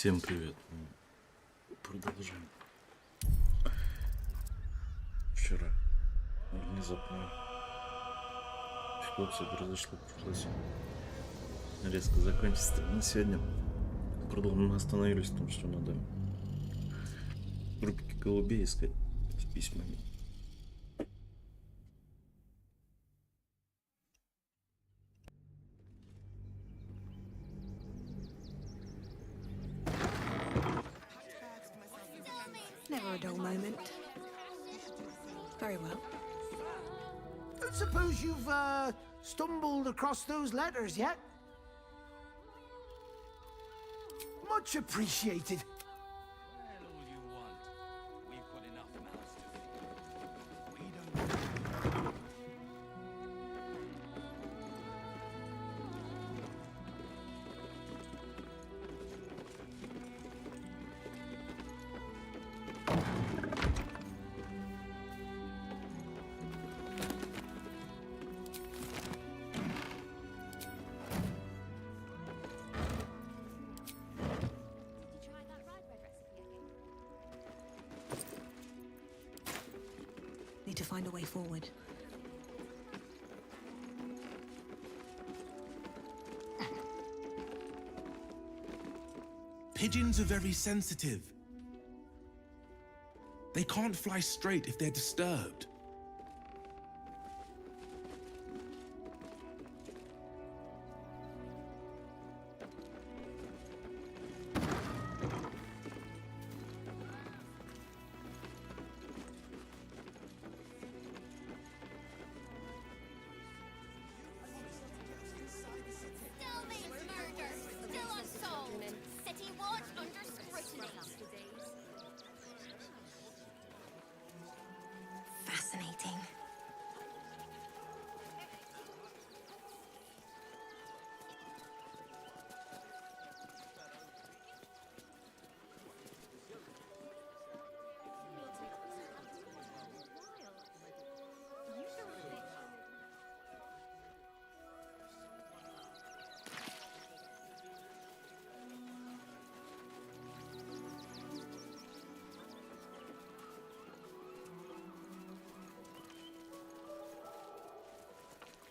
Всем привет. Продолжаем. Вчера внезапно ситуация произошла, пришлось резко закончить. На сегодня мы остановились в том, что надо в группе голубей искать с письмами. Never a dull moment. Very well. Suppose you've stumbled across those letters yet? Much appreciated. All you want. We've got enough mouths to feed. We don't. Need to find a way forward. Pigeons are very sensitive. They can't fly straight if they're disturbed. Still means murder, still unsolved. City watch under scrutiny. Fascinating.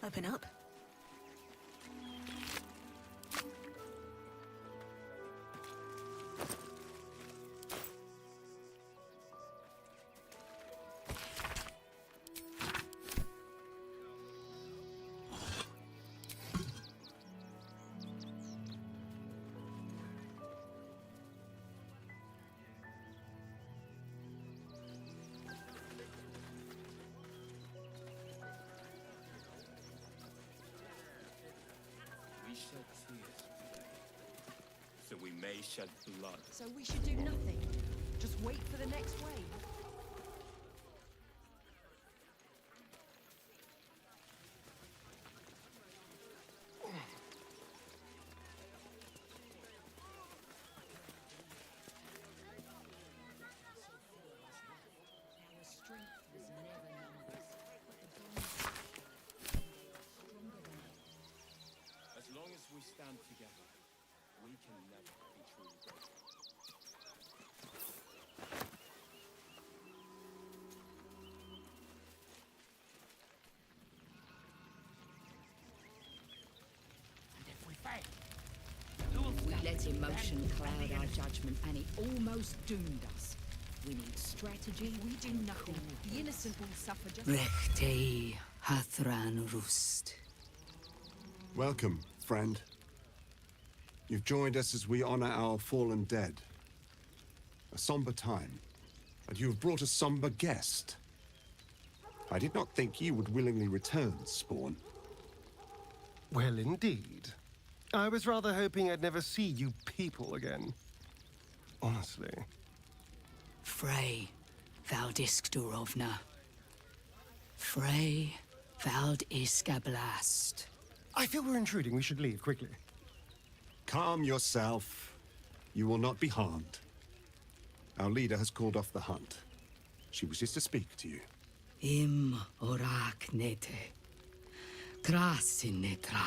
Open up. We shed tears today, so we may shed blood. So we should do nothing. Just wait for the next wave. Our strength was never numbers, but the bond stronger than ever. As long as we stand together, we can never be truly great. And if we fail, We let emotion cloud our judgment and it almost doomed us. We need strategy, we do nothing. The innocent will suffer just Rechtei hathran rust. Welcome, friend. You've joined us as we honor our fallen dead. A somber time, and you have brought a somber guest. I did not think you would willingly return, Spawn. Well, indeed. I was rather hoping I'd never see you people again. Honestly. Frey Valdiskdurovna. Frey Valdiskablast. I feel we're intruding. We should leave quickly. Calm yourself. You will not be harmed. Our leader has called off the hunt. She wishes to speak to you. Im orak nete. Krasinetra.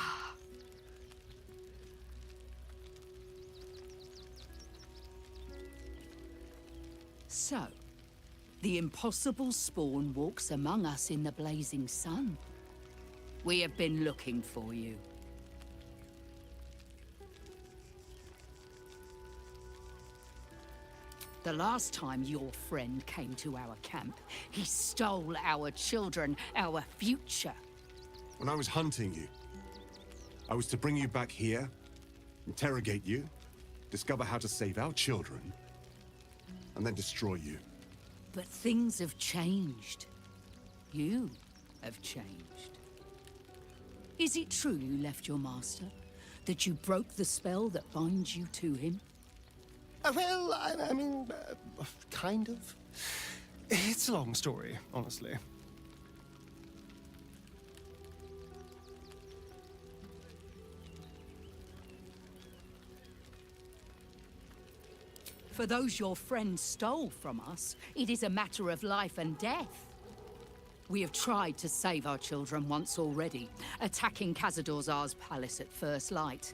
So, the impossible spawn walks among us in the blazing sun. We have been looking for you. The last time your friend came to our camp, he stole our children, our future. When I was hunting you, I was to bring you back here, interrogate you, discover how to save our children, and then destroy you. But things have changed. You have changed. Is it true you left your master? That you broke the spell that binds you to him? Well, I mean, kind of. It's a long story, honestly. For those your friend stole from us, it is a matter of life and death. We have tried to save our children once already, attacking Khazad-dûr's palace at first light.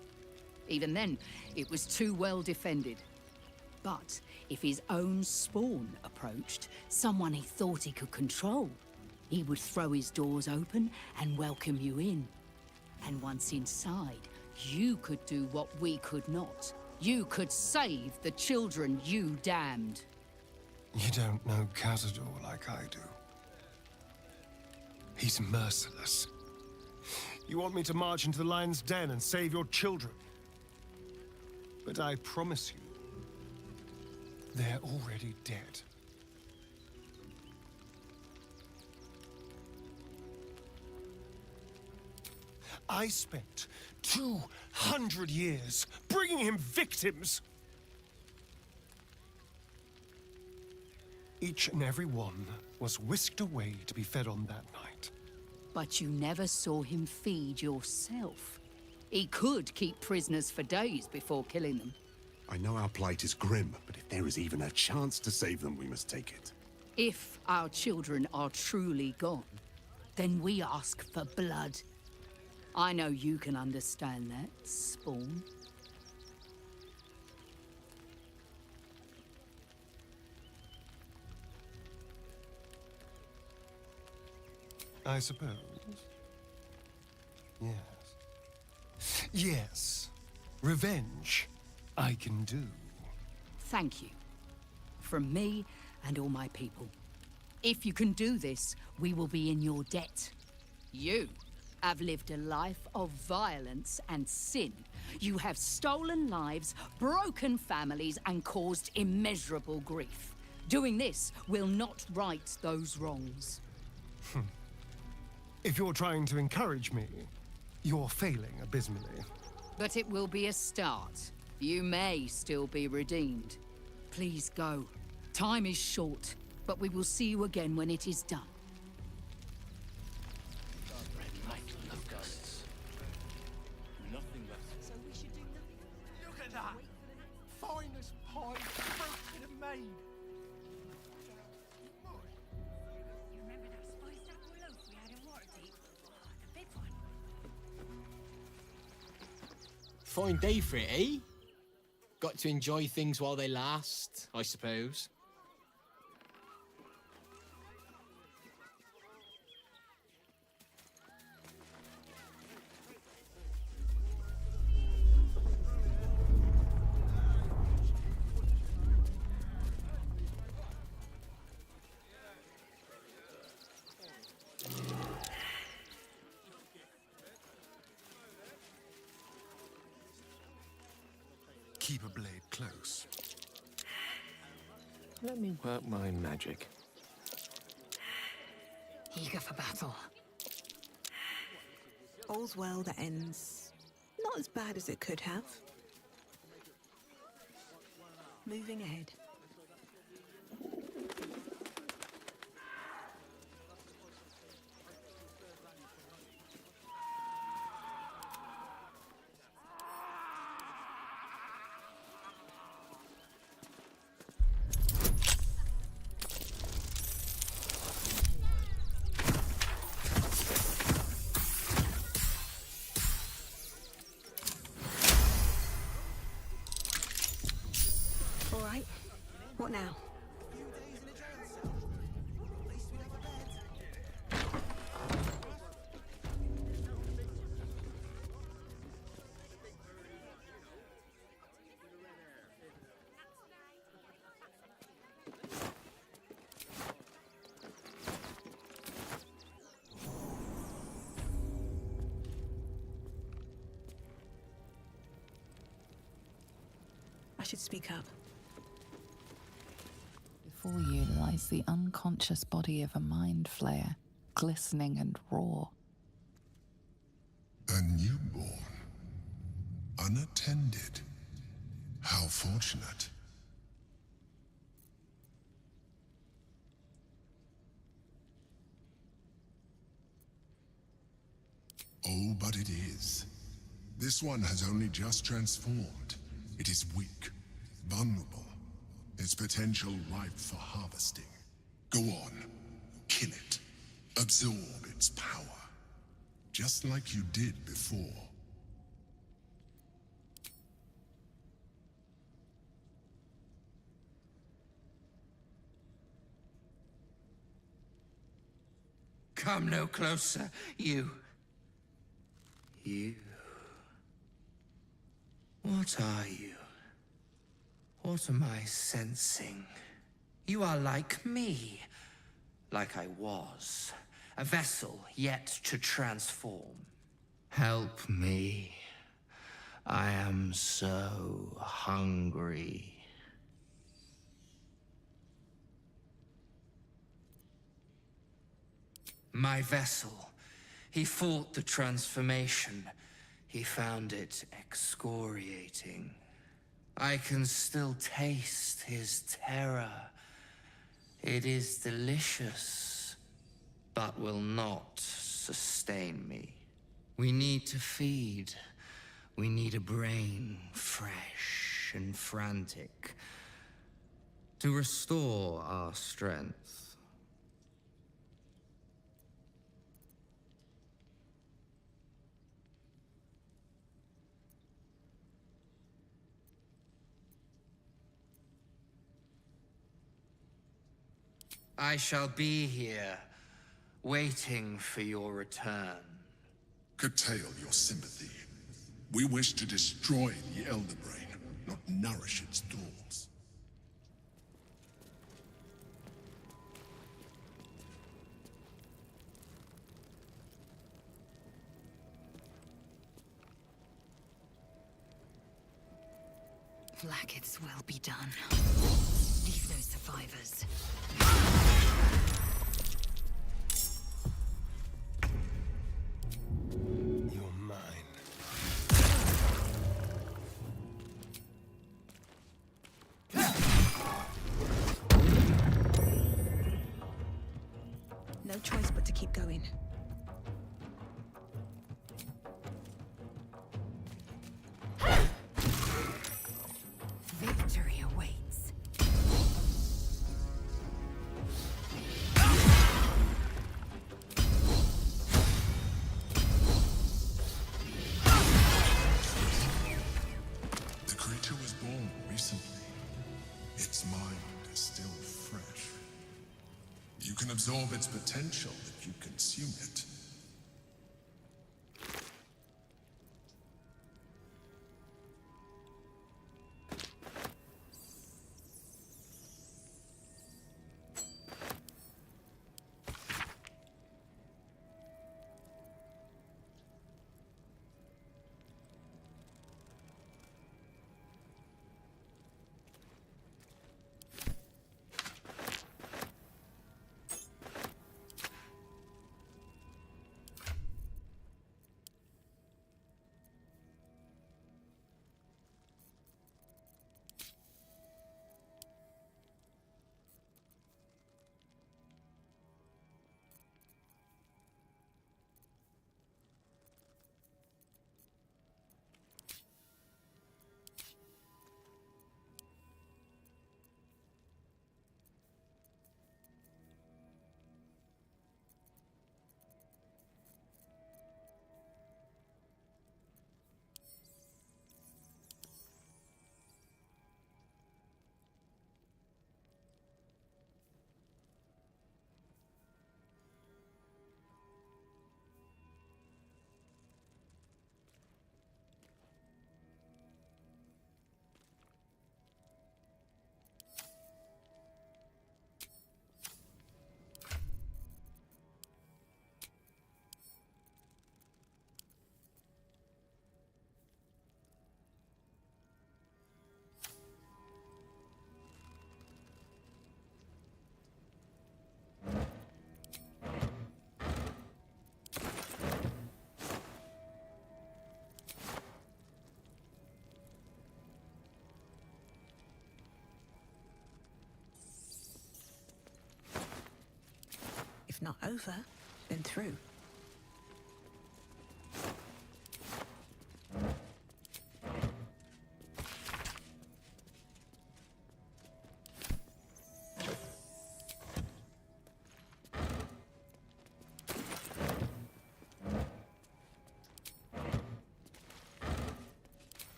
Even then, it was too well defended. But if his own spawn approached, someone he thought he could control, he would throw his doors open and welcome you in. And once inside, you could do what we could not. You could save the children you damned. You don't know Khazad-dûr like I do. He's merciless. You want me to march into the lion's den and save your children? But I promise you, they're already dead. I spent 200 years bringing him victims. Each and every one was whisked away to be fed on that night. But you never saw him feed yourself. He could keep prisoners for days before killing them. I know our plight is grim, but if there is even a chance to save them, we must take it. If our children are truly gone, then we ask for blood. I know you can understand that, Spawn. I suppose. Yes. Yes. Revenge, I can do. Thank you. From me and all my people. If you can do this, we will be in your debt. You have lived a life of violence and sin. You have stolen lives, broken families, and caused immeasurable grief. Doing this will not right those wrongs. If you're trying to encourage me, you're failing abysmally. But it will be a start. You may still be redeemed. Please go. Time is short, but we will see you again when it is done. Look at that! Finest pie fruit could have made. You remember that spiced apple loaf we had in Waterdeep? The big one. Fine day for it, eh? Got to enjoy things while they last, I suppose. Keep a blade close. Let me work my magic. Eager for battle. All's well that ends not as bad as it could have. Moving ahead. All right. What now? I should speak up. Before you lies the unconscious body of a mind flayer, glistening and raw. A newborn. Unattended. How fortunate. Oh, but it is. This one has only just transformed. It is weak, vulnerable, its potential ripe for harvesting. Go on, kill it, absorb its power, just like you did before. Come no closer, you. You. What are you? What am I sensing? You are like me. Like I was. A vessel yet to transform. Help me. I am so hungry. My vessel. He fought the transformation. He found it excoriating. I can still taste his terror. It is delicious, but will not sustain me. We need to feed. We need a brain fresh and frantic to restore our strength. I shall be here, waiting for your return. Curtail your sympathy. We wish to destroy the Elder Brain, not nourish its thoughts. Like its will be done. Leave no survivors. You're mine. No choice but to keep going. Victory awaits. The creature was born recently. Its mind is still fresh. You can absorb its potential if you consume it. over, then through.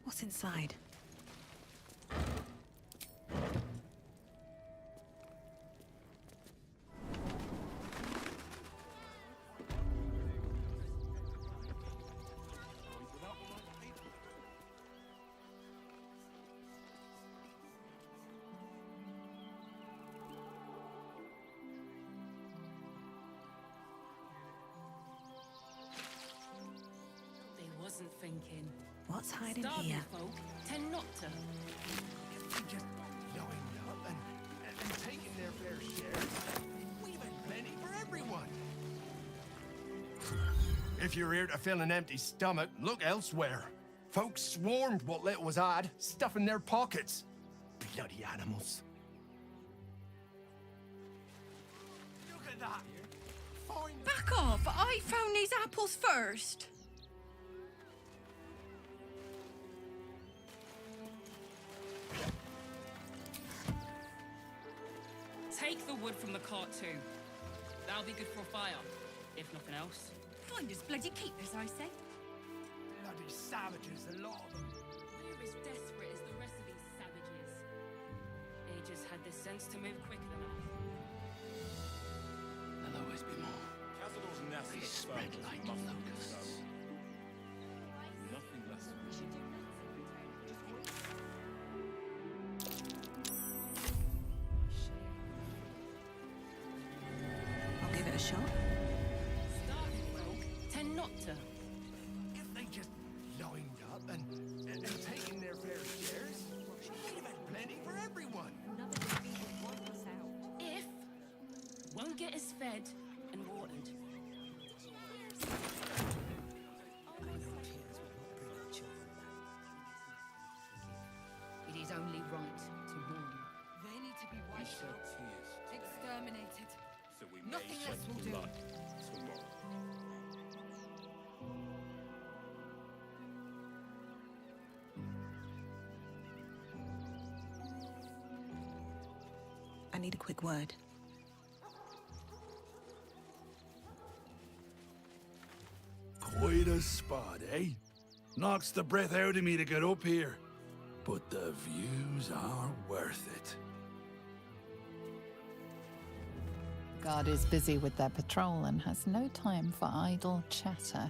What's inside? They wasn't thinking. What's hiding Starving here? folk tend not to. Just blowing up and taking their fair share. We've had plenty for everyone. If you're here to fill an empty stomach, look elsewhere. Folks swarmed what little was odd, stuffing their pockets. Bloody animals. Look at that. Fine. Back off! I found these apples first. Take the wood from the cart too. That'll be good for a fire, if nothing else. Find us bloody keepers, I say. Bloody savages, a lot of them. We're as desperate as the rest of these savages. They just had the sense to move quicker than us. There'll always be more. They spread like locusts. Nothing less. I'll give it a shot. Starving folk tend not to. If they just lined up and taking their fair shares, we've had plenty for everyone. If won't get us fed and watered. It is only right to warn. They need to be wiped out. Exterminated. So we Nothing may else will shed do. blood tomorrow. I need a quick word. Quite a spot, eh? Knocks the breath out of me to get up here. But the views are worth it. Guard is busy with their patrol and has no time for idle chatter.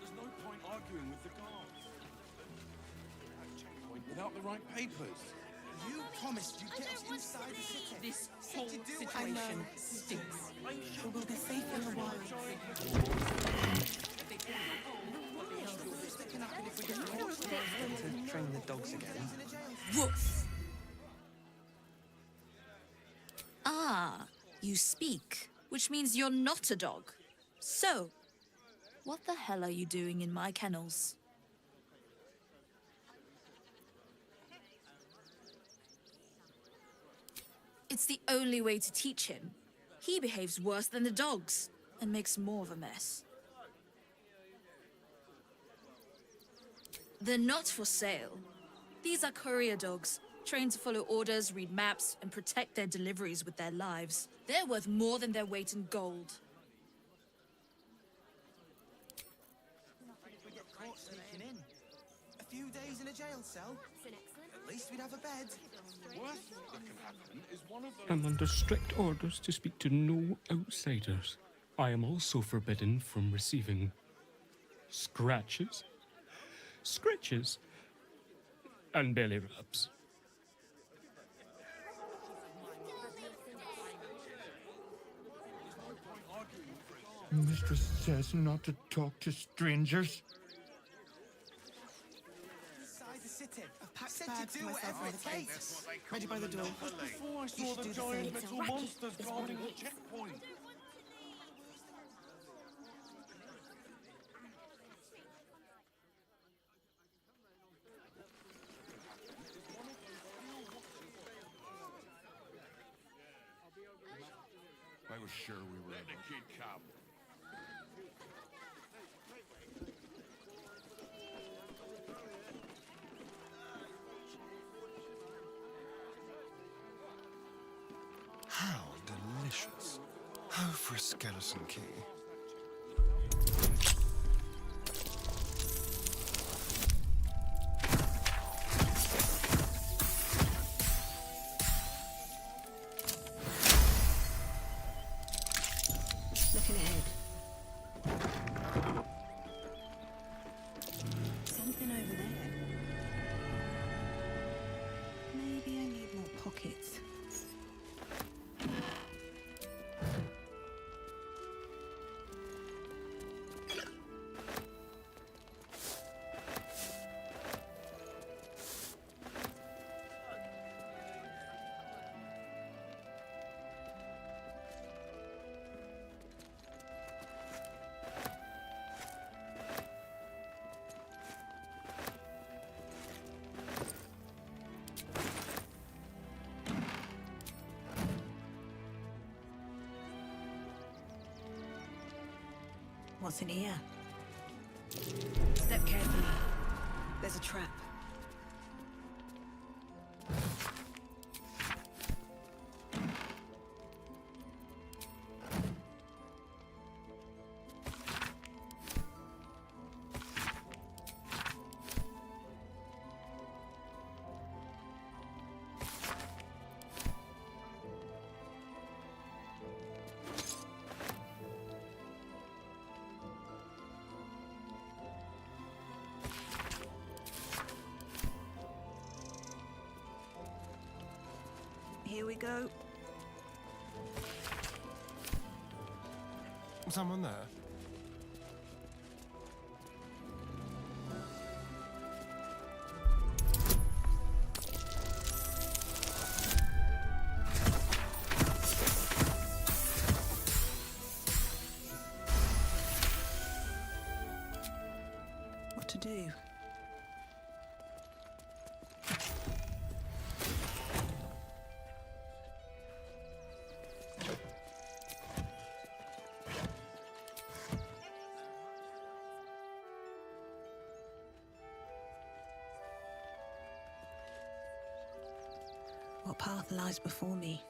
There's no point arguing with the guards. Checkpoint without the right papers. You promised you'd get us inside the city. This whole situation stinks. But we'll be safe in the wild. To train the dogs again. Woof! Ah, you speak, which means you're not a dog. So, what the hell are you doing in my kennels? It's the only way to teach him. He behaves worse than the dogs. and makes more of a mess. They're not for sale. These are courier dogs, trained to follow orders, read maps, and protect their deliveries with their lives. They're worth more than their weight in gold. We get caught sneaking in. A few days in a jail cell. At least we'd have a bed. Worst that can happen is one of those... I'm under strict orders to speak to no outsiders. I am also forbidden from receiving scratches, scratches, and belly rubs. Mistress says not to talk to strangers. Inside the city. I've packed bags for myself on the gate. Ready by the door. Before I saw the giant metal monsters guarding the checkpoint. I was sure we were... Let the kid come. How delicious. Oh, for a skeleton key. Looking ahead. Something over there. Maybe I need more pockets. What's in here? Step carefully. There's a trap. Here we go. Someone there? What to do? What path lies before me?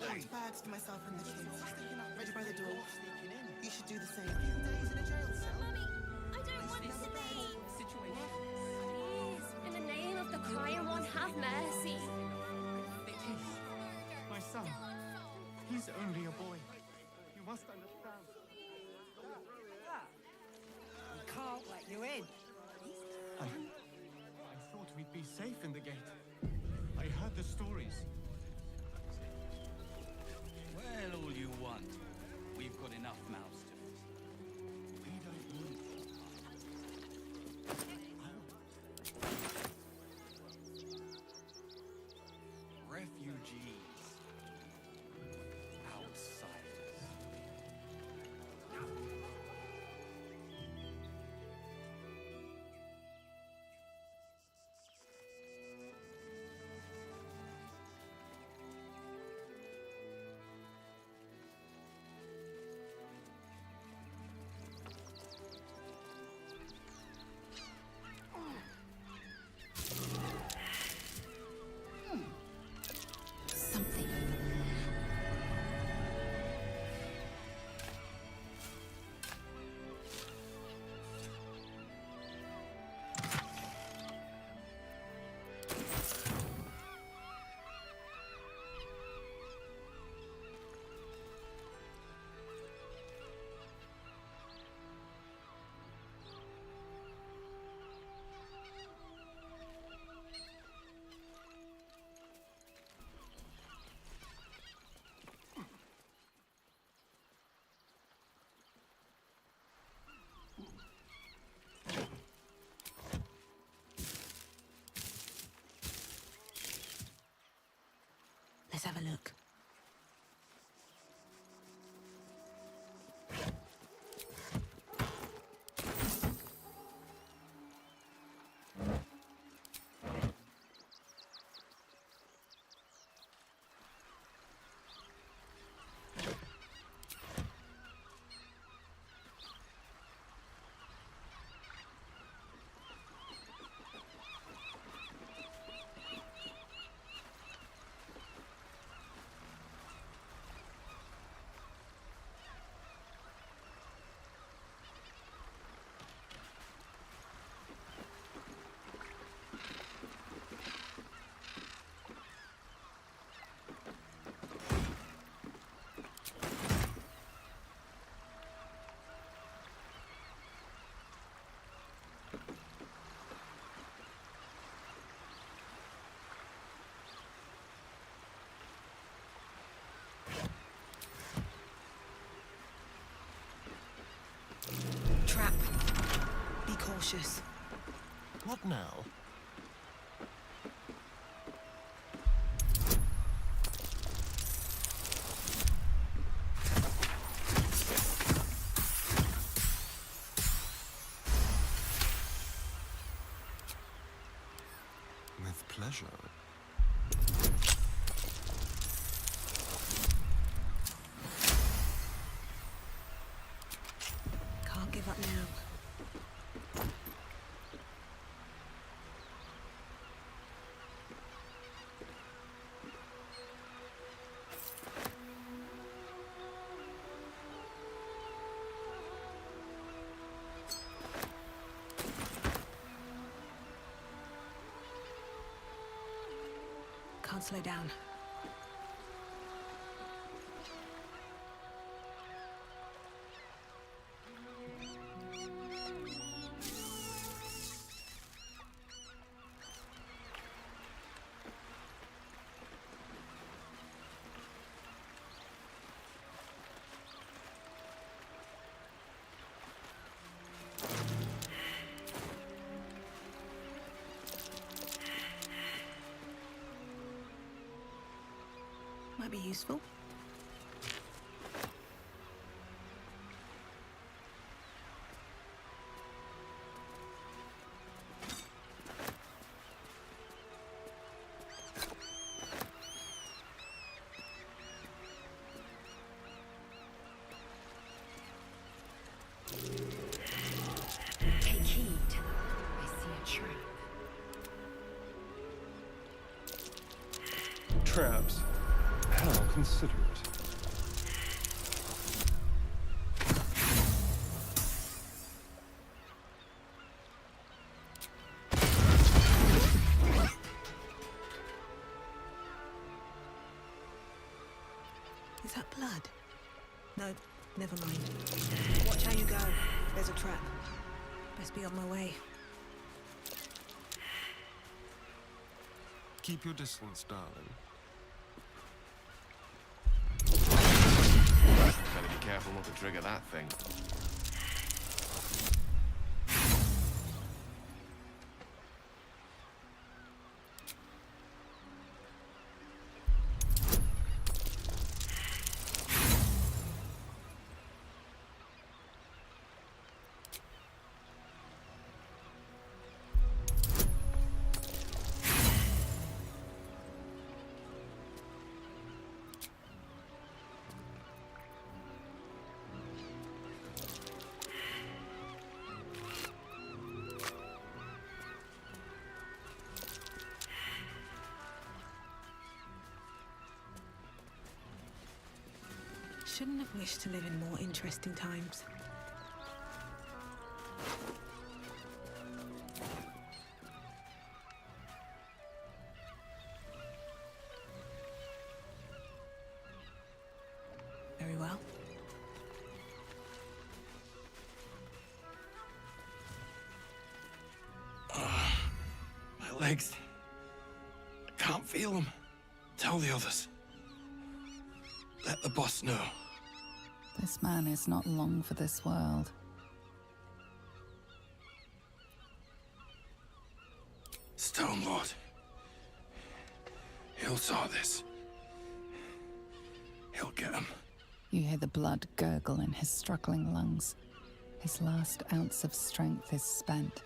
Packed bags for myself and the kids. Ready by the door. You should do the same. A few days in a jail cell. I don't want to leave. Please, in the name of the crying one, have mercy. My son, he's only a boy. You must understand. We can't let you in. I thought we'd be safe in the gate. I heard the stories. enough mouths to feed. We don't need your kind. Refugees. Outsiders. Something over there. Let's have a look. Trap. Be cautious. What now? With pleasure. Can't give up now. Can't slow down. Might be useful. Take heed. I see a trap. Traps. How considerate. Is that blood? No, never mind. Watch how you go. There's a trap. Best be on my way. Keep your distance, darling. careful not to trigger that thing. Shouldn't have wished to live in more interesting times. Very well. My legs. I can't feel them. Tell the others. Let the boss know. This man is not long for this world. Stone Lord. He'll saw this. He'll get him. You hear the blood gurgle in his struggling lungs. His last ounce of strength is spent.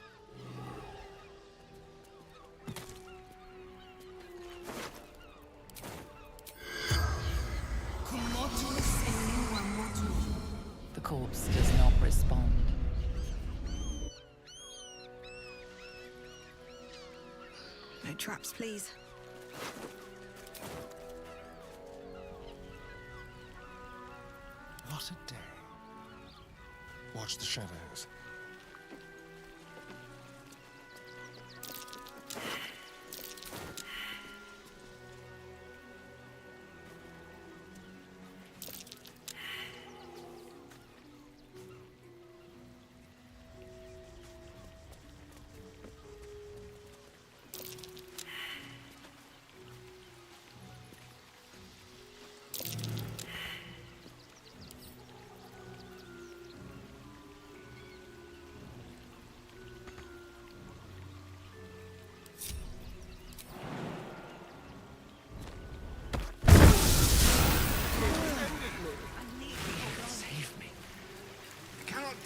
The corpse does not respond. No traps, please. What a day. Watch the shadows.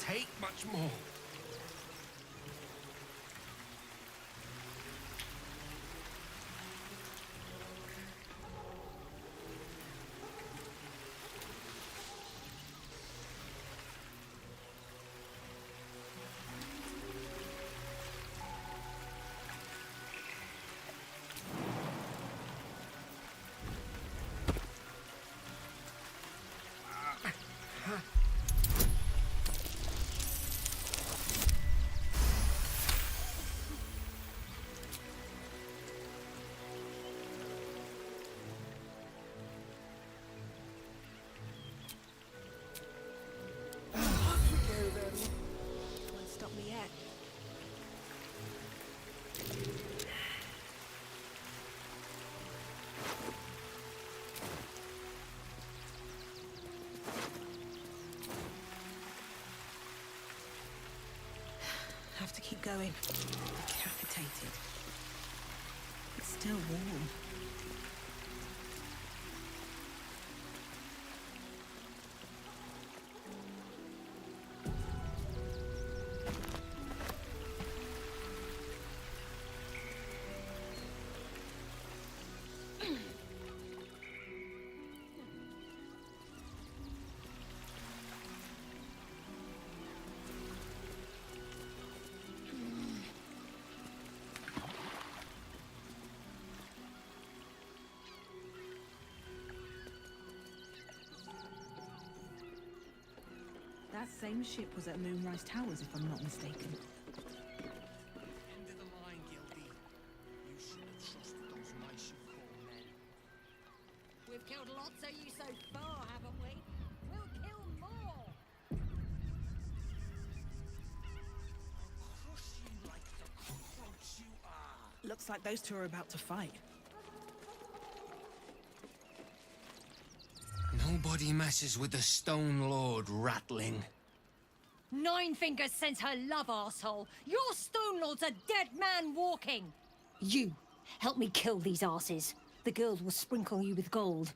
Take much more. Won't stop me yet. Have to keep going. Decapitated. It's still warm. That same ship was at Moonrise Towers, if I'm not mistaken. End of the line, Gilby. You should have trusted those mice you call men. We've killed lots of you so far, haven't we? We'll kill more! Crush you like the cockroach you are. Looks like those two are about to fight. No Nobody messes with the Stone Lord, Ratling. Nine Fingers sends her love, arsehole. Your Stone Lord's a dead man walking. You, help me kill these arses. The girls will sprinkle you with gold.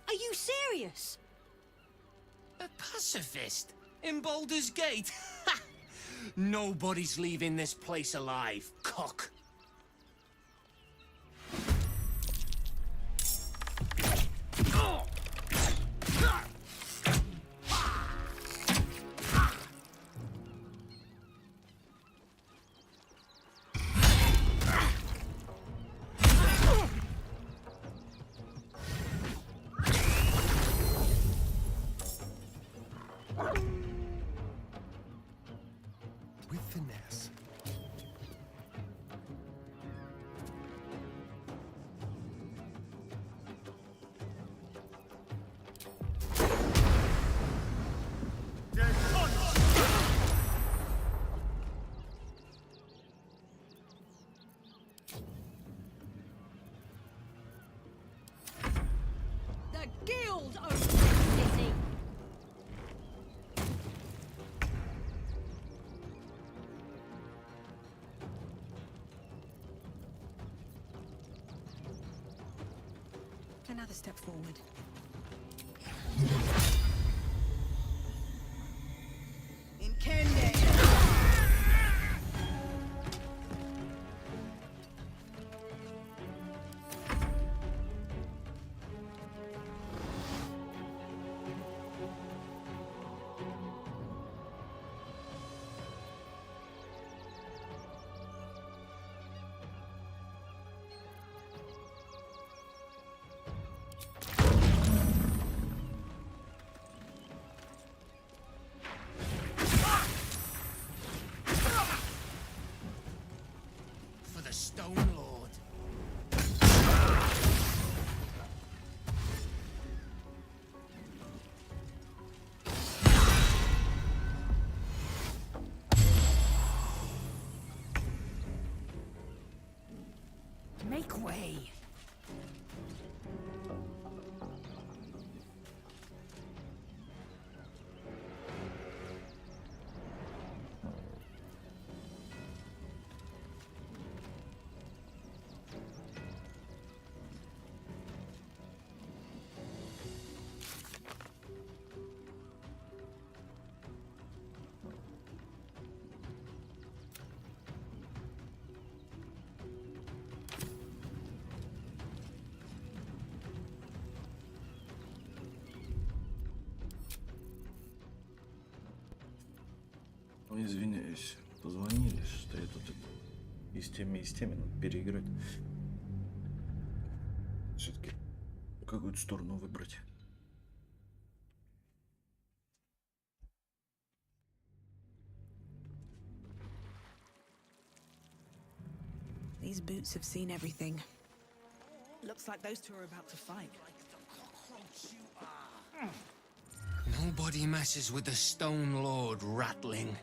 Are you serious? A pacifist? In Baldur's Gate? Ha! Nobody's leaving this place alive, cock. With finesse. The guild owns this city. Another step forward. way. Ну, извиняюсь, позвонили, что я тут и с теми надо переиграть. Все-таки какую-то сторону выбрать. These boots have seen everything. Looks like those two are about to fight. Nobody messes with the Stone Lord, Ratling.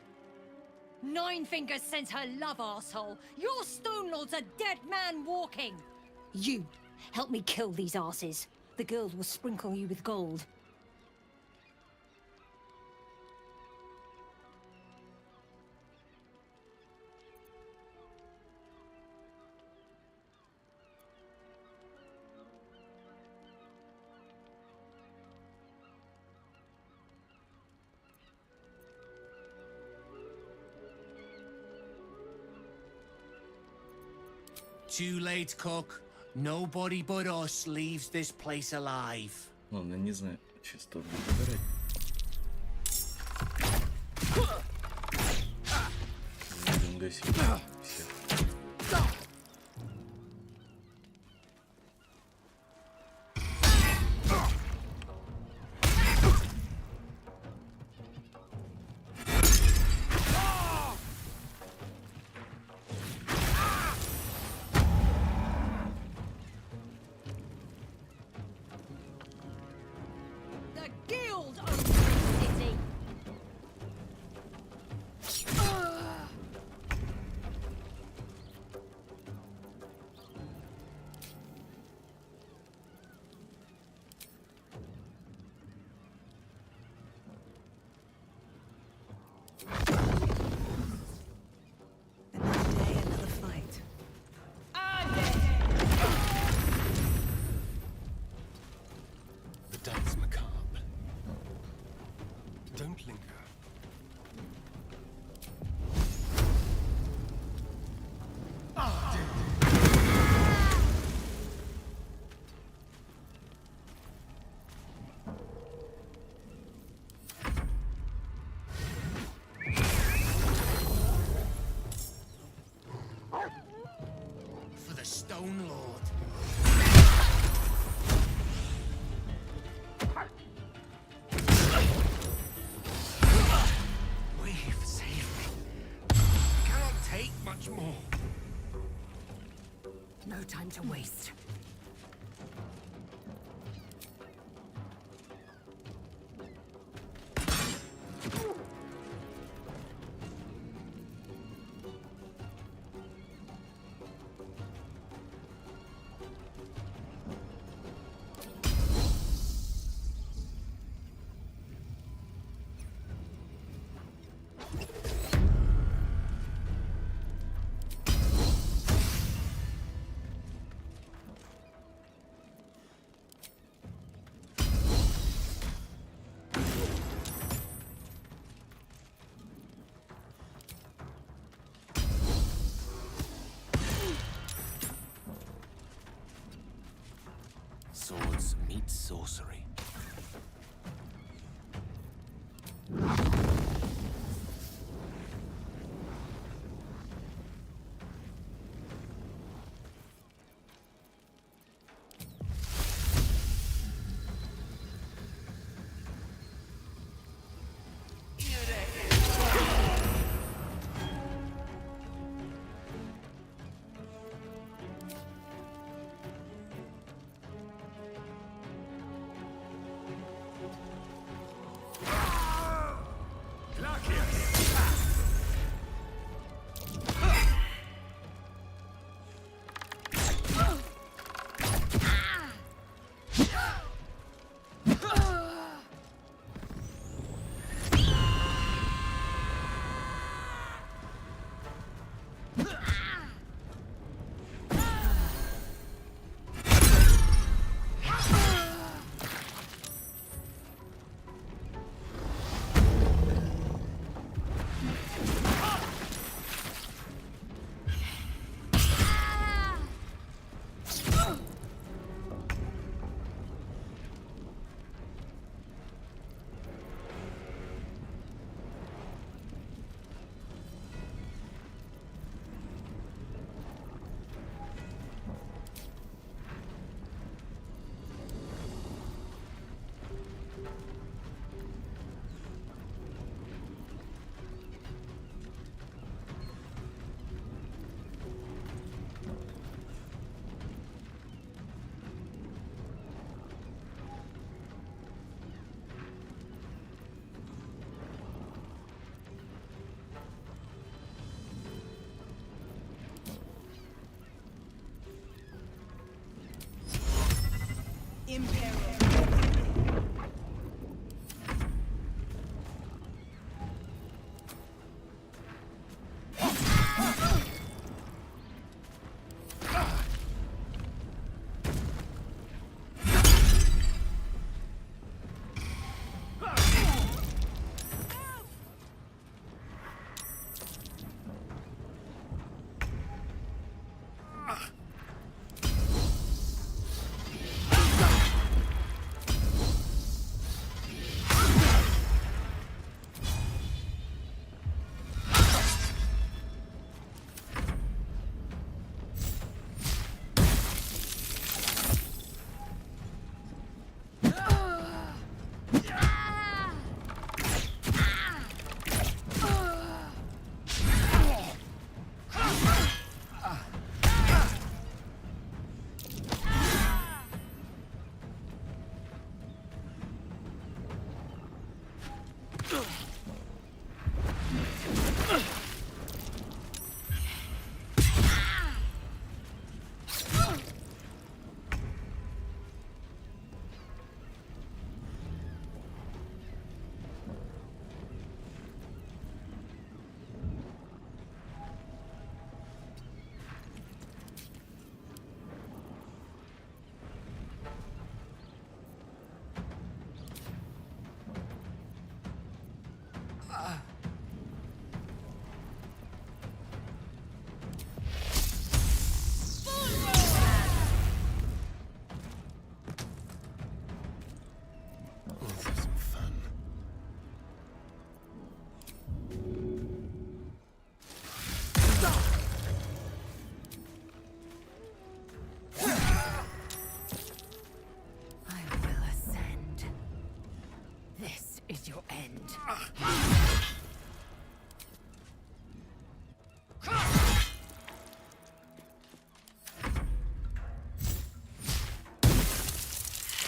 Nine Fingers sends her love, arsehole. Your Stone Lord's a dead man walking. You, help me kill these asses. The girls will sprinkle you with gold. Too late, Cook. Nobody but us leaves this place alive. Ладно, не знаю, чисто выбирать. Будем гасить всех. The guild owns this city. Another day, another fight. The dance macabre. Don't linger. For the Stone Lord. We've saved me. Cannot take much more. No time to waste. Swords meet sorcery.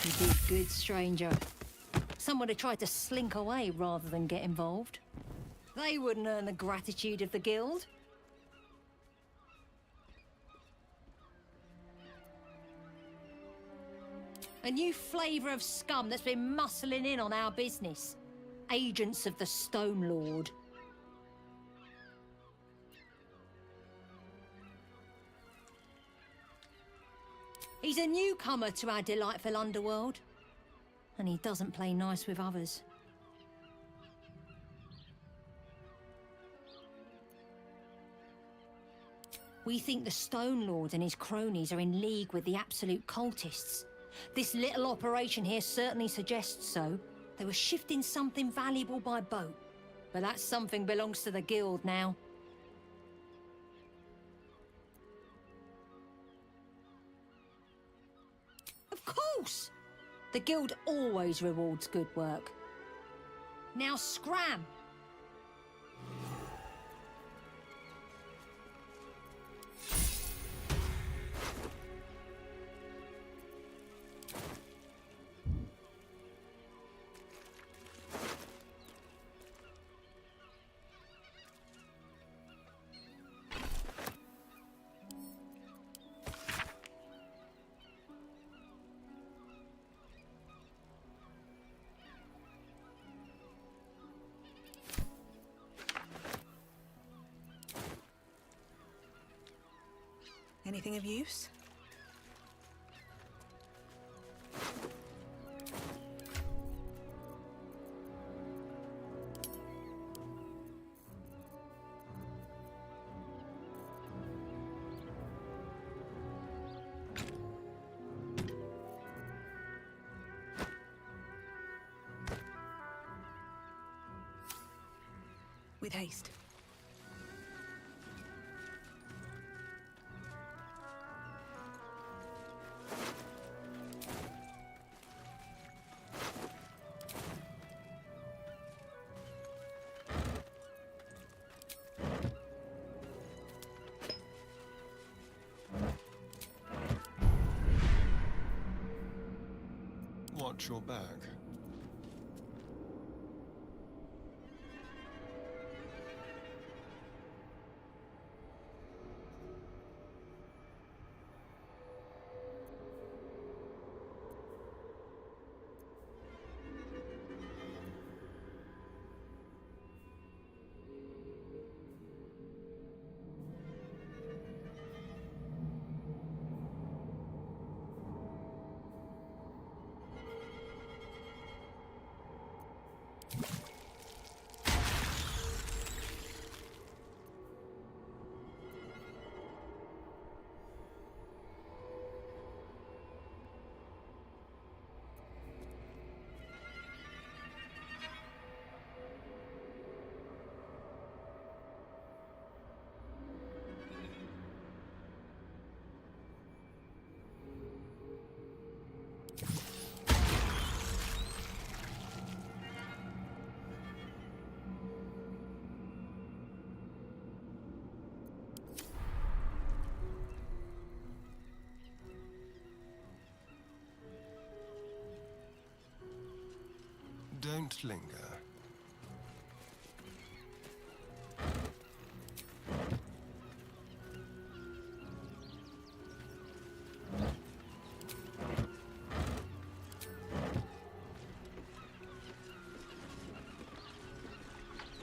You did good, stranger. Someone had tried to slink away rather than get involved. They wouldn't earn the gratitude of the guild. A new flavour of scum that's been muscling in on our business. Agents of the Stone Lord. He's a newcomer to our delightful underworld, and he doesn't play nice with others. We think the Stone Lord and his cronies are in league with the absolute cultists. This little operation here certainly suggests so. They were shifting something valuable by boat, but that something belongs to the guild now. Of course! The guild always rewards good work. Now scram! Anything of use? With haste. Watch your back. Don't linger.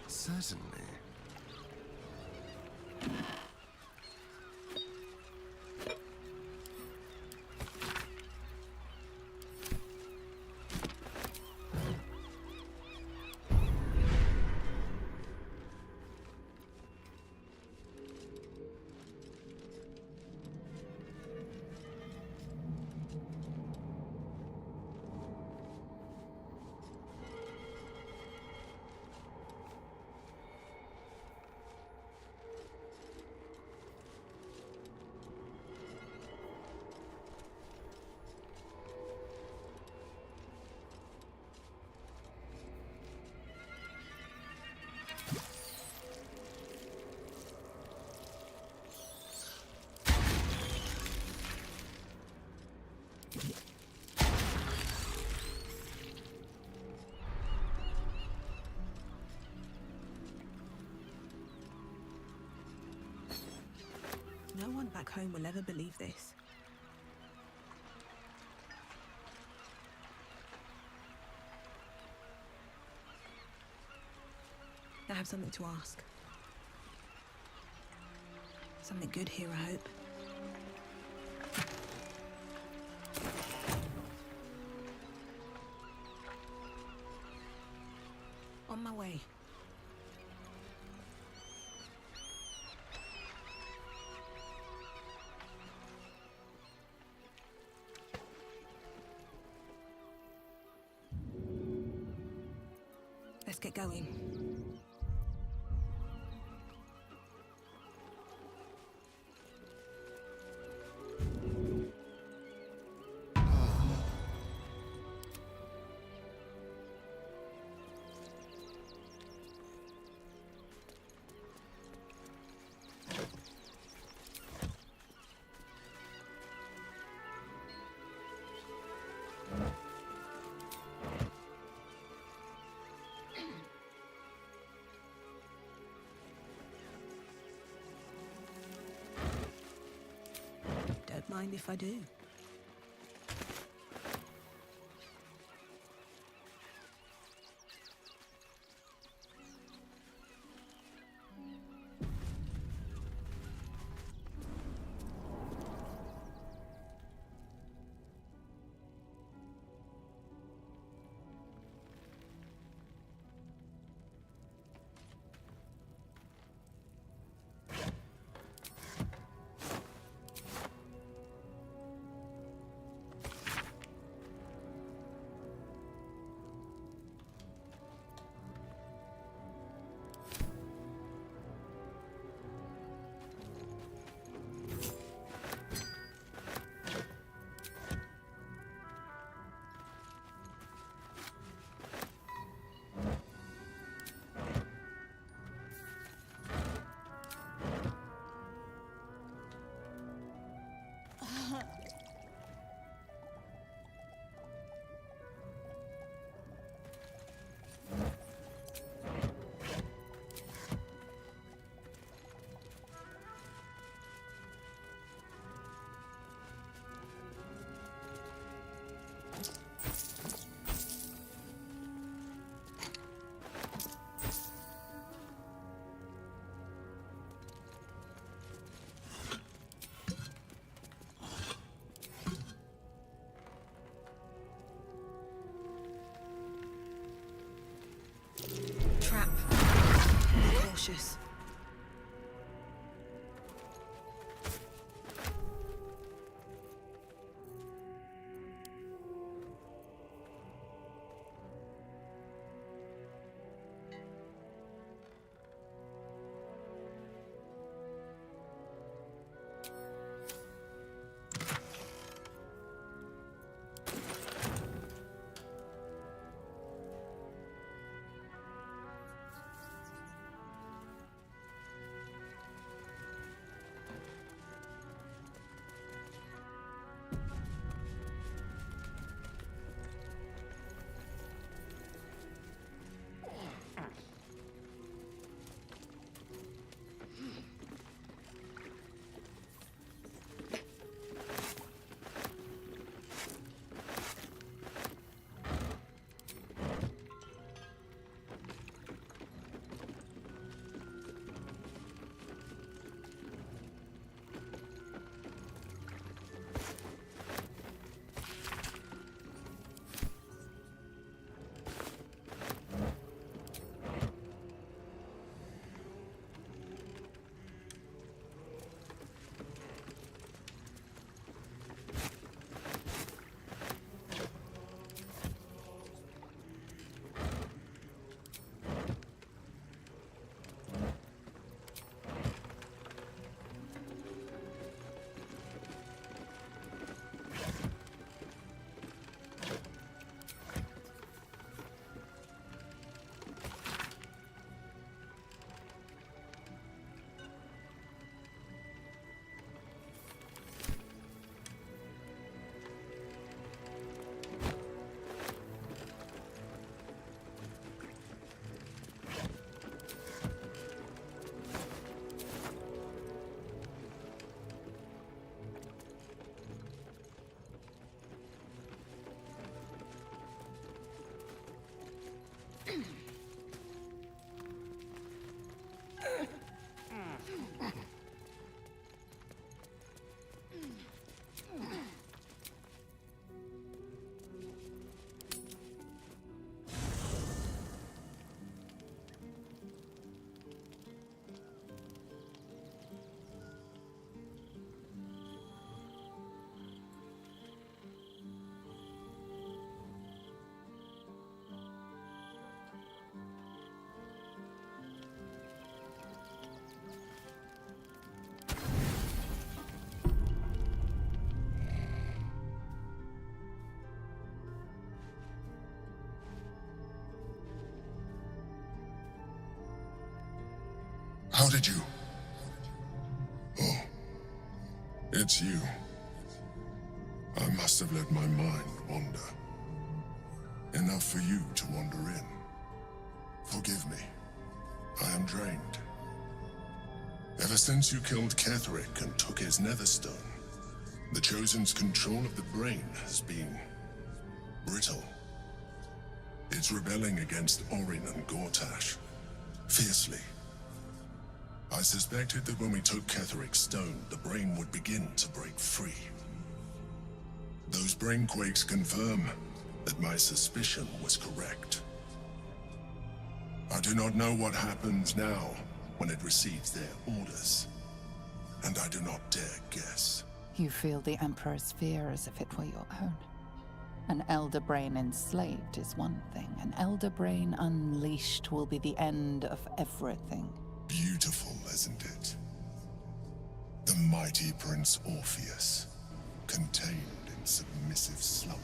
Certainly. No one back home will ever believe this. I have something to ask. Something good here, I hope. On my way. Let's get going. Don't mind if I do. Trap. Be cautious. How did you? Oh, it's you. I must have let my mind wander. Enough for you to wander in. Forgive me. I am drained. Ever since you killed Ketheric and took his netherstone, the Chosen's control of the brain has been brittle. It's rebelling against Orin and Gortash, fiercely. I suspected that when we took Ketheric's stone, the brain would begin to break free. Those brain quakes confirm that my suspicion was correct. I do not know what happens now when it receives their orders, and I do not dare guess. You feel the Emperor's fear as if it were your own. An elder brain enslaved is one thing. An elder brain unleashed will be the end of everything. Beautiful, isn't it? The mighty Prince Orpheus, contained in submissive slumber.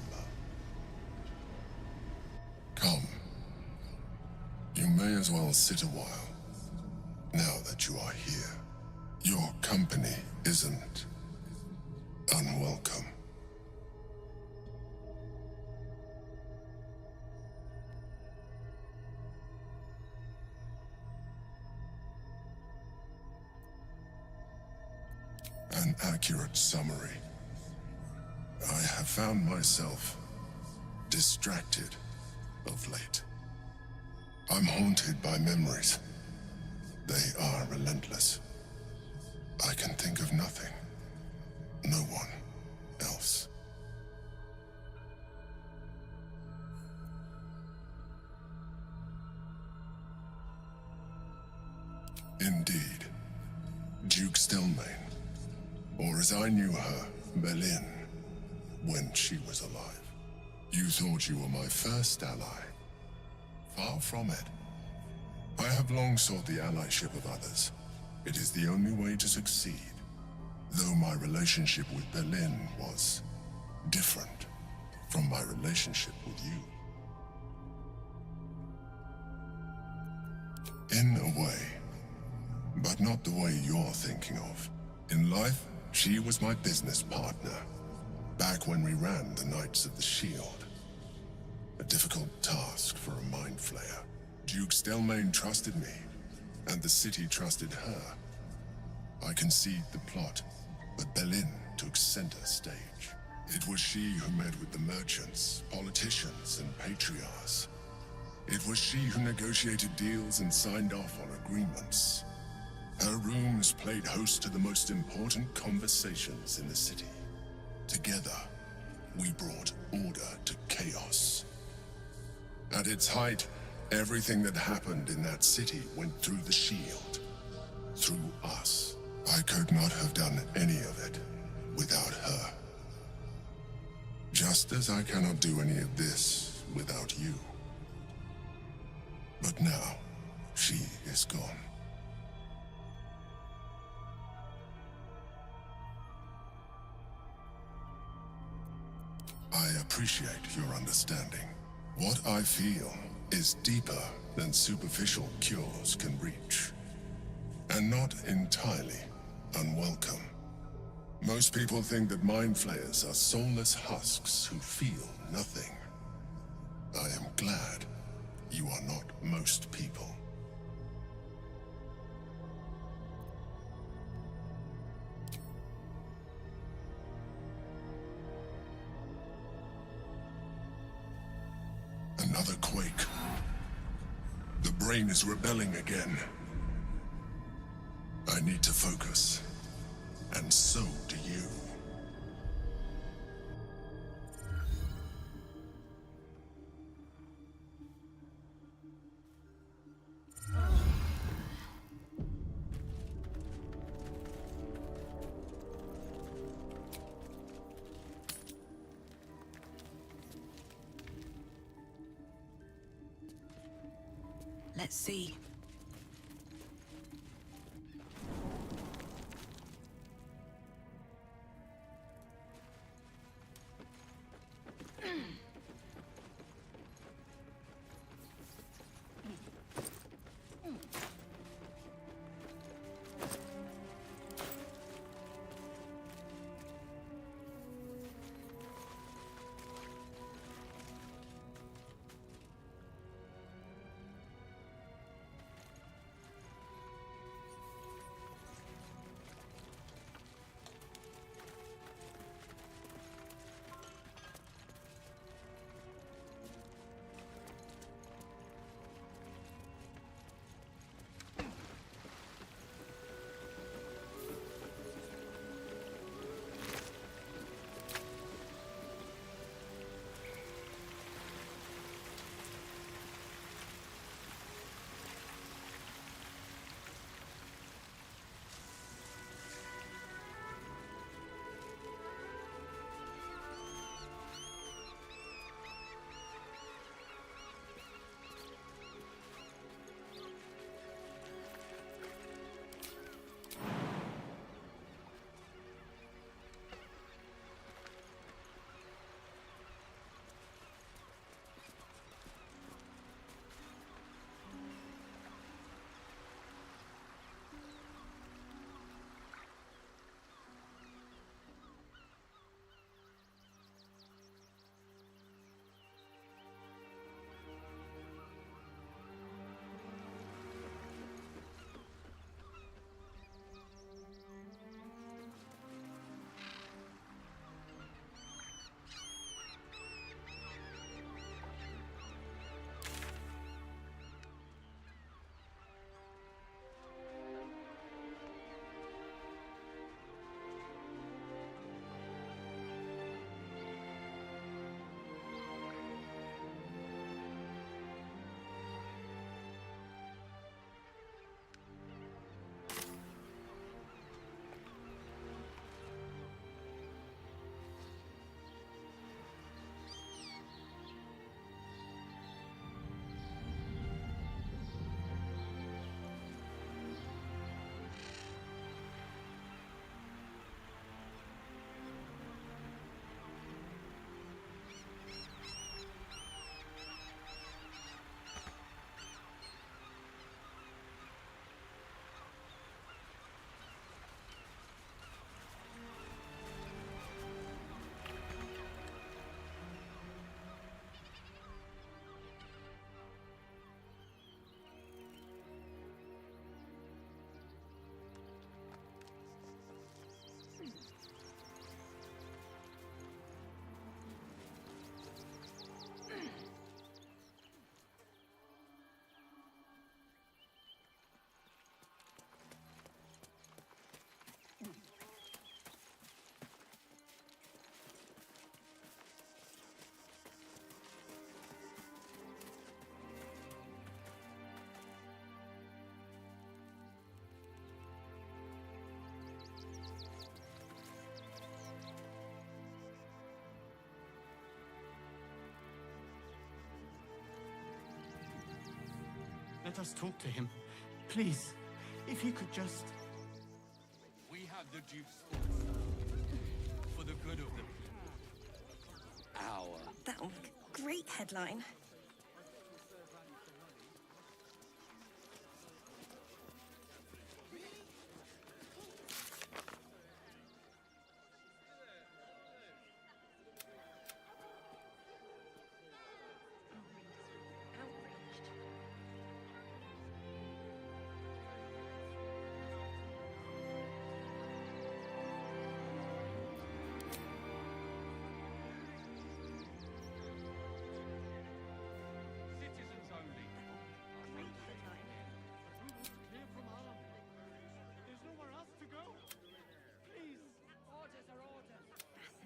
Come. You may as well sit a while, now that you are here. Your company isn't unwelcome. An accurate summary. I have found myself distracted of late. I'm haunted by memories. They are relentless. I can think of nothing. No one else. Indeed. Duke Stelmane. Or as I knew her, Belin, when she was alive. You thought you were my first ally. Far from it. I have long sought the allyship of others. It is the only way to succeed. Though my relationship with Belin was different from my relationship with you. In a way, but not the way you're thinking of. In life, she was my business partner, back when we ran the Knights of the Shield. A difficult task for a mind flayer. Duke Stelmane trusted me, and the city trusted her. I conceived the plot, but Belin took center stage. It was she who met with the merchants, politicians, and patriarchs. It was she who negotiated deals and signed off on agreements. Her rooms played host to the most important conversations in the city. Together, we brought order to chaos. At its height, everything that happened in that city went through the shield. Through us. I could not have done any of it without her. Just as I cannot do any of this without you. But now, she is gone. I appreciate your understanding. What I feel is deeper than superficial cures can reach. And not entirely unwelcome. Most people think that mind flayers are soulless husks who feel nothing. I am glad you are not most people. Another quake. The brain is rebelling again. I need to focus. And so do you. Let's see. Let us talk to him. Please, if he could just... We have the Duke's thoughts for the good of the people. Our. That'll make a great headline. Citizens only. Great headline. Clear from harm. There's nowhere else to go. Please. Orders are orders.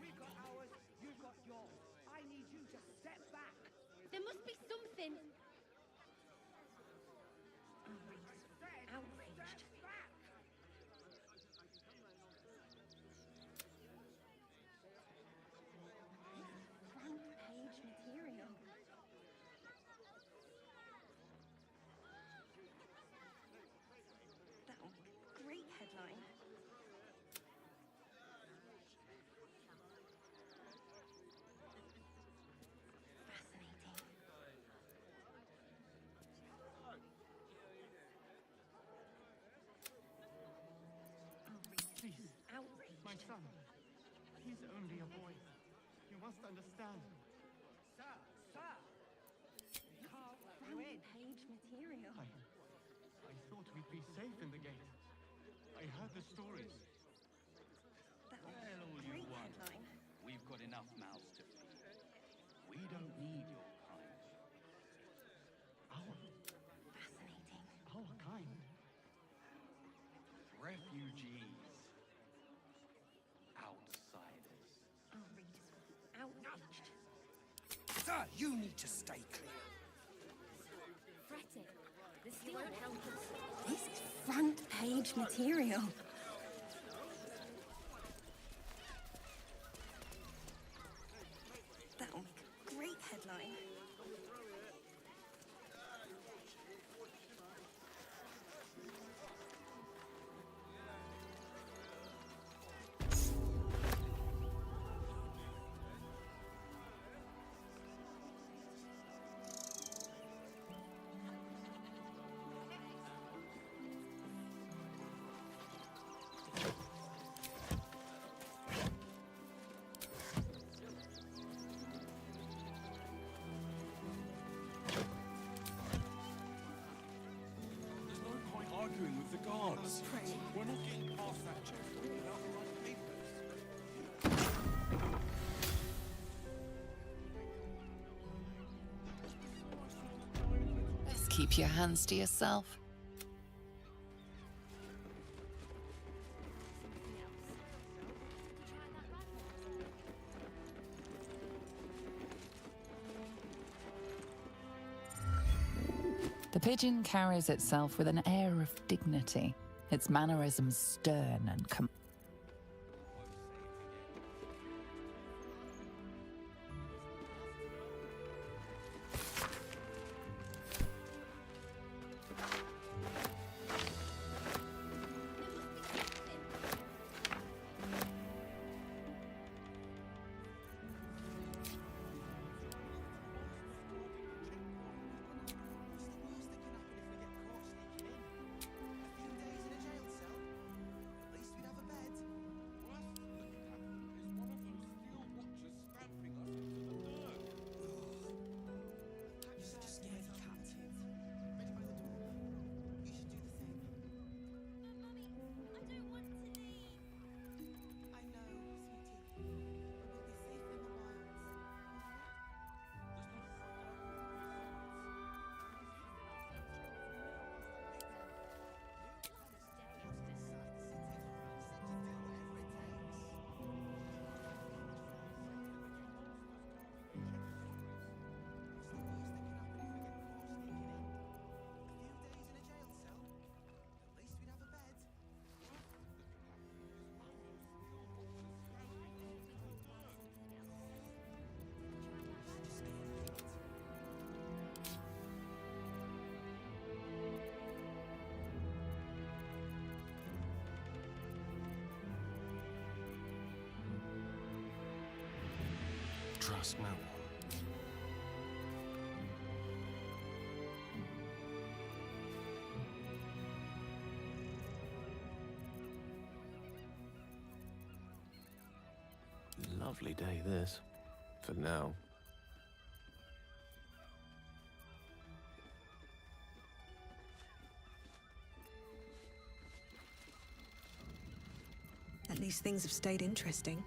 We've got ours, you've got yours. I need you to step back. There must be something. Outraged. Front page material. That'll make a great headline. Fascinating. Please. Outraged. My son. He's only a boy. You must understand. Sir, sir. We can't let you Front in. page material. I thought we'd be safe in the gate. I heard the stories. That'll Tell make all a you great want. headline. We've got enough mouths to feed. We don't need your kind. Fascinating. Our kind. Refugees. Outsiders. Outraged. Sir, you need to stay clear. Fretting. The steel won't help us. This is front page material. That'll make a great headline. There's no point arguing with the gods. We're not getting past that check without the right papers. Just keep your hands to yourself. The pigeon carries itself with an air of dignity, its mannerisms stern and A few days in a jail cell. At least we'd have a bed. ask no one. Lovely day, this. For now. At least things have stayed interesting.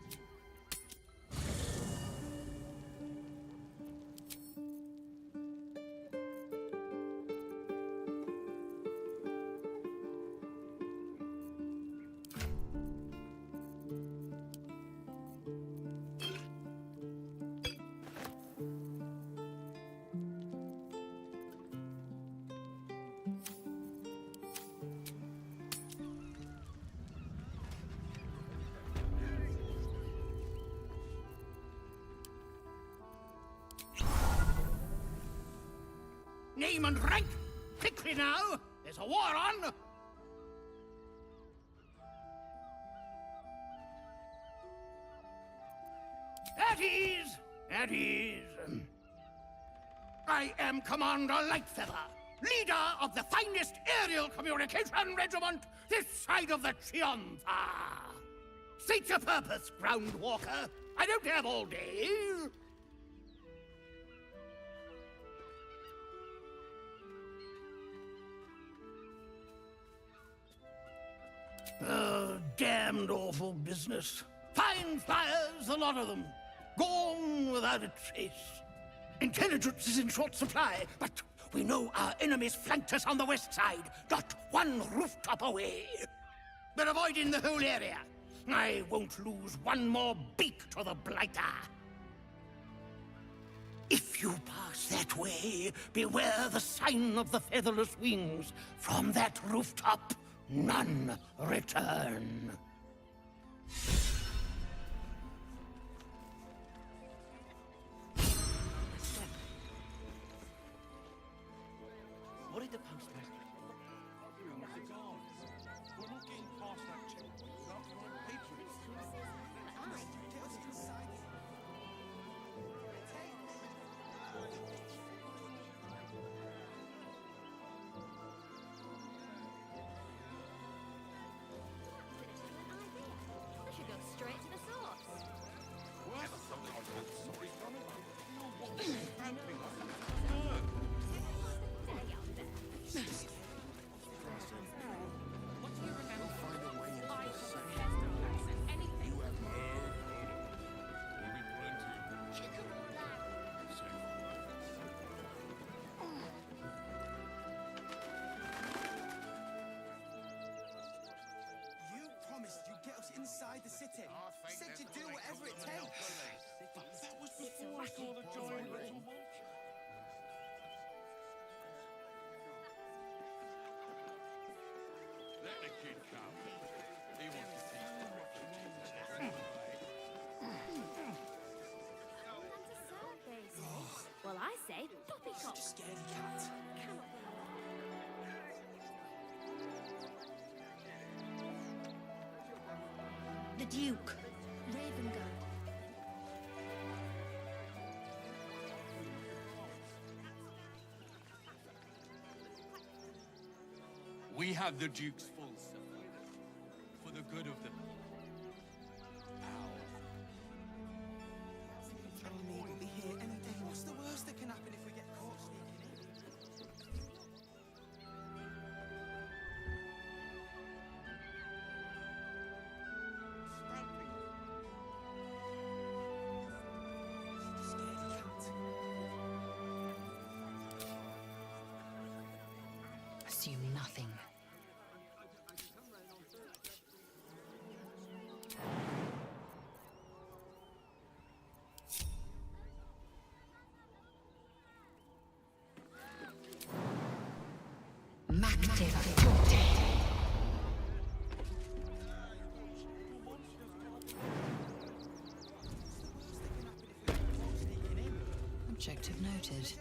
Name and rank! Quickly now! There's a war on! At ease! At ease! I am Commander Lightfeather, leader of the finest aerial communication regiment this side of the Triumpha! State your purpose, Groundwalker! I don't have all day! Damned awful business. Fine flyers, a lot of them. Gone without a trace. Intelligence is in short supply, but we know our enemies flanked us on the west side, not one rooftop away. They're avoiding the whole area. I won't lose one more beak to the blighter. If you pass that way, beware the sign of the featherless wings. From that rooftop, none return. What did the postman? Arguing with the guards. We're not getting past that checkpoint without the right papers. Get us inside. I should go straight to the source. What? Sorry, coming. No, what? Camping. What do you remember? You promised you'd get us inside the city. Said you'd do whatever it takes. That was before I saw the giant little monster. Let the kid come. He wants to see Well, I say, pop it up. Scaredy cat. The Duke. Raven We have the Duke's full support for the good of the Telling me we'll be here any day. What's the worst that can happen if we get caught sneaking in? Scaredy cat. Assume nothing. Objective noted.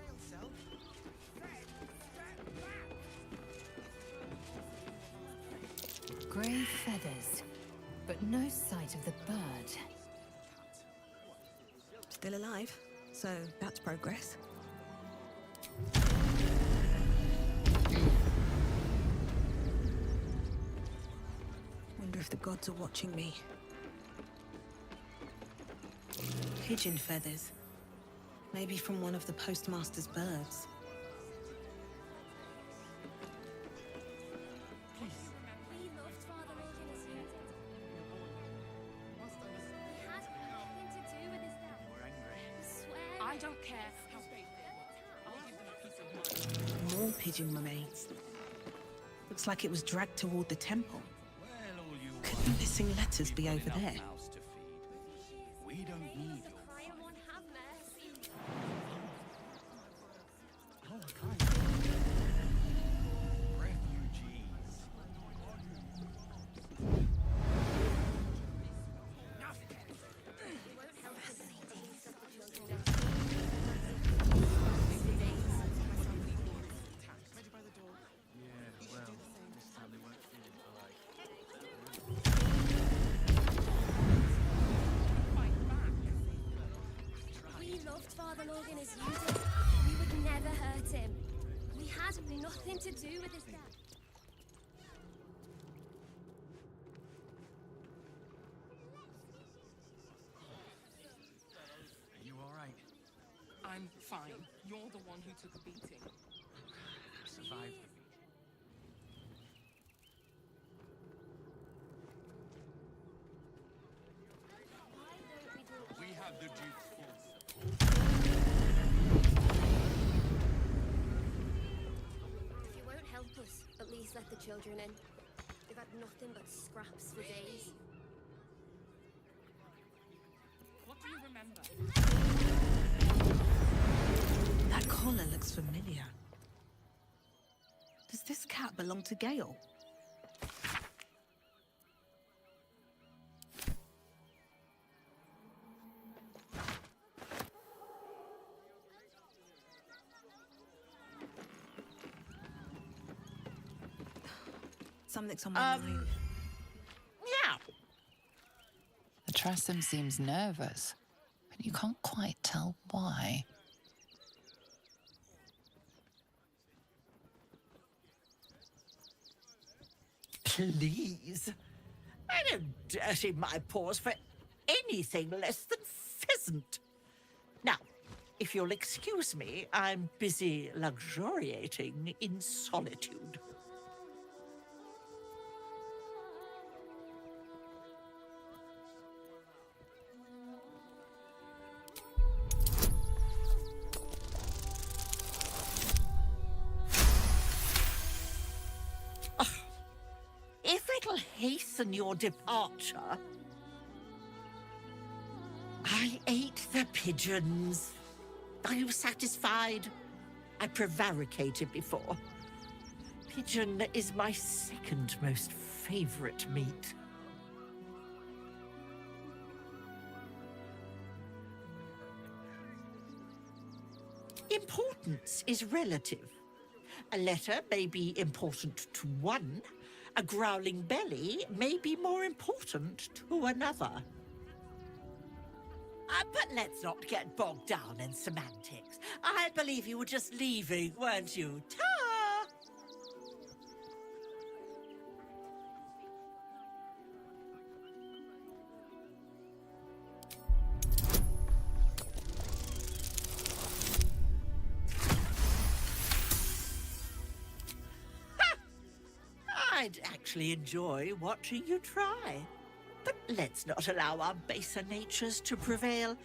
Grey feathers, but no sight of the bird. Still alive, so that's progress. Wonder if the gods are watching me. Pigeon feathers. Maybe from one of the postmaster's birds. We loved Father Logan as you did. He had nothing to do with his death. We're angry. I swear. I don't care how big they were. I'll give them a piece of mind. More pigeon mermaids. Looks like it was dragged toward the temple. Could the missing letters be over there? We don't need your Someone have mercy. refugees. Yeah, well, this time they weren't feeling polite. We loved Father Logan as you did. We would never hurt him. We had nothing to do with his death. Are you alright? I'm fine. You're the one who took a beating. I survived the beat. We have the Duke's force. If you won't help us, at least let the children in. They've had nothing but scraps for days. What do you remember? That collar looks familiar. Does this cat belong to Gale? Something's on my mind. The Tressum seems nervous, but you can't quite tell why. Please. I don't dirty my paws for anything less than pheasant. Now, if you'll excuse me, I'm busy luxuriating in solitude. If it'll hasten your departure... I ate the pigeons. Are you satisfied? I prevaricated before. Pigeon is my second most favorite meat. Importance is relative. A letter may be important to one. A growling belly may be more important to another. But let's not get bogged down in semantics. I believe you were just leaving, weren't you? Ta! I'd actually enjoy watching you try. But let's not allow our baser natures to prevail.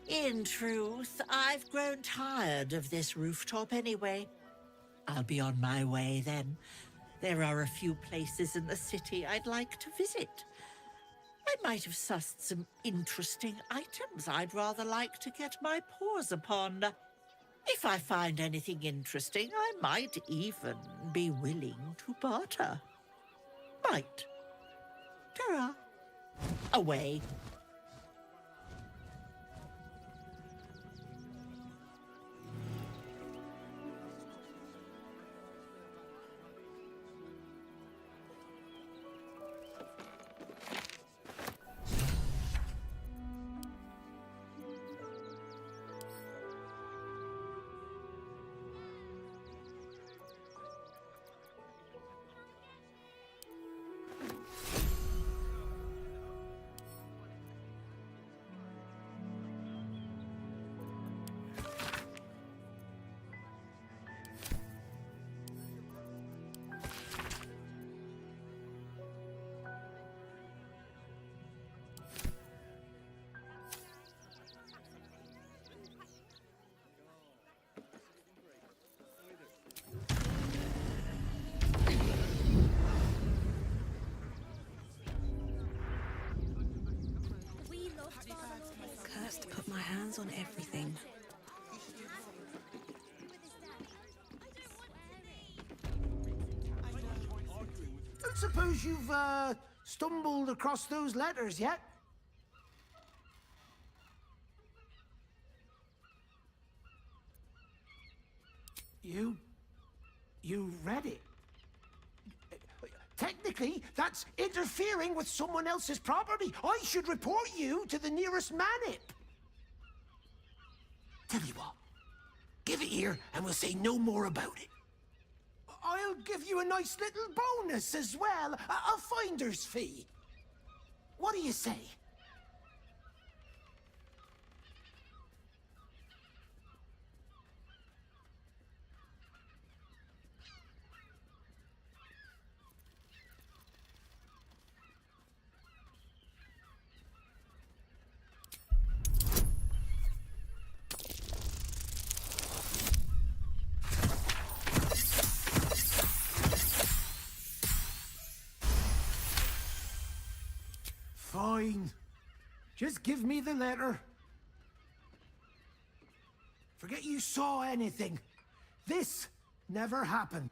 In truth, I've grown tired of this rooftop anyway. I'll be on my way then. There are a few places in the city I'd like to visit. I might have sussed some interesting items I'd rather like to get my paws upon. If I find anything interesting, I might even be willing to barter. Might. Ta-ra. Away. hands on everything. Don't suppose you've, stumbled across those letters yet? You read it? Technically, that's interfering with someone else's property. I should report you to the nearest manip. Tell you what, give it here and we'll say no more about it. I'll give you a nice little bonus as well, a finder's fee. What do you say? Fine. Just give me the letter. Forget you saw anything. This never happened.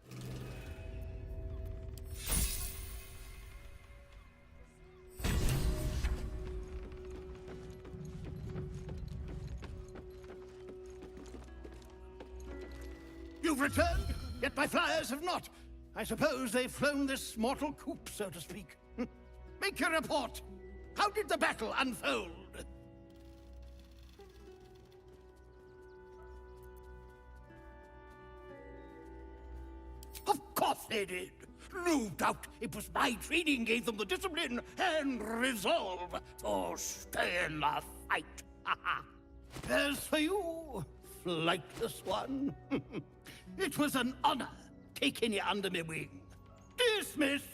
You've returned, yet my flyers have not. I suppose they've flown this mortal coop, so to speak. Make your report. How did the battle unfold? Of course they did. No doubt it was my training gave them the discipline and resolve to stay in the fight. As for you, flightless one, it was an honor taking you under my wing. Dismissed.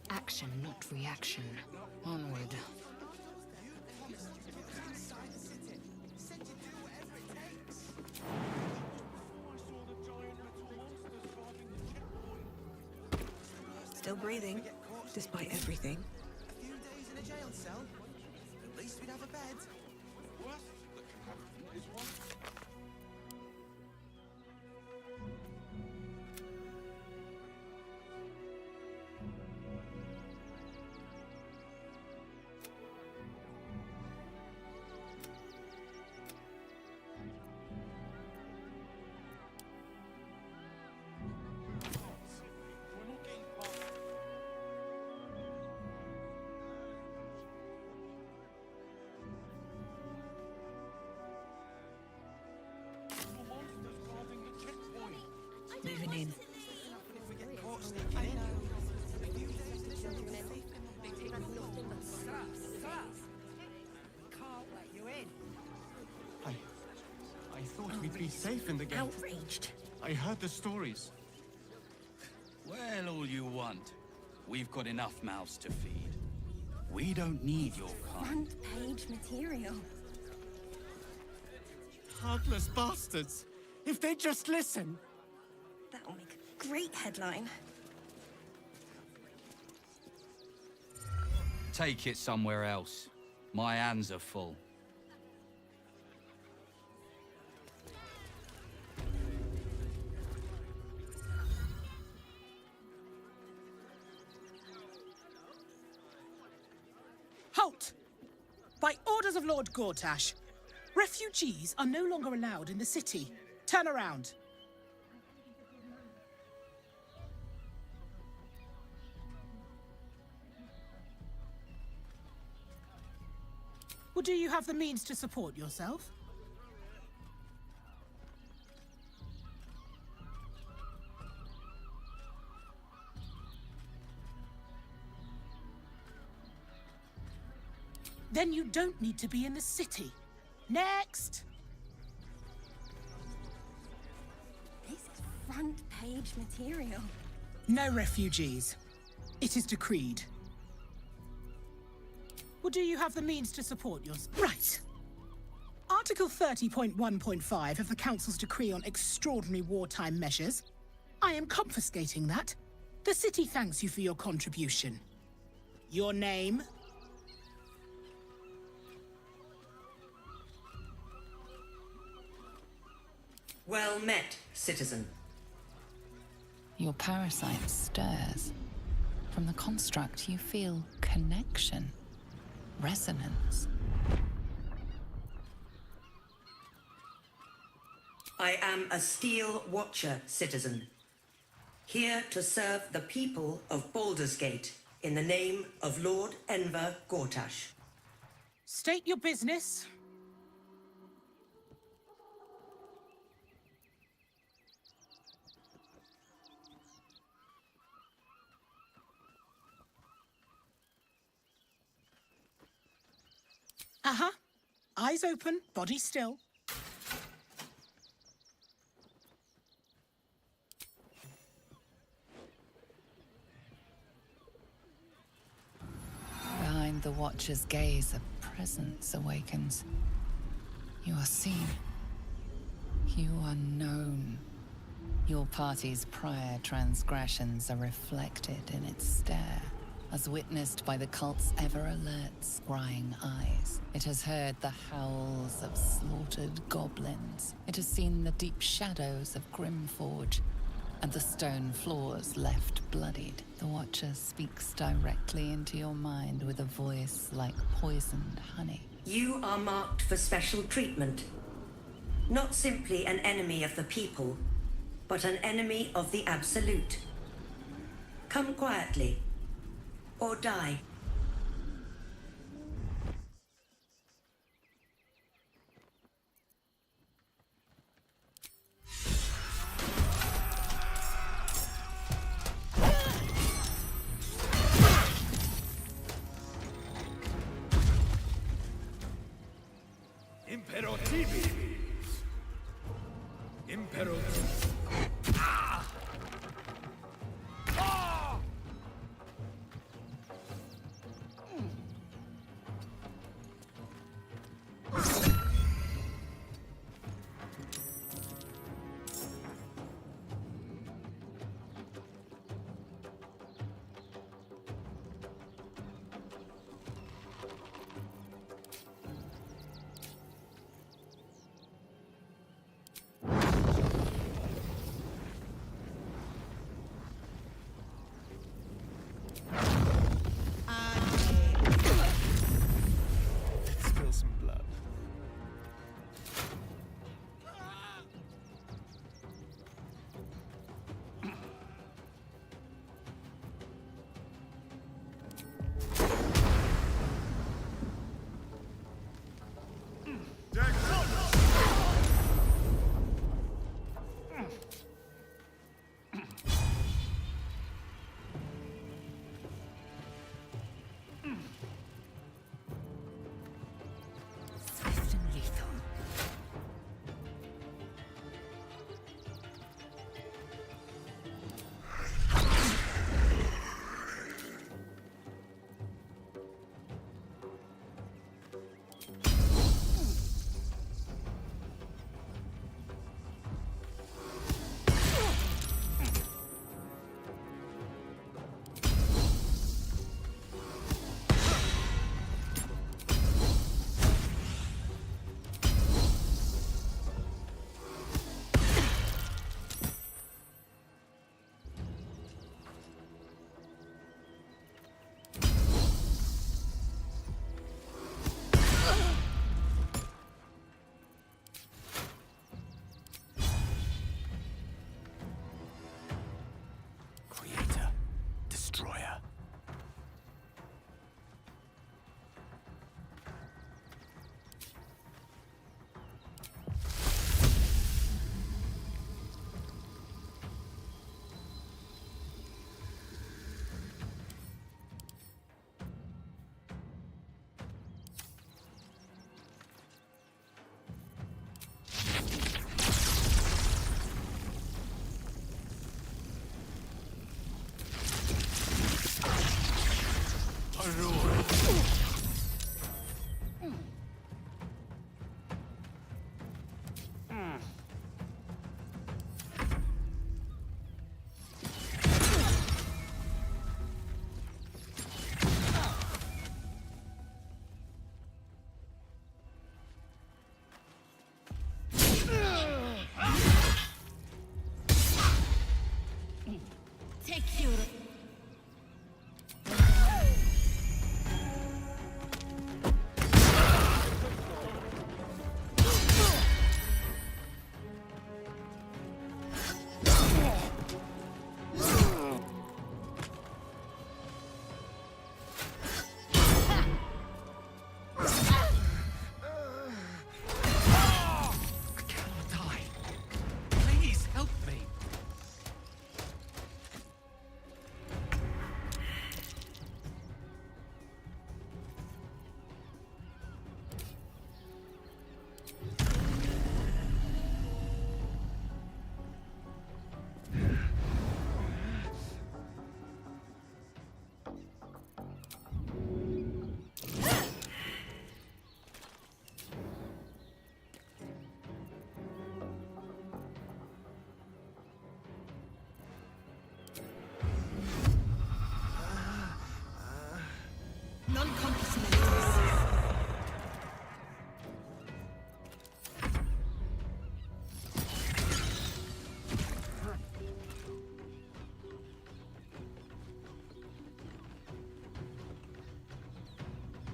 Action, not reaction. Onward. Still breathing, despite everything. A few days in a jail cell. At least we'd have a bed. The worst that can happen is one. Moving in. I thought we'd be safe in the gate. Outraged. I heard the stories. Well, all you want. We've got enough mouths to feed. We don't need your kind. Front-page material. Heartless bastards. If they just listen. That'll make a great headline. Take it somewhere else. My hands are full. Halt! By orders of Lord Gortash, refugees are no longer allowed in the city. Turn around. Well, do you have the means to support yourself? Then you don't need to be in the city. Next! This is front-page material. No refugees. It is decreed. Well, do you have the means to support yourself? Right. Article 30.1.5 of the Council's decree on extraordinary wartime measures. I am confiscating that The city thanks you for your contribution. Your name? Well met, citizen. Your parasite stirs. From the construct, you feel connection, resonance. I am a Steel Watcher, citizen. Here to serve the people of Baldur's Gate in the name of Lord Enver Gortash. State your business. Eyes open, body still. Behind the Watcher's gaze, a presence awakens. You are seen. You are known. Your party's prior transgressions are reflected in its stare, as witnessed by the cult's ever-alert, scrying eyes. It has heard the howls of slaughtered goblins. It has seen the deep shadows of Grimforge, and the stone floors left bloodied. The Watcher speaks directly into your mind with a voice like poisoned honey. You are marked for special treatment. Not simply an enemy of the people, but an enemy of the Absolute. Come quietly, or die. Imperativi. Imperativi. Ah! Ah!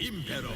Impero.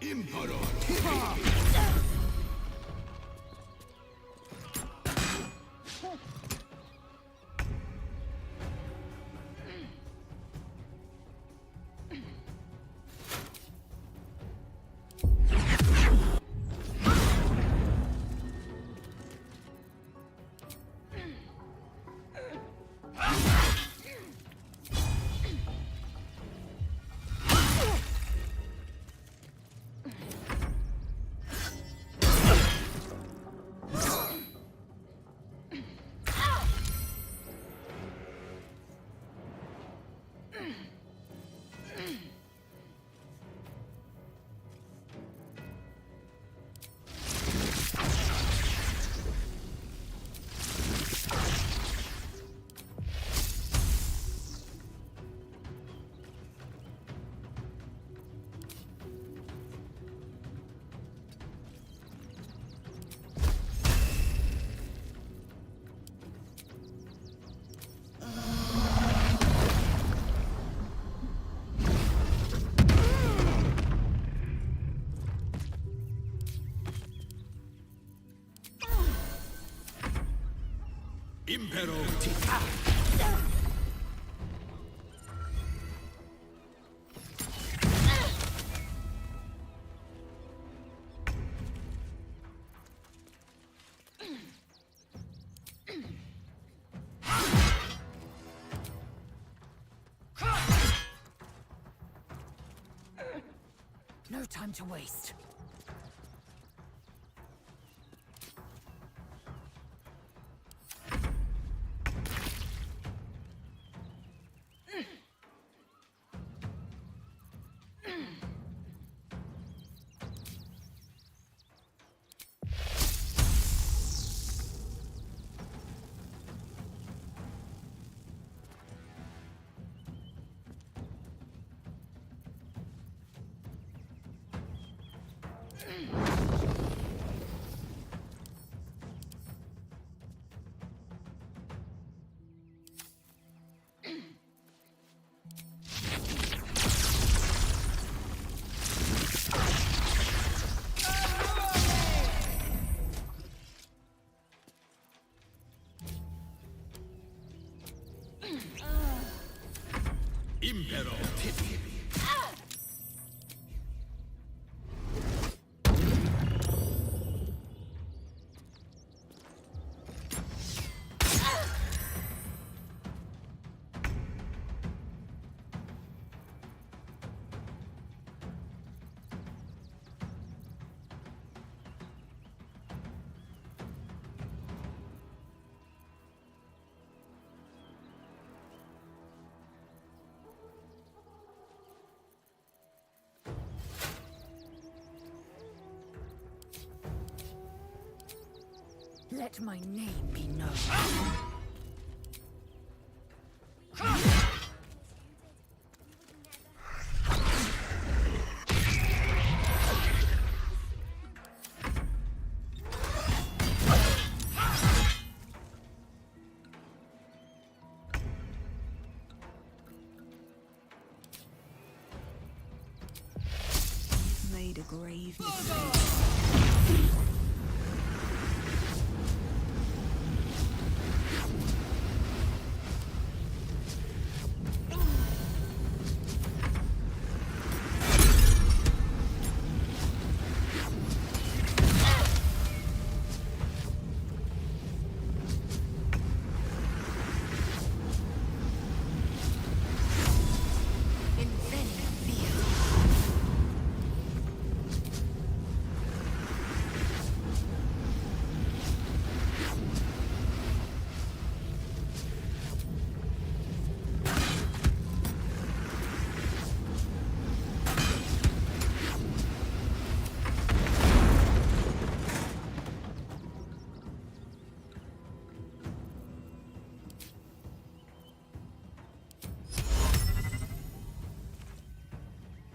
Impero. Impero. No time to waste. Impero. Let my name be known. Made a grave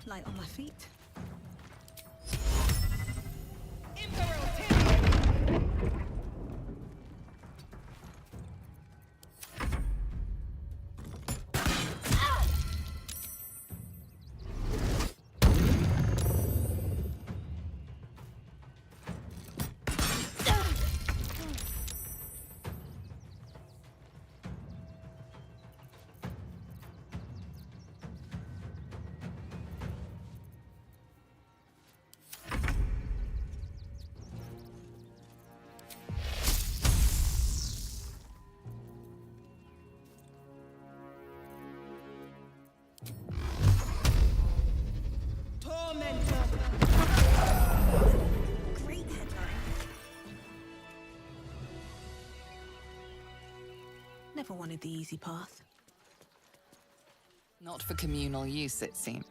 light on my feet. Great headline. Never wanted the easy path. Not for communal use, it seems.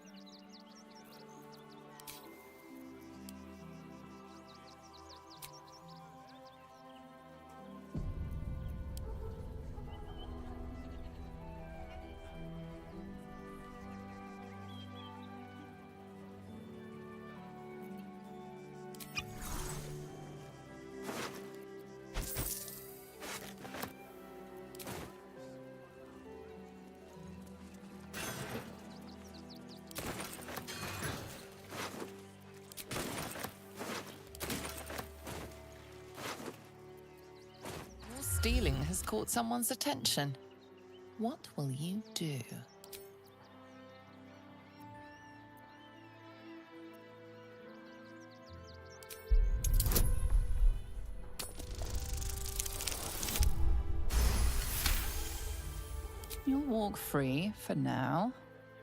Stealing has caught someone's attention. What will you do? You'll walk free for now,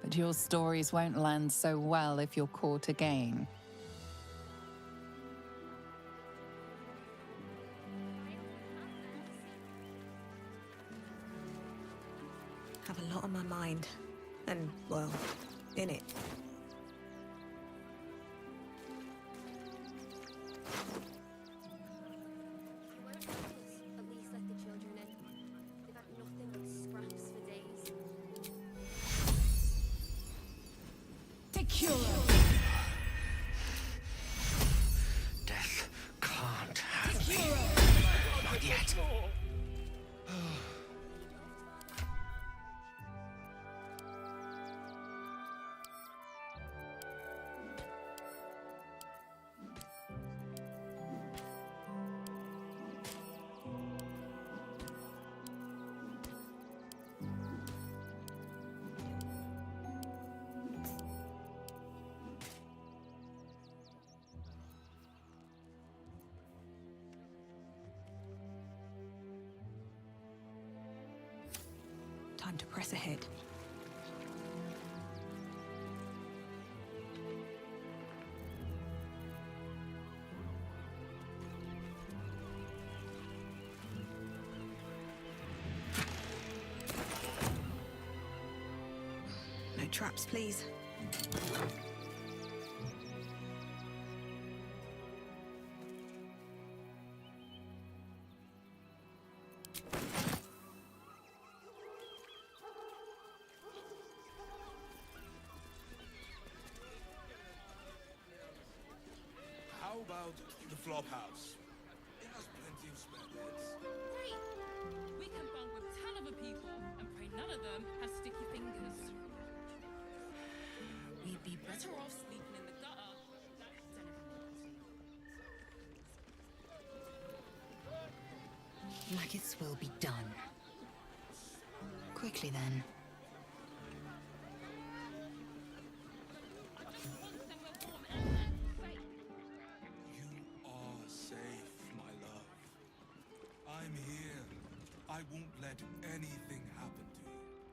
but your stories won't land so well if you're caught again. Have a lot on my mind. And, well, in it. At least let the children in. They've had nothing but scraps for days. Death can't have me. Not yet. Time to press ahead. No traps, please. about the flop house? It has plenty of spare beds. Great! We can bunk with 10 other people and pray none of them has sticky fingers. We'd be better off sleeping in the gutter. Maggots will be done. Quickly then. You are safe, my love. I'm here. I won't let anything happen to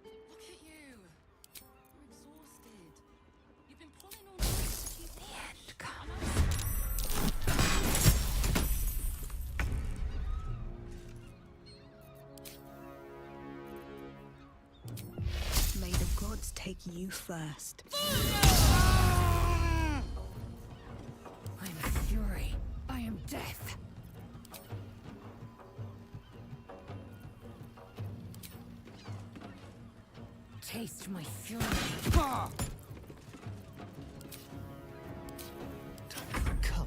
you. Look at you. You're exhausted. You've been pulling all night to keep the end comes. May the gods take you first. I am fury. I am death. Taste my fury. Time for a cull.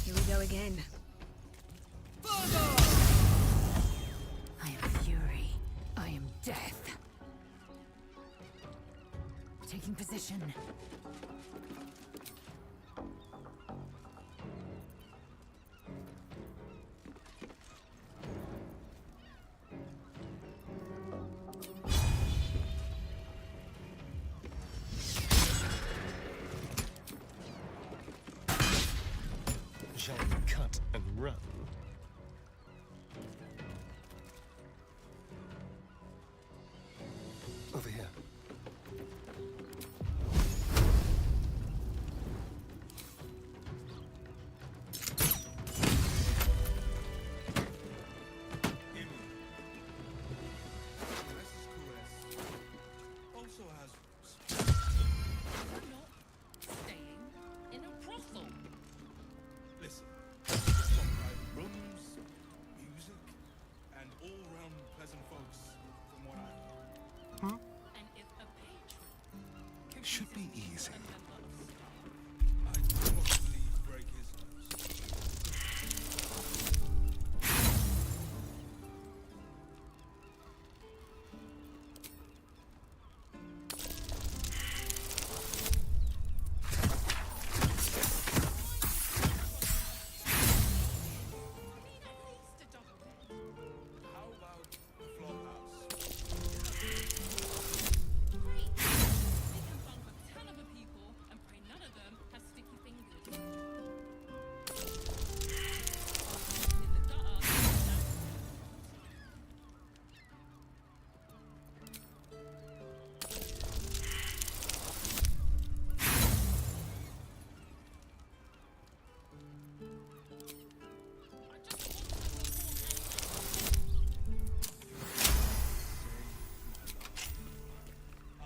Here we go again. I am fury. I am death. Taking position. Shall we cut and run? Over here. Also has You're not staying in a brothel. Listen, it's got private rooms, music, and all-round pleasant folks, from what I heard. And if a patron Should be easy. I'd probably break his nose. How about the flop house? Great! We can bunk with 10 other people and pray none of them has sticky fingers. In the gutter.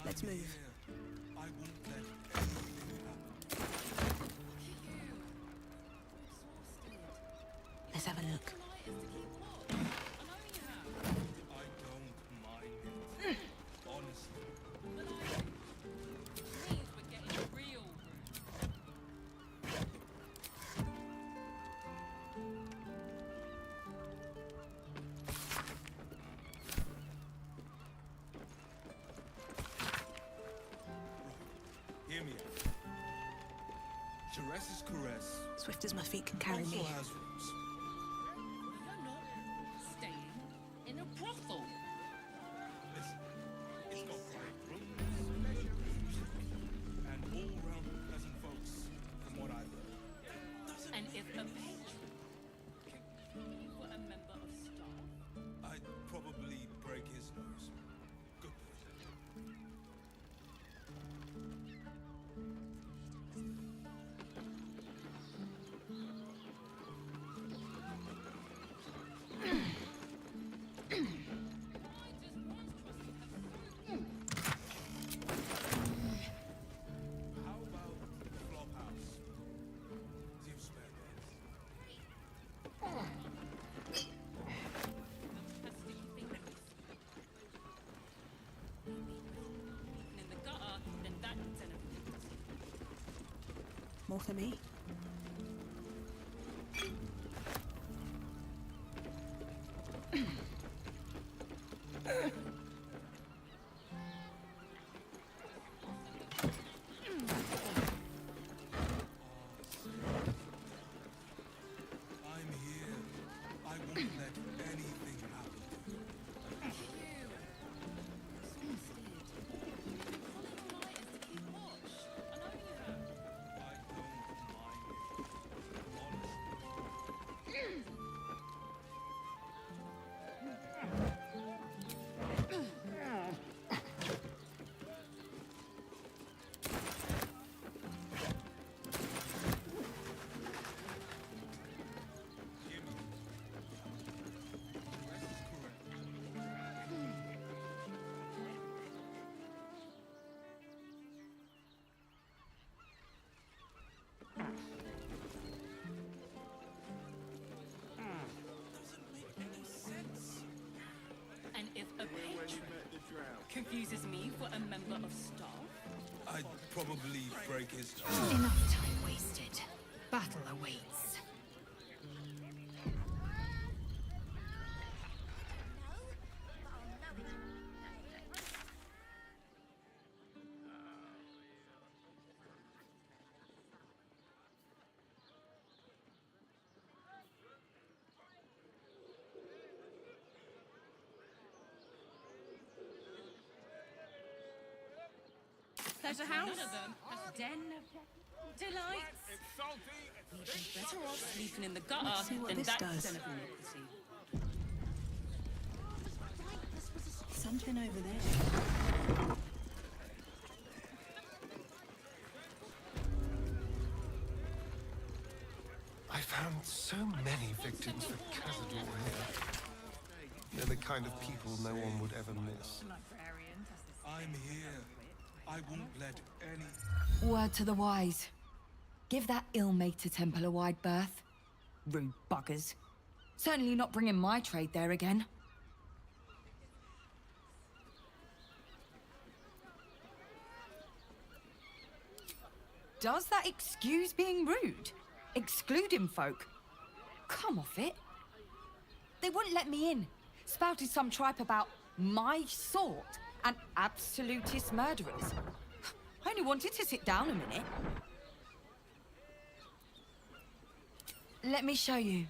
Let's move. I won't let anything happen. Let's have a look. I don't mind it. Honestly. Means we're getting real. Hear me out. Teresa's caress Swift as my feet can carry also me. has rooms. You're not staying in a brothel. Listen, it's got private rooms, music, and all-round pleasant folks, from what I've heard. And if a patron More for me. I'm here. I won't let anything happen. And if a patron confuses me for a member of staff, I'd probably break his. Enough time wasted. Battle awaits. pleasure house, den of delights. We'd be better off sleeping in the gutter Let's see what than this that does. den of democracy. Something over there. I found so many victims for Cazador here. They're the kind of people no one would ever miss. I'm here. I won't let any. Word to the wise. Give that ill-mater temple a wide berth. Rude buggers. Certainly not bringing my trade there again. Does that excuse being rude? Excluding folk? Come off it. They wouldn't let me in. Spouted some tripe about my sort and absolutist murderers. I only wanted to sit down a minute. Let me show you.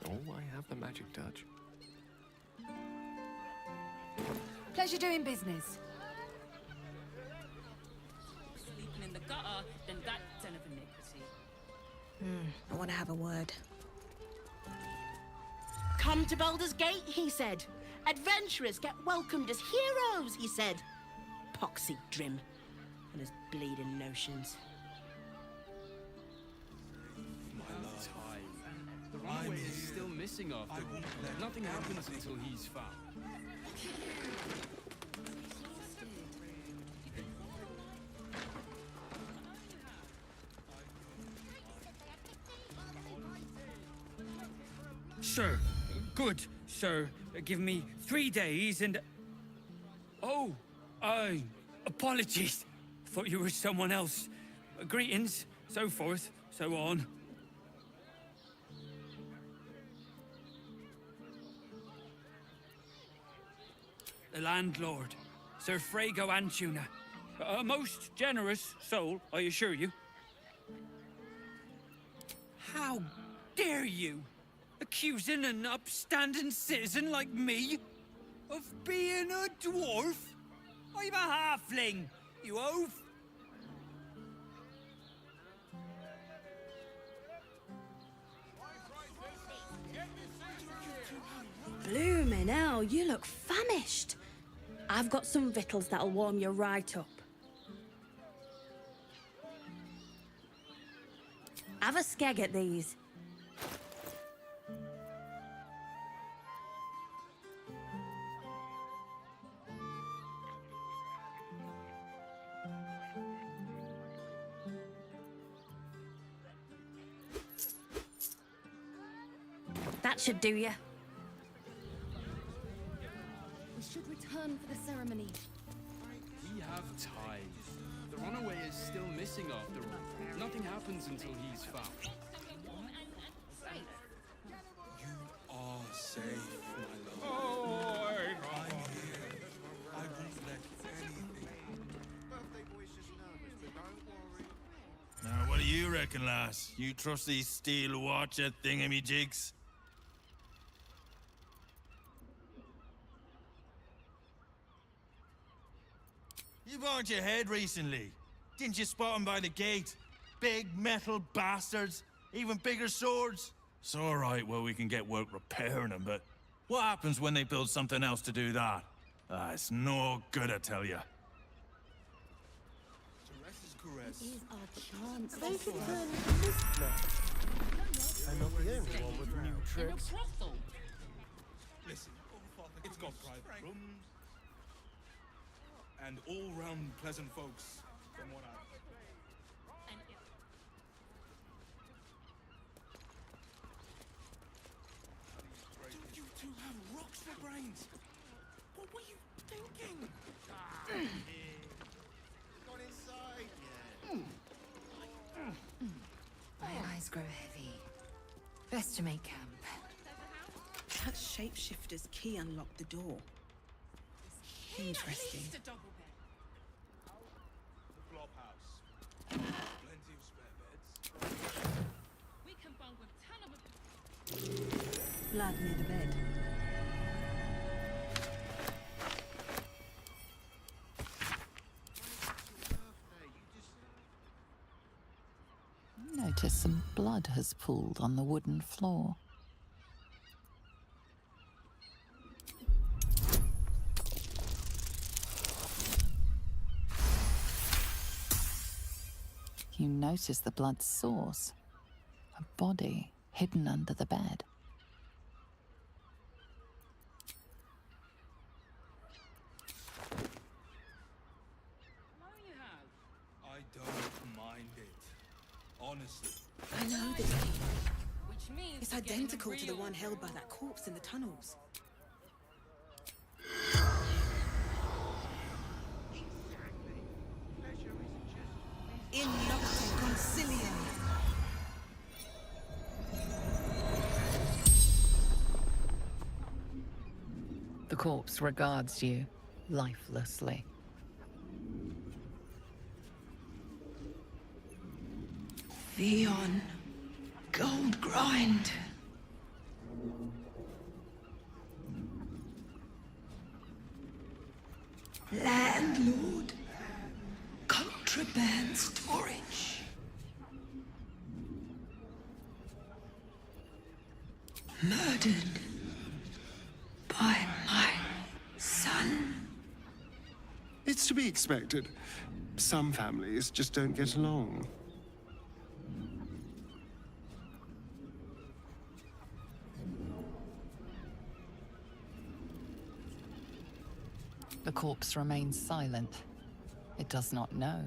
Oh, I have the magic touch. Pleasure doing business. Sleeping in the gutter, then that's an of iniquity. I want to have a word. Come to Baldur's Gate, he said. Adventurers get welcomed as heroes, he said. Poxy Drim and his bleeding notions. The runaway is still missing after all. Nothing happens until he's found. Sir, good, sir. Give me 3 days and... Oh, apologies. Thought you were someone else. Greetings, so forth, so on. The landlord, Sir Frago Antuna. A most generous soul, I assure you. How dare you? Accusing an upstanding citizen like me of being a dwarf? I'm a halfling, you oaf! Bloomin' hell, you look famished. I've got some victuals that'll warm you right up. Have a skeg at these. That should do ya. We should return for the ceremony. We have time. The runaway is still missing after all. Nothing happens until he's found. You are safe, my love. I'm here. I won't let anything. Now, what do you reckon, lass? You trust these steel watcher thingamajigs? You've earned your head recently. Didn't you spot them by the gate? Big metal bastards, even bigger swords. It's all right, well, we can get work repairing them, but what happens when they build something else to do that? It's no good, I tell you. It is our chance. They can turn into this. I'm not the only one with new tricks. Listen, it's got private rooms and all-round pleasant folks, from what I've... Don't you two have rocks for brains? What were you thinking? Got inside My eyes grow heavy. Best to make camp. That shapeshifter's key unlocked the door. Interesting. The flop house. Plenty of spare beds. We can bunk with 10 of them. Blood near the bed. You notice some blood has pooled on the wooden floor. You notice the blood's source. A body hidden under the bed. I don't mind it. Honestly. I know this key. Which means It's we're getting identical to the real. one held by that corpse in the tunnels. In nocte concilium. The corpse regards you lifelessly. Theon. Gold grind. Landlord. Contraband storage. Murdered by my son. It's to be expected. Some families just don't get along. The corpse remains silent. It does not know.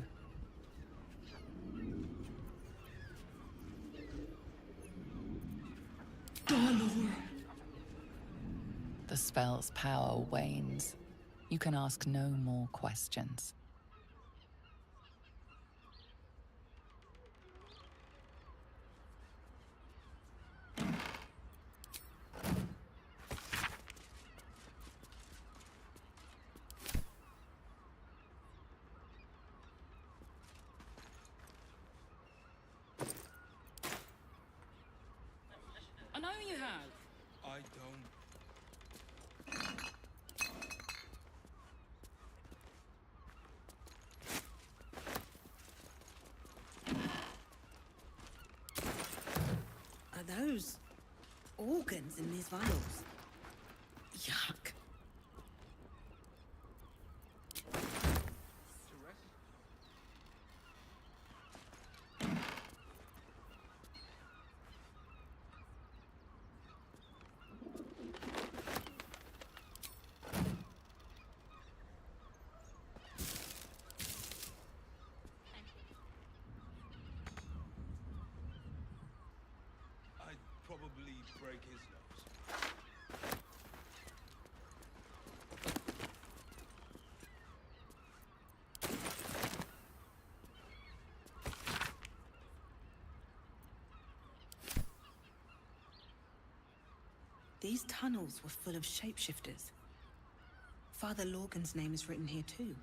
Baldur. The spell's power wanes. You can ask no more questions. I know you have. I don't. Are those organs in these vials? Yuck. I'd probably break his nose. These tunnels were full of shapeshifters. Father Lorgan's name is written here too.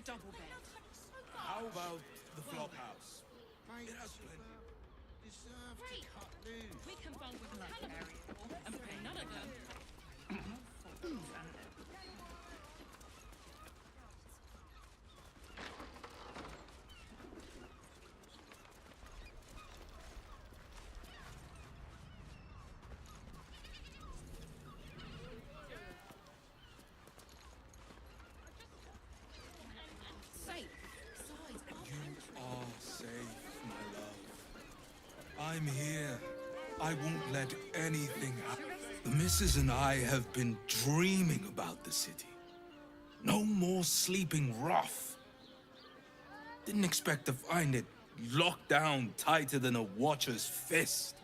Double bed. How about the flop house? It has plenty. Great. We can bunk with another area and pay none of them. I'm here. I won't let anything happen. The missus and I have been dreaming about the city. No more sleeping rough. Didn't expect to find it locked down tighter than a watcher's fist.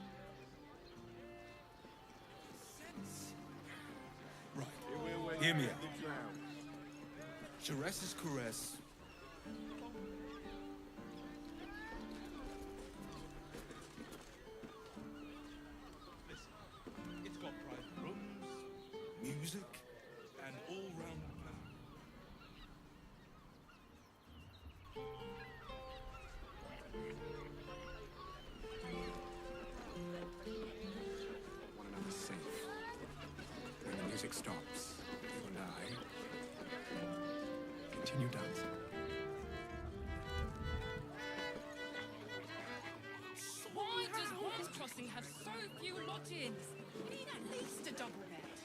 Hear me out. Chares's caress. Listen, it's got private rooms, music, and all-round pleasure. One another safe. When the music stops, you and I continue dancing. Why does One's Crossing have so few lodgings? We need at least a double bed.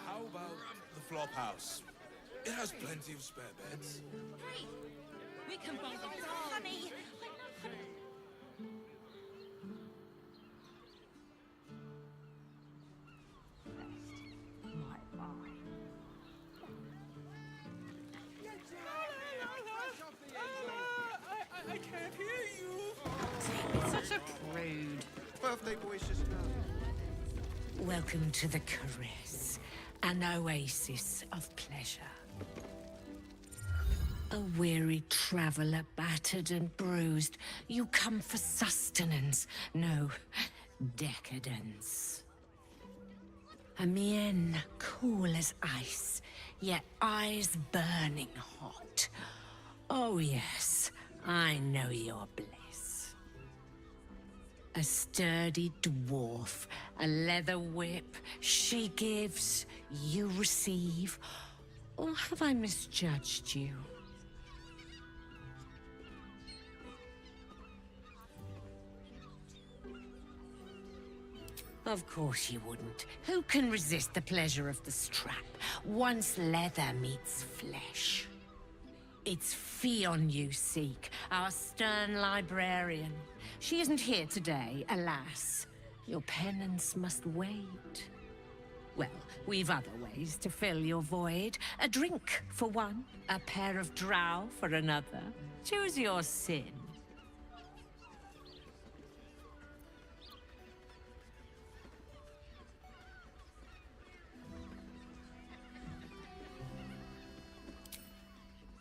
How about the flop house? It has plenty of spare beds. Hey, we can bunk up. Honey, I can't hear you. Such a prude. Birthday boy's just now. Welcome to the caress, an oasis of pleasure. A weary traveller, battered and bruised, you come for sustenance, no, decadence. A mien cool as ice, yet eyes burning hot. Oh yes, I know your bliss. A sturdy dwarf, a leather whip, she gives, you receive. Or have I misjudged you? Of course you wouldn't. Who can resist the pleasure of the strap once leather meets flesh? It's Fionn you seek, our stern librarian. She isn't here today, alas. Your penance must wait. Well, we've other ways to fill your void. A drink for one, a pair of drow for another. Choose your sin.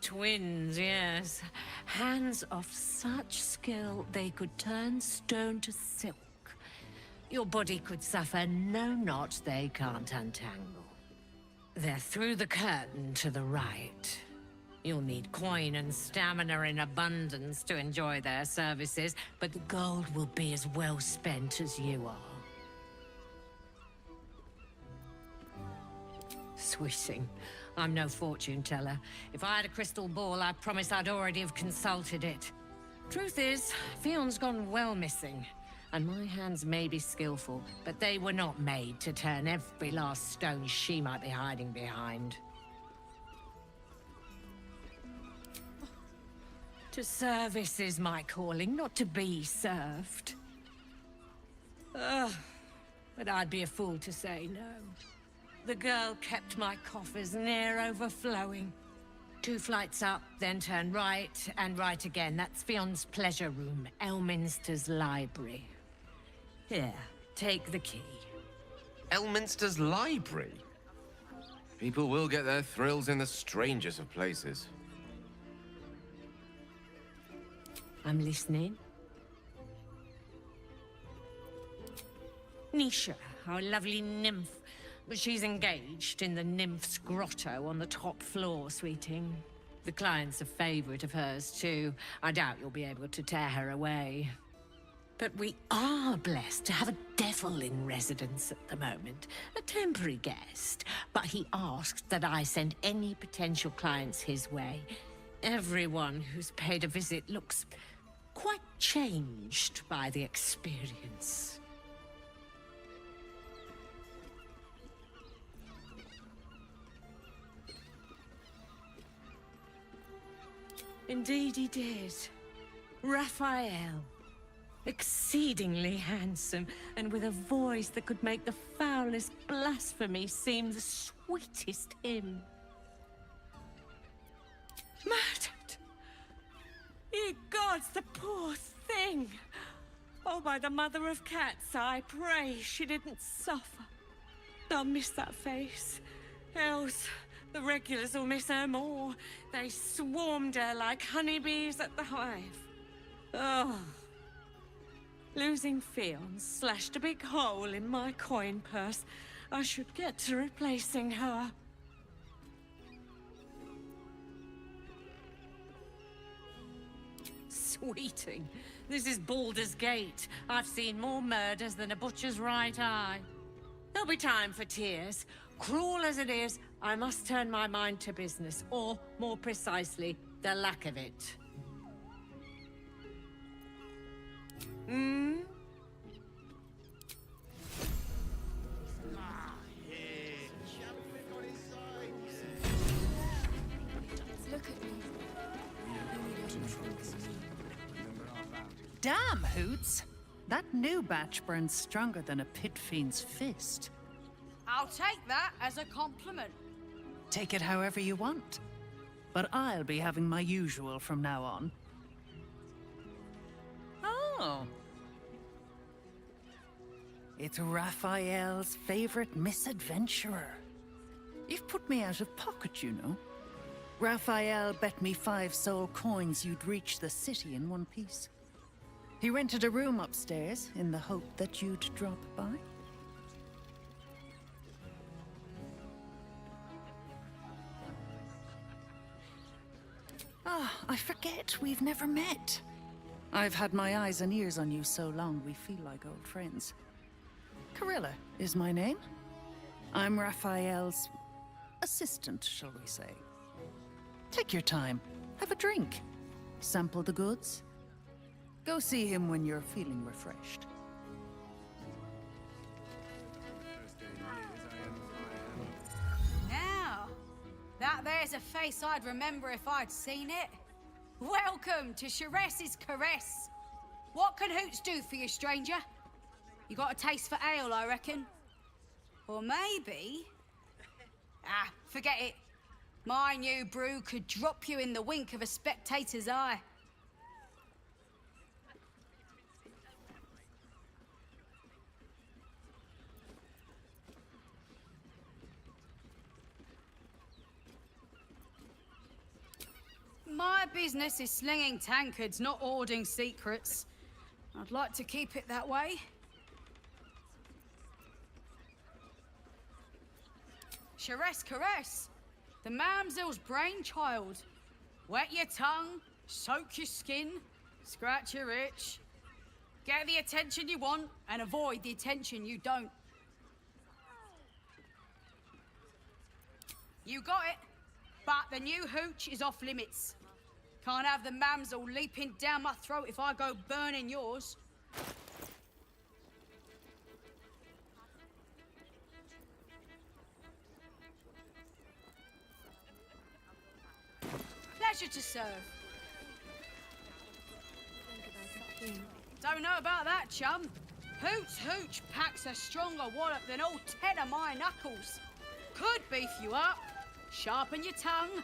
Twins, yes. Hands of such skill they could turn stone to silk. Your body could suffer no knot they can't untangle. They're through the curtain to the right. You'll need coin and stamina in abundance to enjoy their services, but the gold will be as well spent as you are. Swishing. I'm no fortune teller. If I had a crystal ball, I promise I'd already have consulted it. Truth is, Fionn's gone well missing. And my hands may be skillful, but they were not made to turn every last stone she might be hiding behind. To service is my calling, not to be served. Ugh, but I'd be a fool to say no. The girl kept my coffers near overflowing. 2 flights up, then turn right, and right again. That's Fionn's pleasure room, Elminster's library. Here, take the key. Elminster's library? People will get their thrills in the strangest of places. I'm listening. Nisha, our lovely nymph. But she's engaged in the nymph's grotto on the top floor, sweeting. The client's a favorite of hers, too. I doubt you'll be able to tear her away. But we are blessed to have a devil in residence at the moment. A temporary guest. But he asked that I send any potential clients his way. Everyone who's paid a visit looks quite changed by the experience. Indeed he did. Raphael. Exceedingly handsome, and with a voice that could make the foulest blasphemy seem the sweetest hymn. Murdered! Ye gods, the poor thing! Oh, by the mother of cats, I pray she didn't suffer. I'll miss that face. Else, the regulars will miss her more. They swarmed her like honeybees at the hive. Oh. Losing Fionn slashed a big hole in my coin purse. I should get to replacing her. Sweeting. This is Baldur's Gate. I've seen more murders than a butcher's right eye. There'll be time for tears. Cruel as it is, I must turn my mind to business, or, more precisely, the lack of it. Hmm? Look at me. Damn, Hoots! That new batch burns stronger than a pit fiend's fist. I'll take that as a compliment. Take it however you want. But I'll be having my usual from now on. Oh. It's Raphael's favorite misadventurer. You've put me out of pocket, you know. Raphael bet me 5 soul coins you'd reach the city in one piece. He rented a room upstairs in the hope that you'd drop by. Ah, I forget we've never met. I've had my eyes and ears on you so long we feel like old friends. Carilla is my name. I'm Raphael's assistant, shall we say. Take your time. Have a drink. Sample the goods. Go see him when you're feeling refreshed. Now, that there's a face I'd remember if I'd seen it. Welcome to Sharess's Caress. What can Hoots do for you, stranger? You got a taste for ale, I reckon? Or maybe... Ah, forget it. My new brew could drop you in the wink of a spectator's eye. My business is slinging tankards, not hoarding secrets. I'd like to keep it that way. Sharess Caress, the mamsel's brainchild. Wet your tongue, soak your skin, scratch your itch. Get the attention you want and avoid the attention you don't. You got it, but the new hooch is off limits. Can't have the mamsel leaping down my throat if I go burning yours. Pleasure to serve. Don't know about that, chum. Hoots Hooch packs a stronger wallop than all 10 of my knuckles. Could beef you up, sharpen your tongue,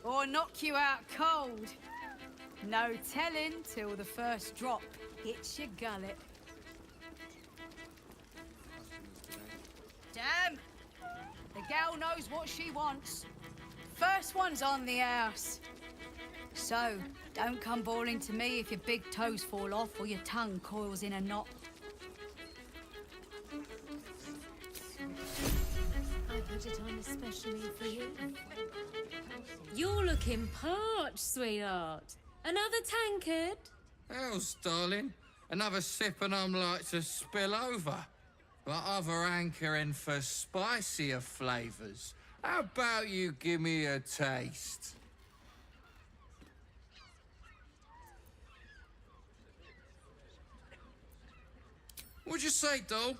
or knock you out cold. No telling till the first drop hits your gullet. Damn! The gal knows what she wants. First one's on the house. So, don't come bawling to me if your big toes fall off or your tongue coils in a knot. I put it on especially for you. You're looking parched, sweetheart. Another tankard? Hells, darling. Another sip and I'm like to spill over. But other hankering for spicier flavours. How about you give me a taste? What'd you say, doll?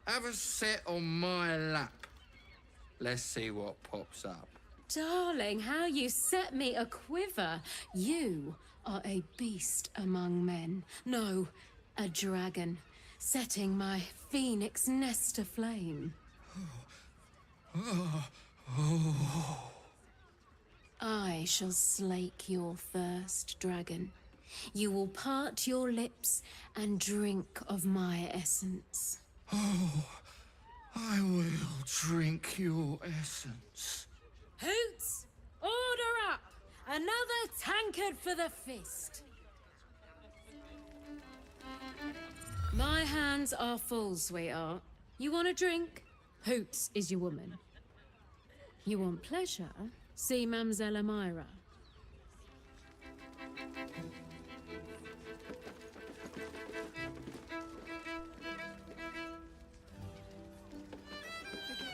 Have a sit on my lap. Let's see what pops up. Darling, how you set me a quiver. You are a beast among men. No, a dragon, setting my phoenix nest aflame. I shall slake your thirst, dragon. You will part your lips and drink of my essence. I will drink your essence. Hoots, order up! Another tankard for the fist. My hands are full, sweetheart. You want a drink? Hoots is your woman. You want pleasure? See Mamselle Amira.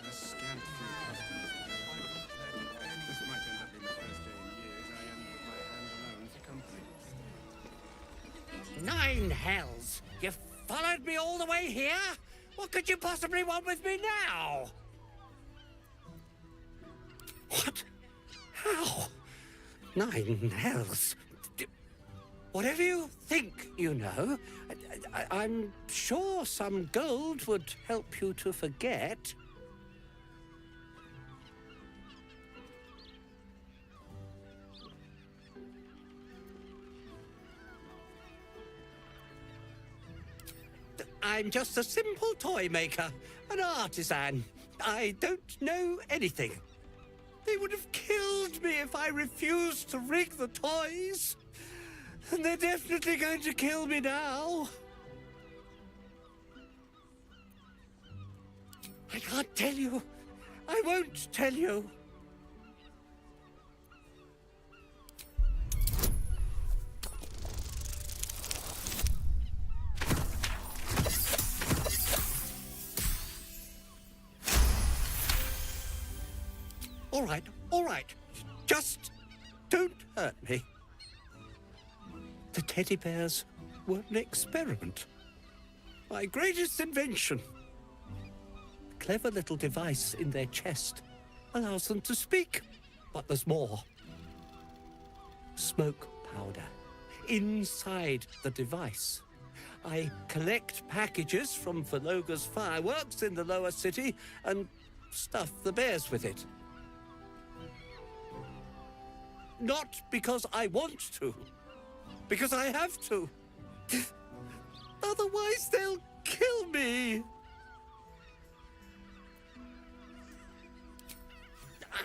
A scant few customers today. This might end up being the first day in years I end with my hand alone for company. Nine hells! You followed me all the way here? What could you possibly want with me now? What? How? Nine hells. Whatever you think you know, I'm sure some gold would help you to forget. I'm just a simple toy maker, an artisan. I don't know anything. They would have killed me if I refused to rig the toys. And they're definitely going to kill me now. I can't tell you. I won't tell you. All right. Just don't hurt me. The teddy bears were an experiment. My greatest invention. A clever little device in their chest allows them to speak. But there's more. Smoke powder inside the device. I collect packages from Verloga's fireworks in the lower city and stuff the bears with it. Not because I want to, because I have to. Otherwise, they'll kill me.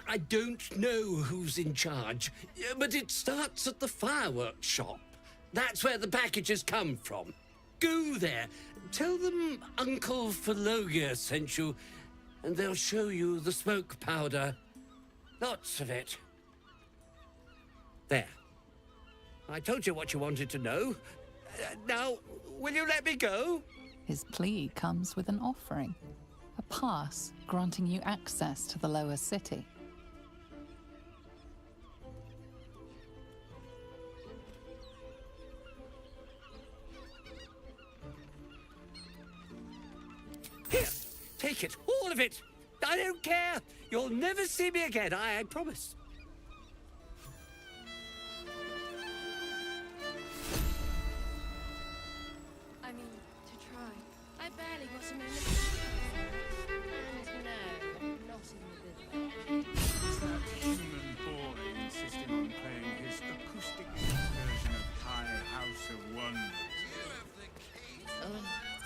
I don't know who's in charge, but it starts at the fireworks shop. That's where the packages come from. Go there, tell them Uncle Verloga sent you, and they'll show you the smoke powder. Lots of it. There. I told you what you wanted to know. Now, will you let me go? His plea comes with an offering. A pass granting you access to the lower city. Here, take it, all of it. I don't care. You'll never see me again, I promise. I mean, to try. I barely got a moment. And no, not in the good way. It's that human boy insisting on playing his acoustic version of High House of Wonders.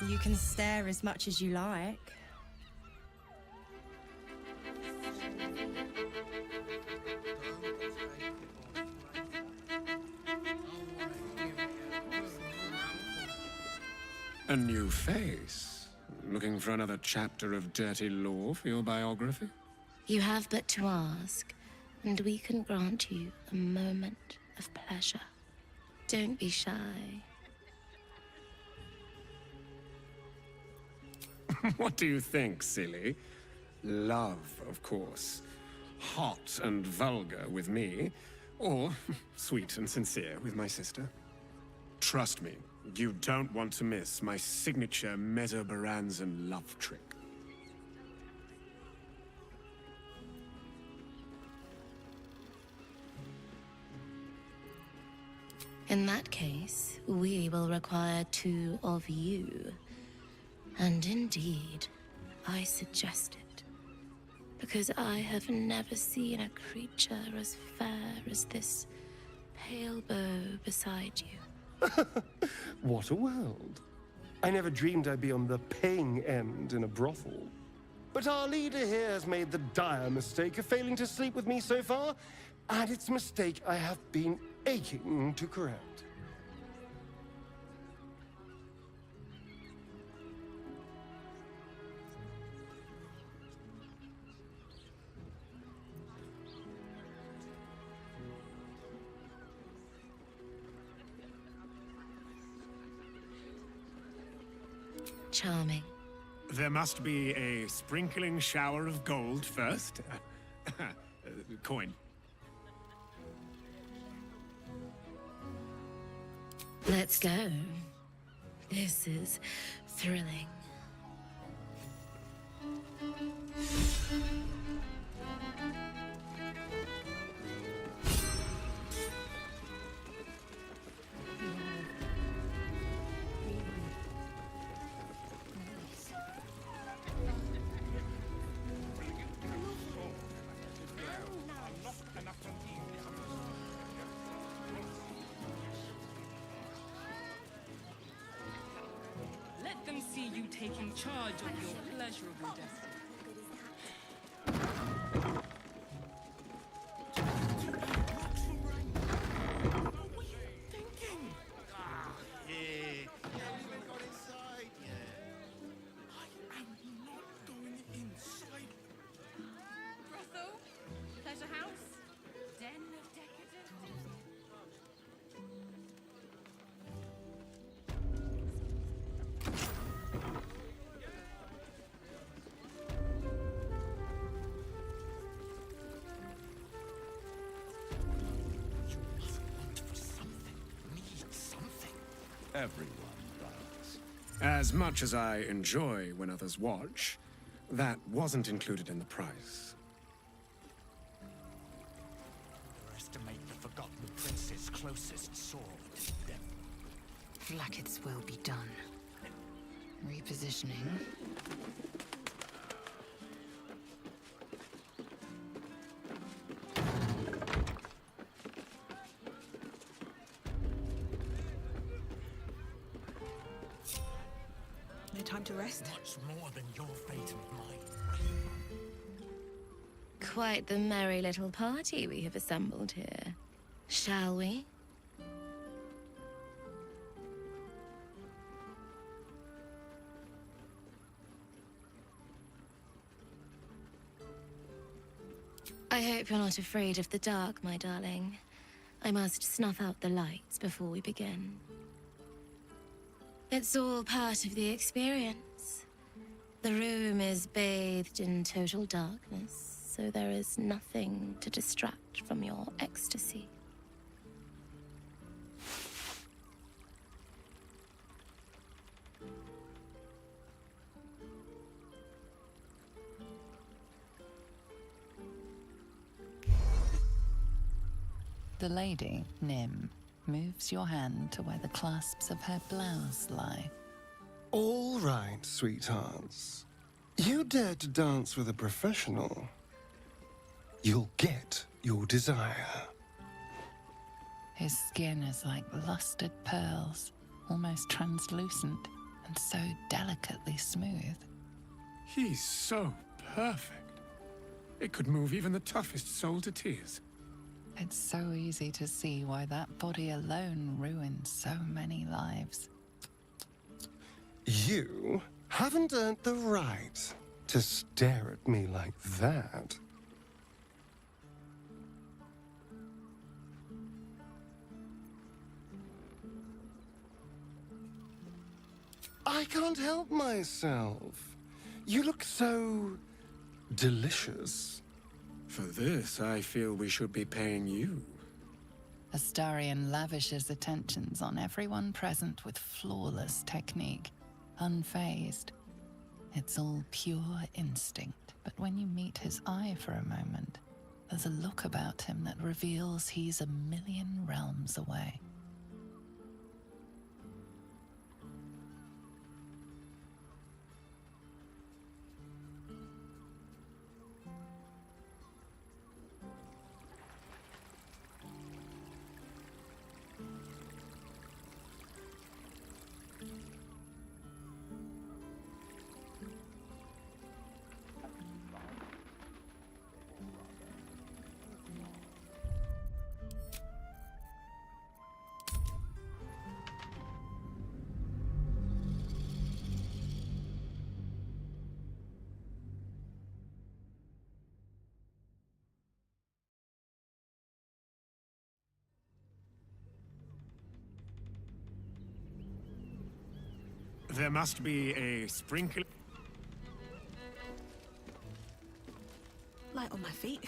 You can stare as much as you like. A new face? Looking for another chapter of dirty law for your biography? You have but to ask, and we can grant you a moment of pleasure. Don't be shy. What do you think, silly? Love, of course. Hot and vulgar with me, or sweet and sincere with my sister. Trust me, you don't want to miss my signature Mesobaranzan love trick. In that case, we will require two of you. And indeed, I suggest it. Because I have never seen a creature as fair as this pale bow beside you. What a world. I never dreamed I'd be on the paying end in a brothel. But our leader here has made the dire mistake of failing to sleep with me so far, and it's a mistake I have been aching to correct. Charming. There must be a sprinkling shower of gold first. Coin. Let's go. This is thrilling. Let them see you taking charge of your pleasurable destiny. Brothel? Pleasure house? Den of decadence? Everyone does. As much as I enjoy when others watch, that wasn't included in the price. Underestimate the Forgotten Prince's closest sword. Flacket's will be done. Repositioning. No time to rest. Much more than your fate and mine. Quite the merry little party we have assembled here. Shall we? I hope you're not afraid of the dark, my darling. I must snuff out the lights before we begin. It's all part of the experience. The room is bathed in total darkness, so there is nothing to distract from your ecstasy. The lady, Nim, moves your hand to where the clasps of her blouse lie. All right, sweethearts. You dare to dance with a professional. You'll get your desire. His skin is like lustered pearls, almost translucent, and so delicately smooth. He's so perfect. It could move even the toughest soul to tears. It's so easy to see why that body alone ruined so many lives. You haven't earned the right to stare at me like that. I can't help myself. You look so delicious. For this, I feel we should be paying you. Astarion lavishes attentions on everyone present with flawless technique, unfazed. It's all pure instinct, but when you meet his eye for a moment, there's a look about him that reveals he's a million realms away. There must be a sprinkle. Light on my feet.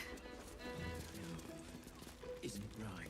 Isn't right.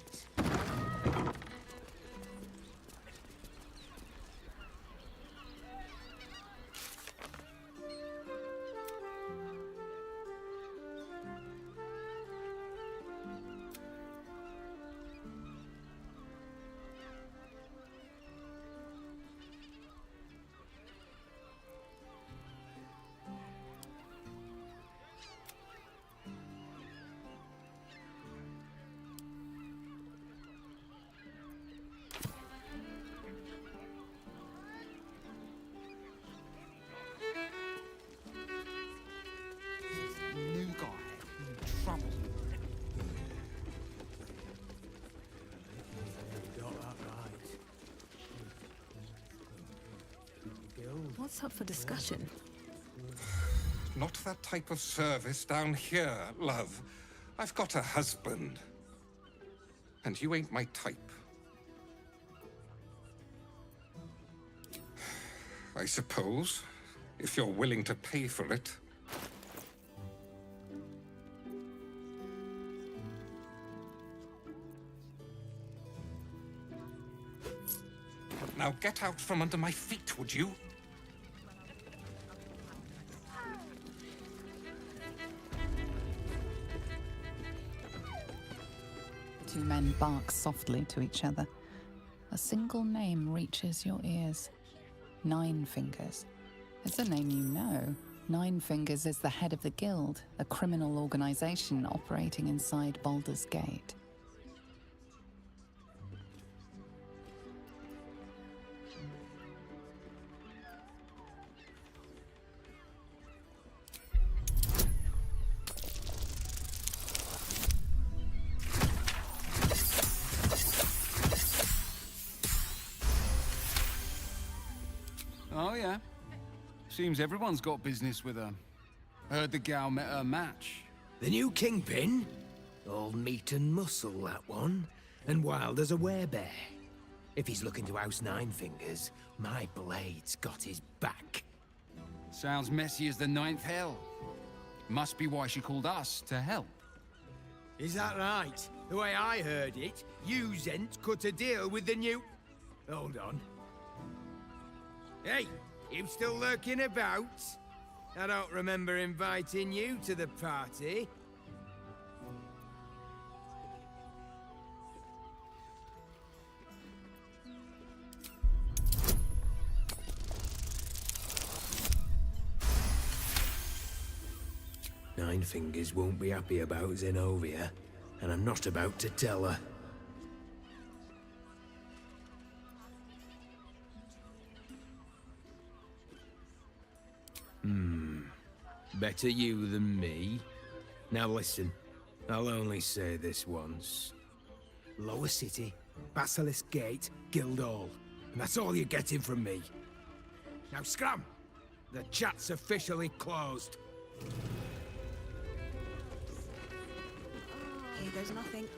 New guy in trouble. Got that right. What's up for discussion? Not that type of service down here, love. I've got a husband. And you ain't my type. I suppose, if you're willing to pay for it. Now get out from under my feet, would you? Two men bark softly to each other. A single name reaches your ears. Nine Fingers. It's a name you know. Nine Fingers is the head of the Guild, a criminal organization operating inside Baldur's Gate. Oh, yeah. Seems everyone's got business with her. Heard the gal met her match. The new kingpin? All meat and muscle, that one. And wild as a werebear. If he's looking to oust Nine Fingers, my blade's got his back. Sounds messy as the ninth hell. Must be why she called us to help. Is that right? The way I heard it, you Zent cut a deal with the new... Hold on. Hey, you still lurking about? I don't remember inviting you to the party. Nine Fingers won't be happy about Zenobia, and I'm not about to tell her. Better you than me. Now listen, I'll only say this once. Lower City, Basilisk Gate, Guildhall. And that's all you're getting from me. Now scram! The chat's officially closed. Here goes nothing.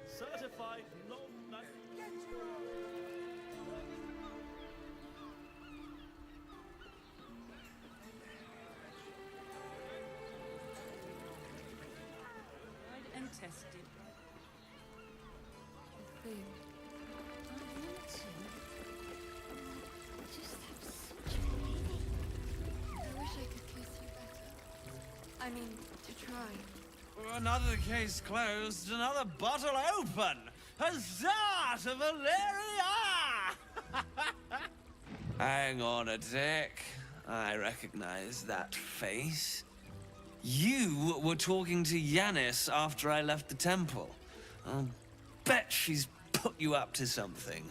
Certified no man. And tested. Boom. I want to. I just have such a feeling. I wish I could kiss you better. I mean, to try. Another case closed, another bottle open. Huzzah to Valeria! Hang on a tick. I recognize that face. You were talking to Yanis after I left the temple. I'll bet she's put you up to something.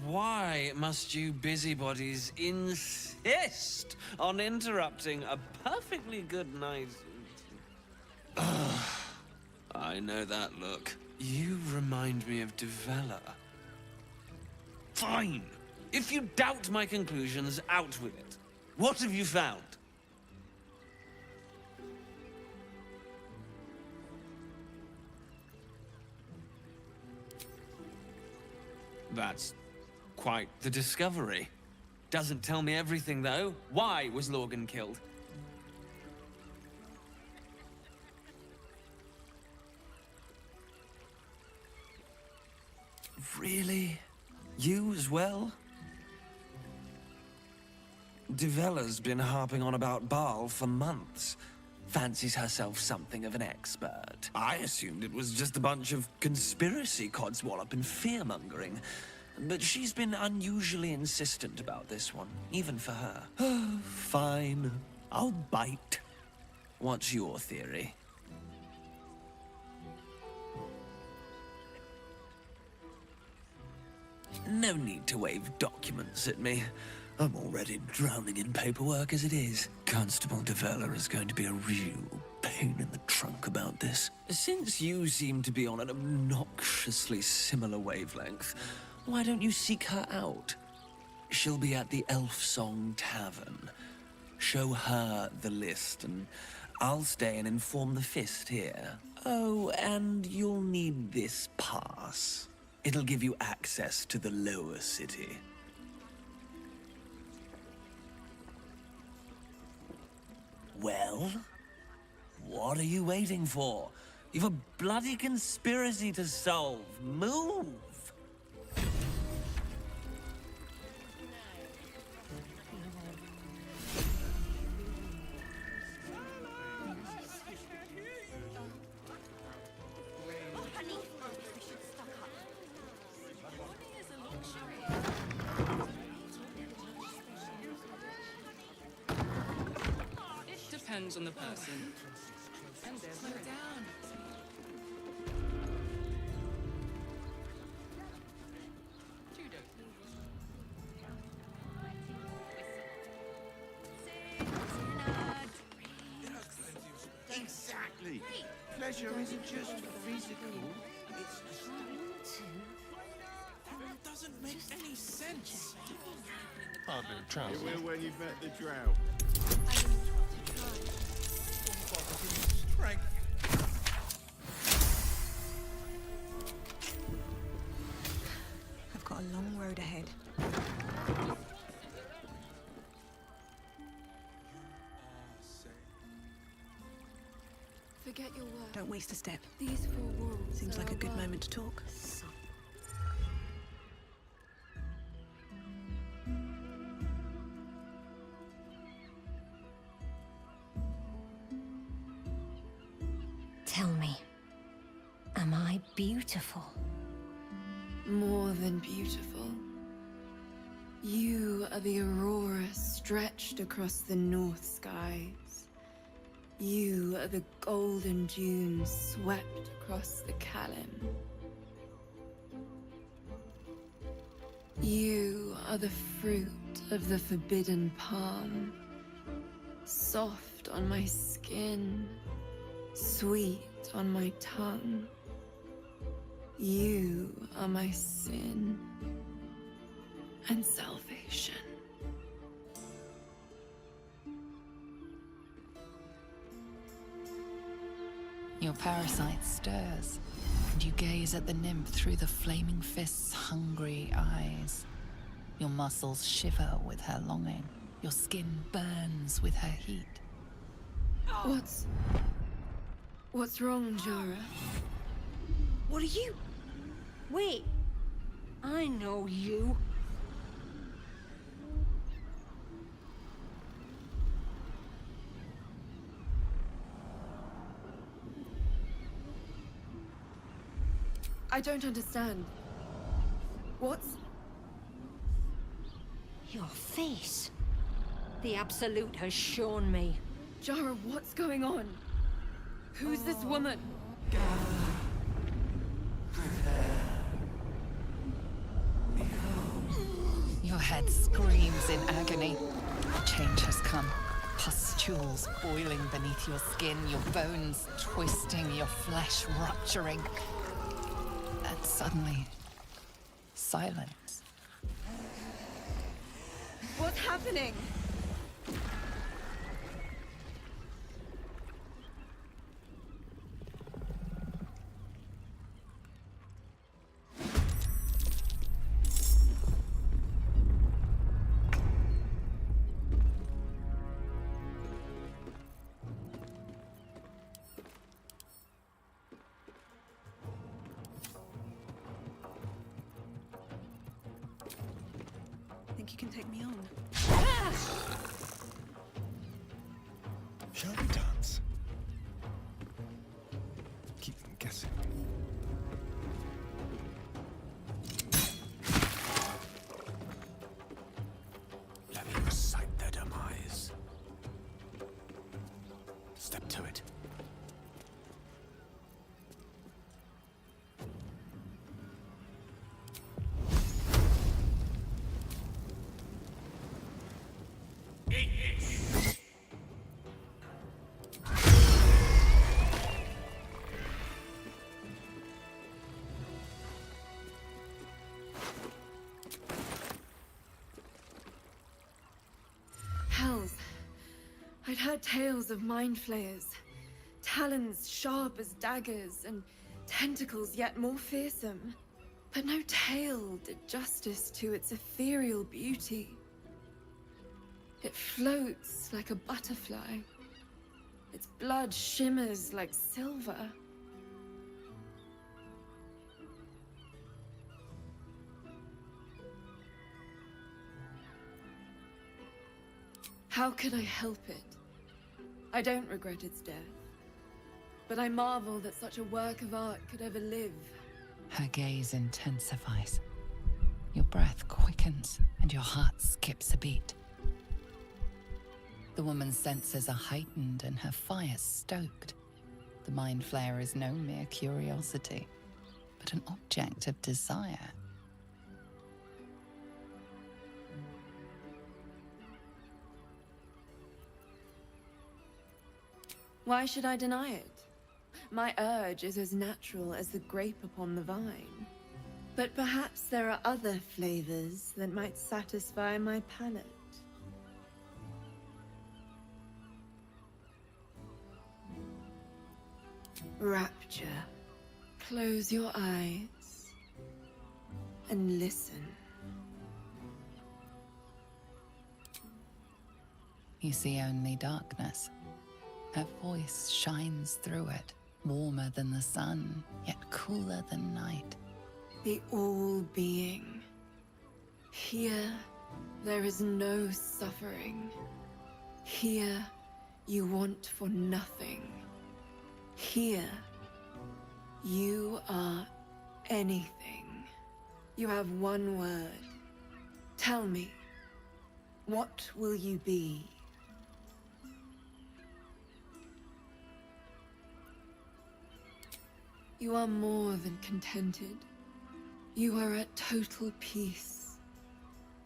Why must you busybodies insist on interrupting a perfectly good night? I know that look. You remind me of Devella. Fine. If you doubt my conclusions, out with it. What have you found? That's quite the discovery. Doesn't tell me everything, though. Why was Lorgan killed? Really? You as well? Devella's been harping on about Baal for months. Fancies herself something of an expert. I assumed it was just a bunch of conspiracy codswallop and fear-mongering. But she's been unusually insistent about this one, even for her. Fine. I'll bite. What's your theory? No need to wave documents at me. I'm already drowning in paperwork as it is. Constable Devella is going to be a real pain in the trunk about this. Since you seem to be on an obnoxiously similar wavelength, why don't you seek her out? She'll be at the Elf Song Tavern. Show her the list, and I'll stay and inform the Fist here. Oh, and you'll need this pass. It'll give you access to the lower city. Well, what are you waiting for? You've a bloody conspiracy to solve. Move! Depends on the person. Slow down. Exactly. Pleasure isn't just physical, it's That doesn't make any sense. Hardly a chance. You will when you've met the drought. Strength. I've got a long road ahead. Forget your work. Don't waste a step. These four worlds Seems are like a good above. moment to talk. Tell me, am I beautiful? More than beautiful. You are the aurora stretched across the north skies. You are the golden dunes swept across the Callan. You are the fruit of the forbidden palm, soft on my skin, sweet on my tongue. You are my sin and salvation. Your parasite stirs, and you gaze at the nymph through the flaming fist's hungry eyes. Your muscles shiver with her longing. Your skin burns with her heat. What's wrong, Jara? What are you? Wait. I know you. I don't understand. What's... Your face. The Absolute has shown me. Jara, what's going on? Who's this woman? Your head screams in agony. Change has come. Pustules boiling beneath your skin, your bones twisting, your flesh rupturing. And suddenly, silence. What's happening? think you can take me on? Shall we dance? Keep them guessing. Let me recite their demise. Step to it. Hells. I'd heard tales of mind flayers, talons sharp as daggers, and tentacles yet more fearsome. But no tale did justice to its ethereal beauty. It floats like a butterfly. Its blood shimmers like silver. How could I help it? I don't regret its death. But I marvel that such a work of art could ever live. Her gaze intensifies. Your breath quickens and your heart skips a beat. The woman's senses are heightened and her fire stoked. The mind flare is no mere curiosity, but an object of desire. Why should I deny it? My urge is as natural as the grape upon the vine. But perhaps there are other flavors that might satisfy my palate. Rapture. Close your eyes and listen. You see only darkness. Her voice shines through it, warmer than the sun, yet cooler than night. The all-being. Here, there is no suffering. Here, you want for nothing. Here, you are anything. You have one word. Tell me, what will you be? You are more than contented. You are at total peace.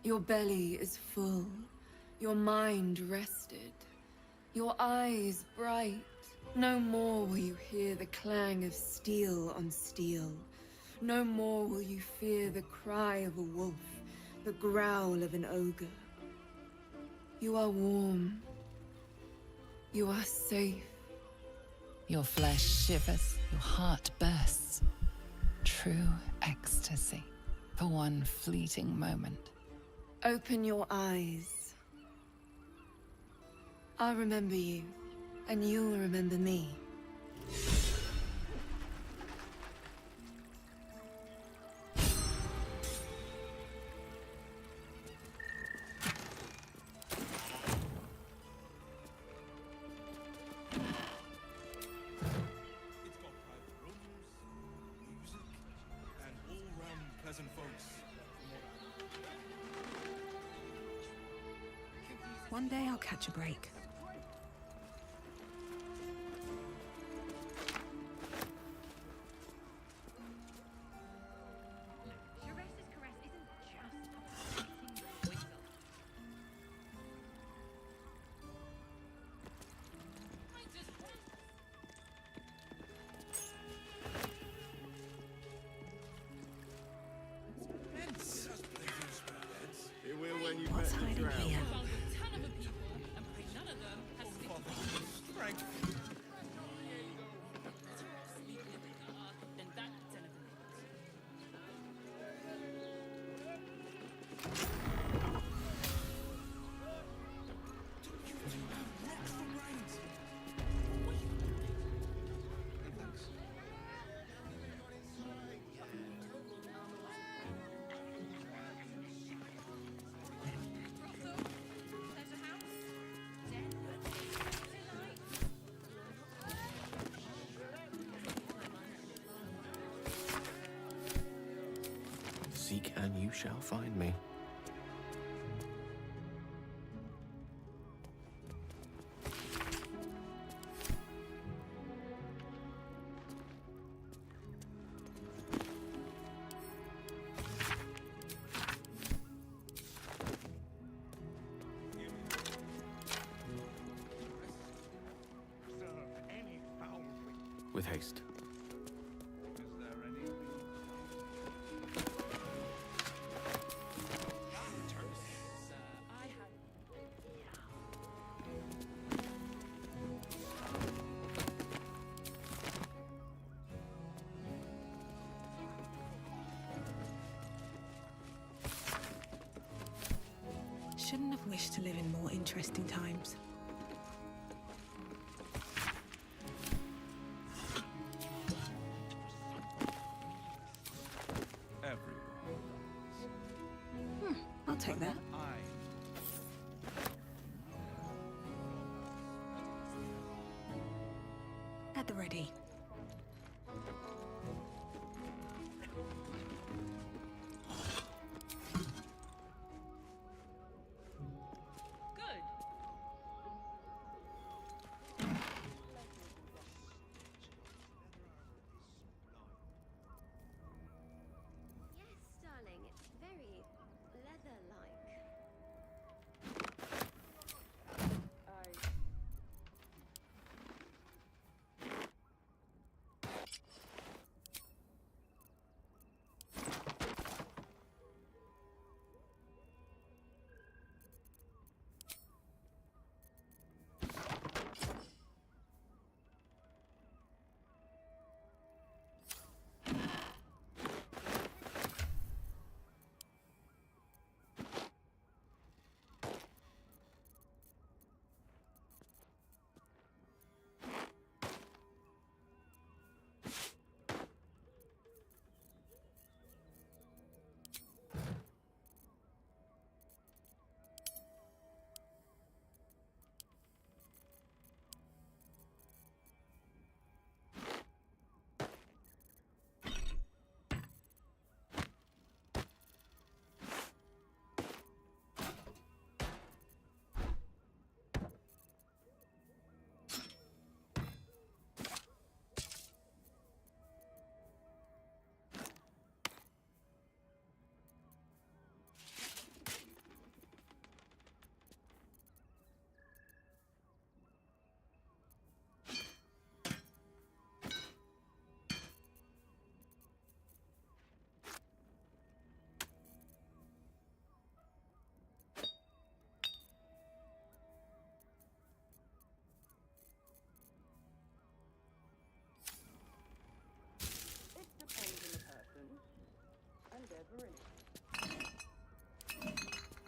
Your belly is full. Your mind rested. Your eyes bright. No more will you hear the clang of steel on steel. No more will you fear the cry of a wolf, the growl of an ogre. You are warm. You are safe. Your flesh shivers, your heart bursts. True ecstasy for one fleeting moment. Open your eyes. I'll remember you, and you'll remember me. One day I'll catch a break. What's hiding here? Seek and you shall find me. With haste. Shouldn't have wished to live in more interesting times. I'll take that. At the ready.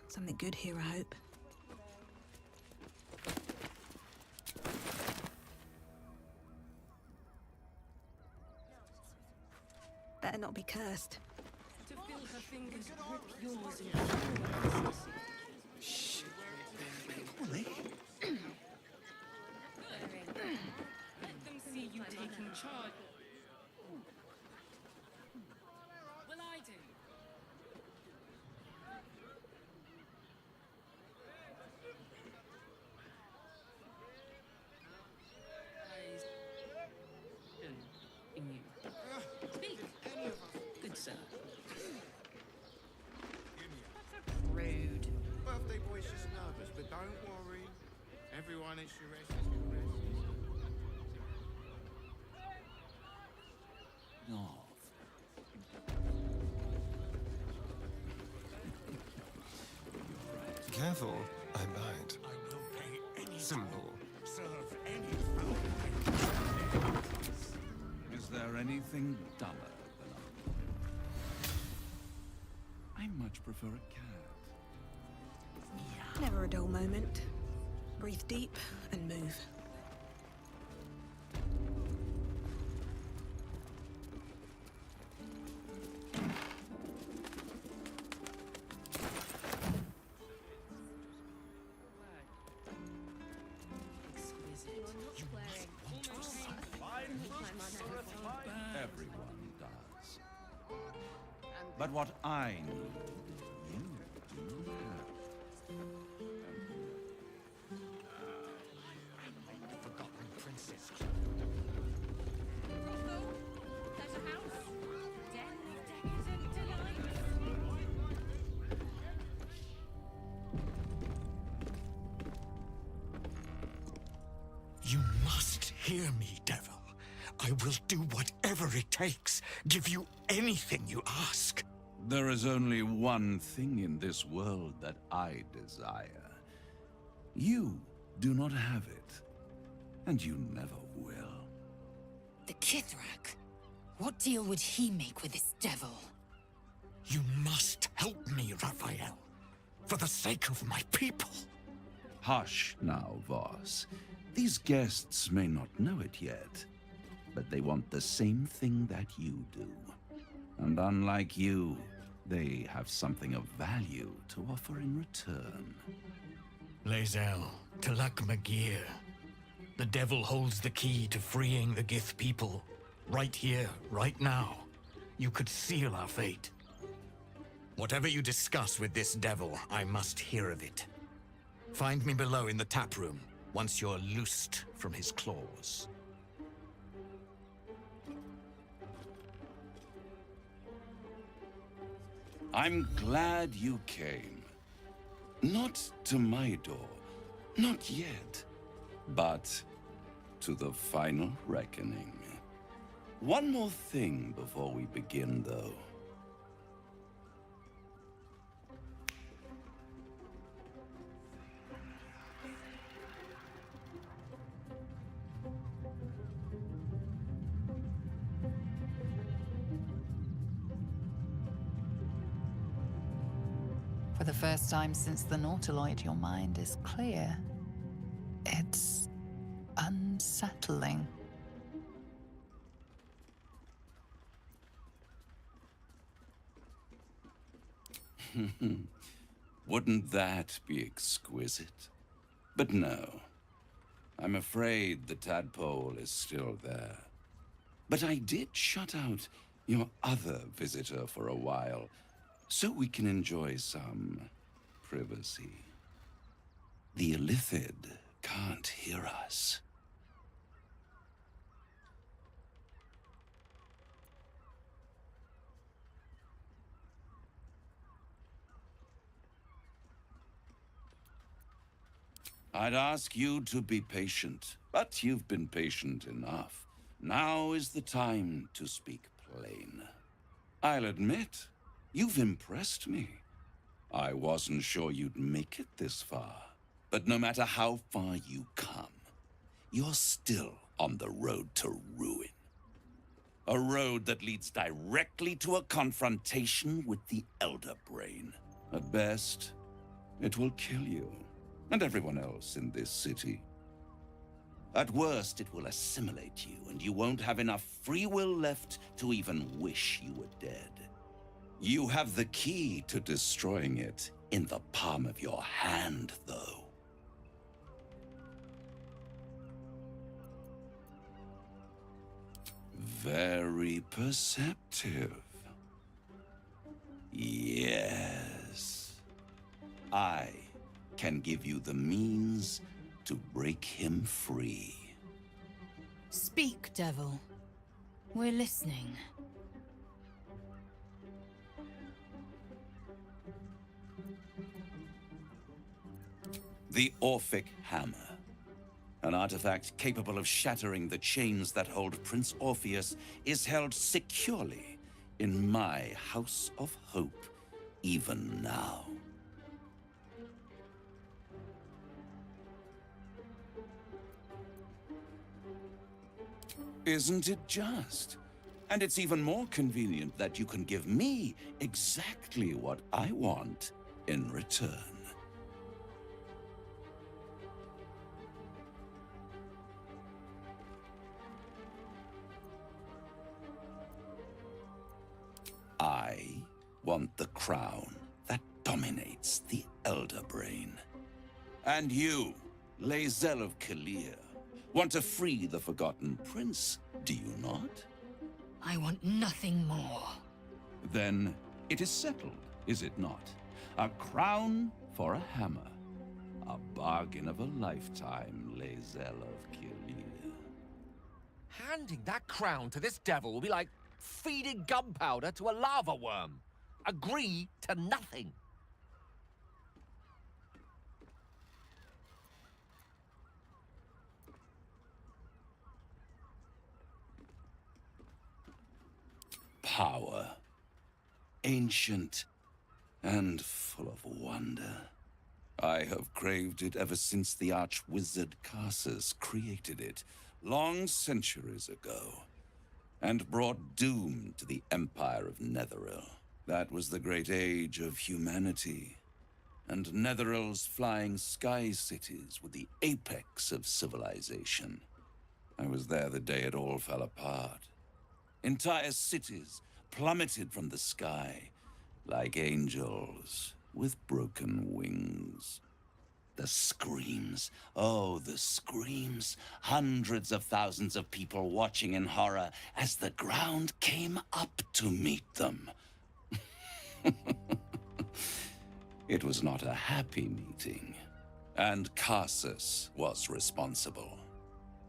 Something good here, I hope. Better not be cursed. To feel her fingers grip yours in yours. Shh. Let them see you taking charge. Well, I do. In you. Speak. Good sir. Rude. Birthday boy's just nervous, but don't worry. Everyone is your rest is your rest. No. Careful, I bite. Simple. Serve any foul. Is there anything duller than I much prefer a cat. Never a dull moment. Breathe deep and move. Everyone does. And But what I need, you do have. Forgotten princess. You must hear me, devil. I will do whatever it takes, give you anything you ask. There is only one thing in this world that I desire. You do not have it, and you never will. The Kithrak? What deal would he make with this devil? You must help me, Raphael, for the sake of my people. Hush now, Voss. These guests may not know it yet, but they want the same thing that you do. And unlike you, they have something of value to offer in return. Lae'zel, Talak Magir. The devil holds the key to freeing the Gith people. Right here, right now. You could seal our fate. Whatever you discuss with this devil, I must hear of it. Find me below in the tap room, once you're loosed from his claws. I'm glad you came. Not to my door, not yet, but to the final reckoning. One more thing before we begin, though. For the first time since the Nautiloid, your mind is clear. It's unsettling. Wouldn't that be exquisite? But no. I'm afraid the tadpole is still there. But I did shut out your other visitor for a while, so we can enjoy some privacy. The Illithid can't hear us. I'd ask you to be patient, but you've been patient enough. Now is the time to speak plain. I'll admit, you've impressed me. I wasn't sure you'd make it this far. But no matter how far you come, you're still on the road to ruin. A road that leads directly to a confrontation with the Elder Brain. At best, it will kill you, and everyone else in this city. At worst, it will assimilate you, and you won't have enough free will left to even wish you were dead. You have the key to destroying it in the palm of your hand, though. Very perceptive. Yes. I can give you the means to break him free. Speak, devil. We're listening. The Orphic Hammer. An artifact capable of shattering the chains that hold Prince Orpheus is held securely in my House of Hope, even now. Isn't it just? And it's even more convenient that you can give me exactly what I want in return. I want the crown that dominates the Elder Brain. And you, Lae'zel of Kalir, want to free the Forgotten Prince, do you not? I want nothing more. Then It is settled, is it not? A crown for a hammer. A bargain of a lifetime, Lae'zel of Kilir. Handing that crown to this devil will be like feeding gunpowder to a lava worm. Agree to nothing. Power. Ancient and full of wonder. I have craved it ever since the arch-wizard Karsus created it, long centuries ago, and brought doom to the Empire of Netheril. That was the great age of humanity, and Netheril's flying sky cities were the apex of civilization. I was there the day it all fell apart. Entire cities plummeted from the sky, like angels with broken wings. The screams, oh, the screams. Hundreds of thousands of people watching in horror as the ground came up to meet them. It was not a happy meeting, and Karsus was responsible.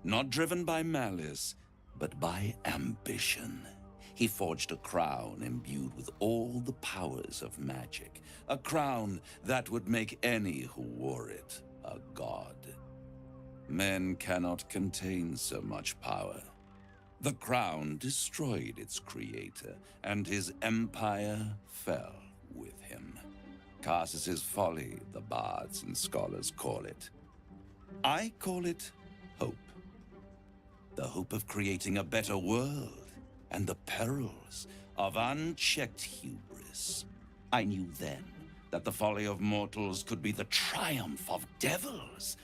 Not driven by malice, but by ambition. He forged a crown imbued with all the powers of magic. A crown that would make any who wore it a god. Men cannot contain so much power. The crown destroyed its creator, and his empire fell with him. Karsus's folly, the bards and scholars call it. I call it hope. The hope of creating a better world, and the perils of unchecked hubris. I knew then that the folly of mortals could be the triumph of devils,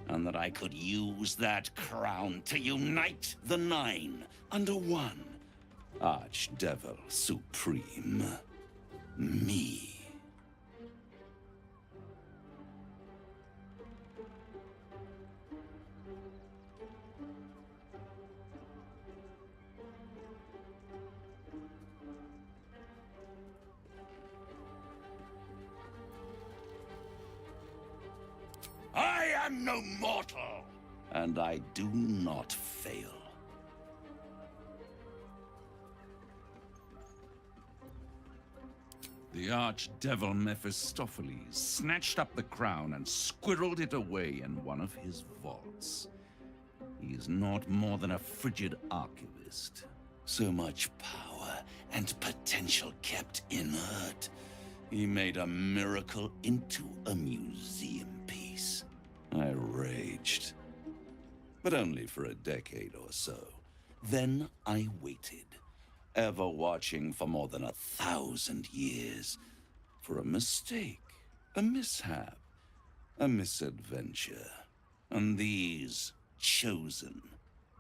and that I could use that crown to unite the Nine under one Archdevil Supreme, me. I am no mortal, and I do not fail. The archdevil Mephistopheles snatched up the crown and squirreled it away in one of his vaults. He is not more than a frigid archivist. So much power and potential kept inert. He made a miracle into a museum piece. I raged, but only for a decade or so. Then I waited, ever watching for more than 1,000 years, for a mistake, a mishap, a misadventure. And these chosen,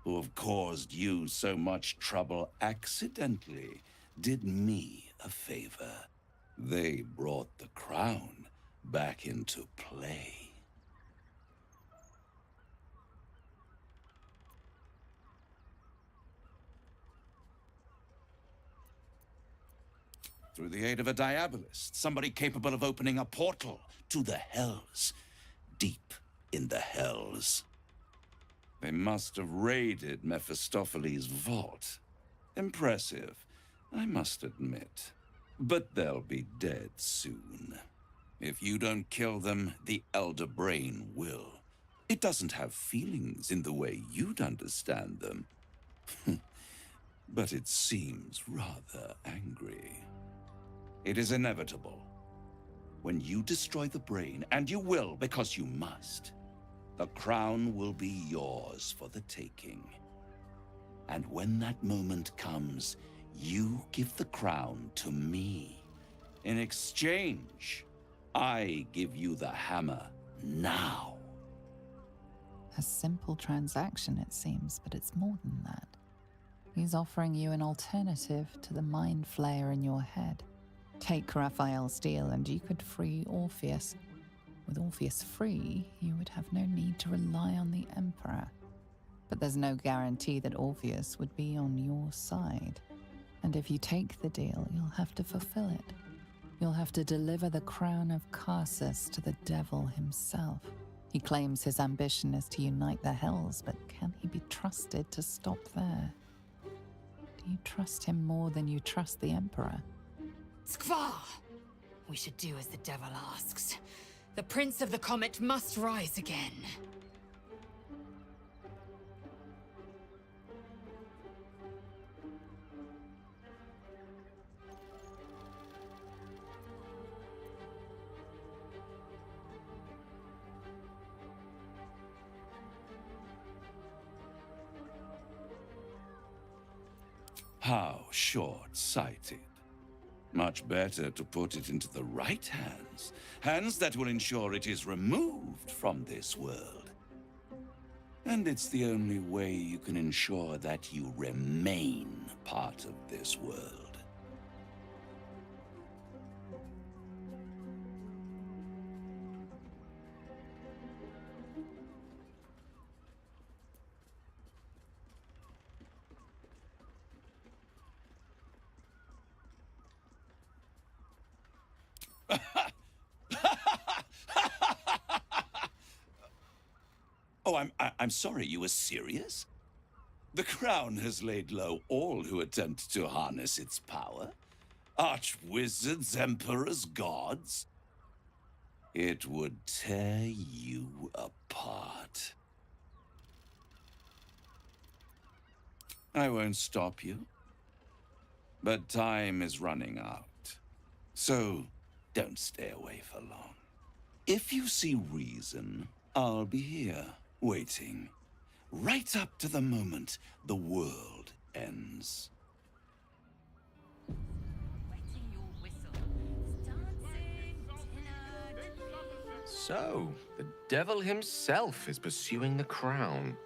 who have caused you so much trouble accidentally, did me a favor. They brought the crown back into play. Through the aid of a diabolist, somebody capable of opening a portal to the Hells, deep in the Hells. They must have raided Mephistopheles' vault. Impressive, I must admit. But they'll be dead soon. If you don't kill them, the Elder Brain will. It doesn't have feelings in the way you'd understand them. But it seems rather angry. It is inevitable. When you destroy the brain, and you will because you must, the crown will be yours for the taking. And when that moment comes, you give the crown to me. In exchange, I give you the hammer now. A simple transaction, it seems, but it's more than that. He's offering you an alternative to the mind flayer in your head. Take Raphael's deal and you could free Orpheus. With Orpheus free, you would have no need to rely on the Emperor. But there's no guarantee that Orpheus would be on your side. And if you take the deal, you'll have to fulfill it. You'll have to deliver the crown of Karsus to the devil himself. He claims his ambition is to unite the Hells, but can he be trusted to stop there? Do you trust him more than you trust the Emperor? Skvar! We should do as the devil asks. The Prince of the Comet must rise again. How short-sighted. Much better to put it into the right hands. Hands that will ensure it is removed from this world. And it's the only way you can ensure that you remain part of this world. Oh, I'm sorry, you were serious? The crown has laid low all who attempt to harness its power. Archwizards, emperors, gods. It would tear you apart. I won't stop you. But time is running out. So, don't stay away for long. If you see reason, I'll be here, waiting. Right up to the moment the world ends. So, the devil himself is pursuing the crown.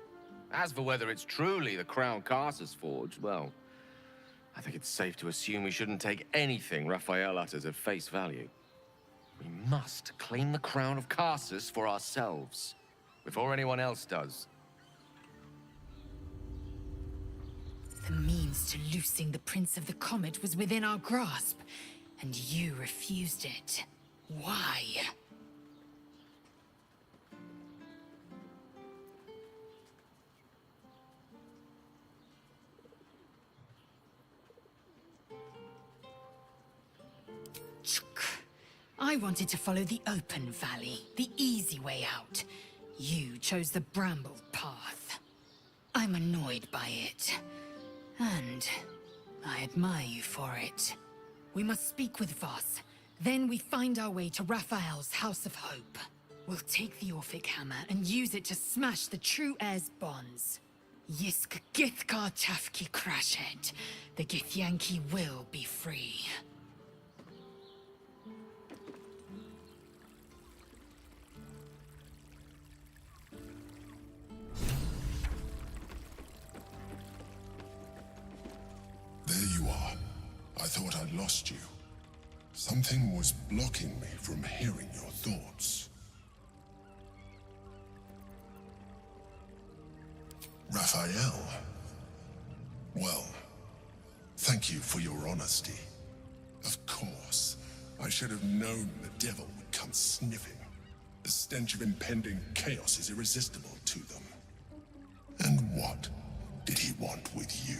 As for whether it's truly the crown Karsus forged, well, I think it's safe to assume we shouldn't take anything Raphael utters at face value. We must claim the crown of Karsus for ourselves, before anyone else does. The means to loosing the Prince of the Comet was within our grasp, and you refused it. Why? I wanted to follow the open valley, the easy way out. You chose the brambled path. I'm annoyed by it. And I admire you for it. We must speak with Voss. Then we find our way to Raphael's House of Hope. We'll take the Orphic Hammer and use it to smash the true heir's bonds. Yisk Githkar Tafki Crashet. The Githyanki will be free. There you are. I thought I'd lost you. Something was blocking me from hearing your thoughts. Raphael? Well, thank you for your honesty. Of course, I should have known the devil would come sniffing. The stench of impending chaos is irresistible to them. And what did he want with you?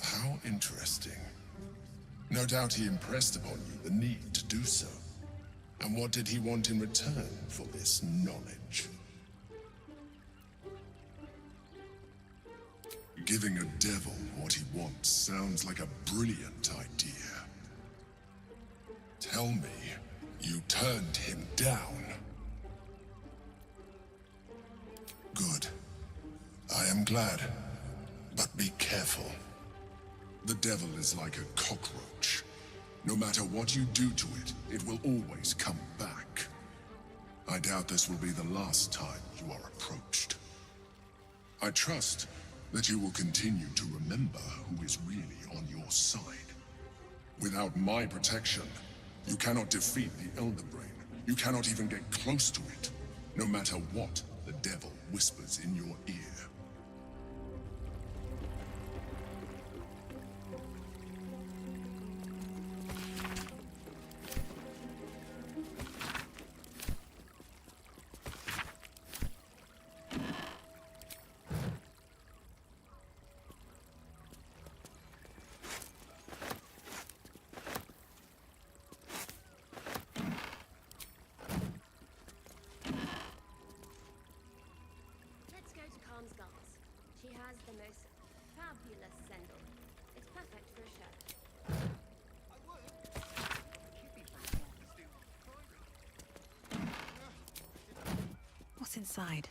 How interesting. No doubt he impressed upon you the need to do so. And what did he want in return for this knowledge? Giving a devil what he wants sounds like a brilliant idea. Tell me, you turned him down. Good. I am glad. But be careful. The devil is like a cockroach. No matter what you do to it, it will always come back. I doubt this will be the last time you are approached. I trust that you will continue to remember who is really on your side. Without my protection, you cannot defeat the Elder Brain. You cannot even get close to it, no matter what the devil whispers in your ear. Let's go to Calmsgard's. She has the most fabulous sandal. It's perfect for a shirt. What's inside?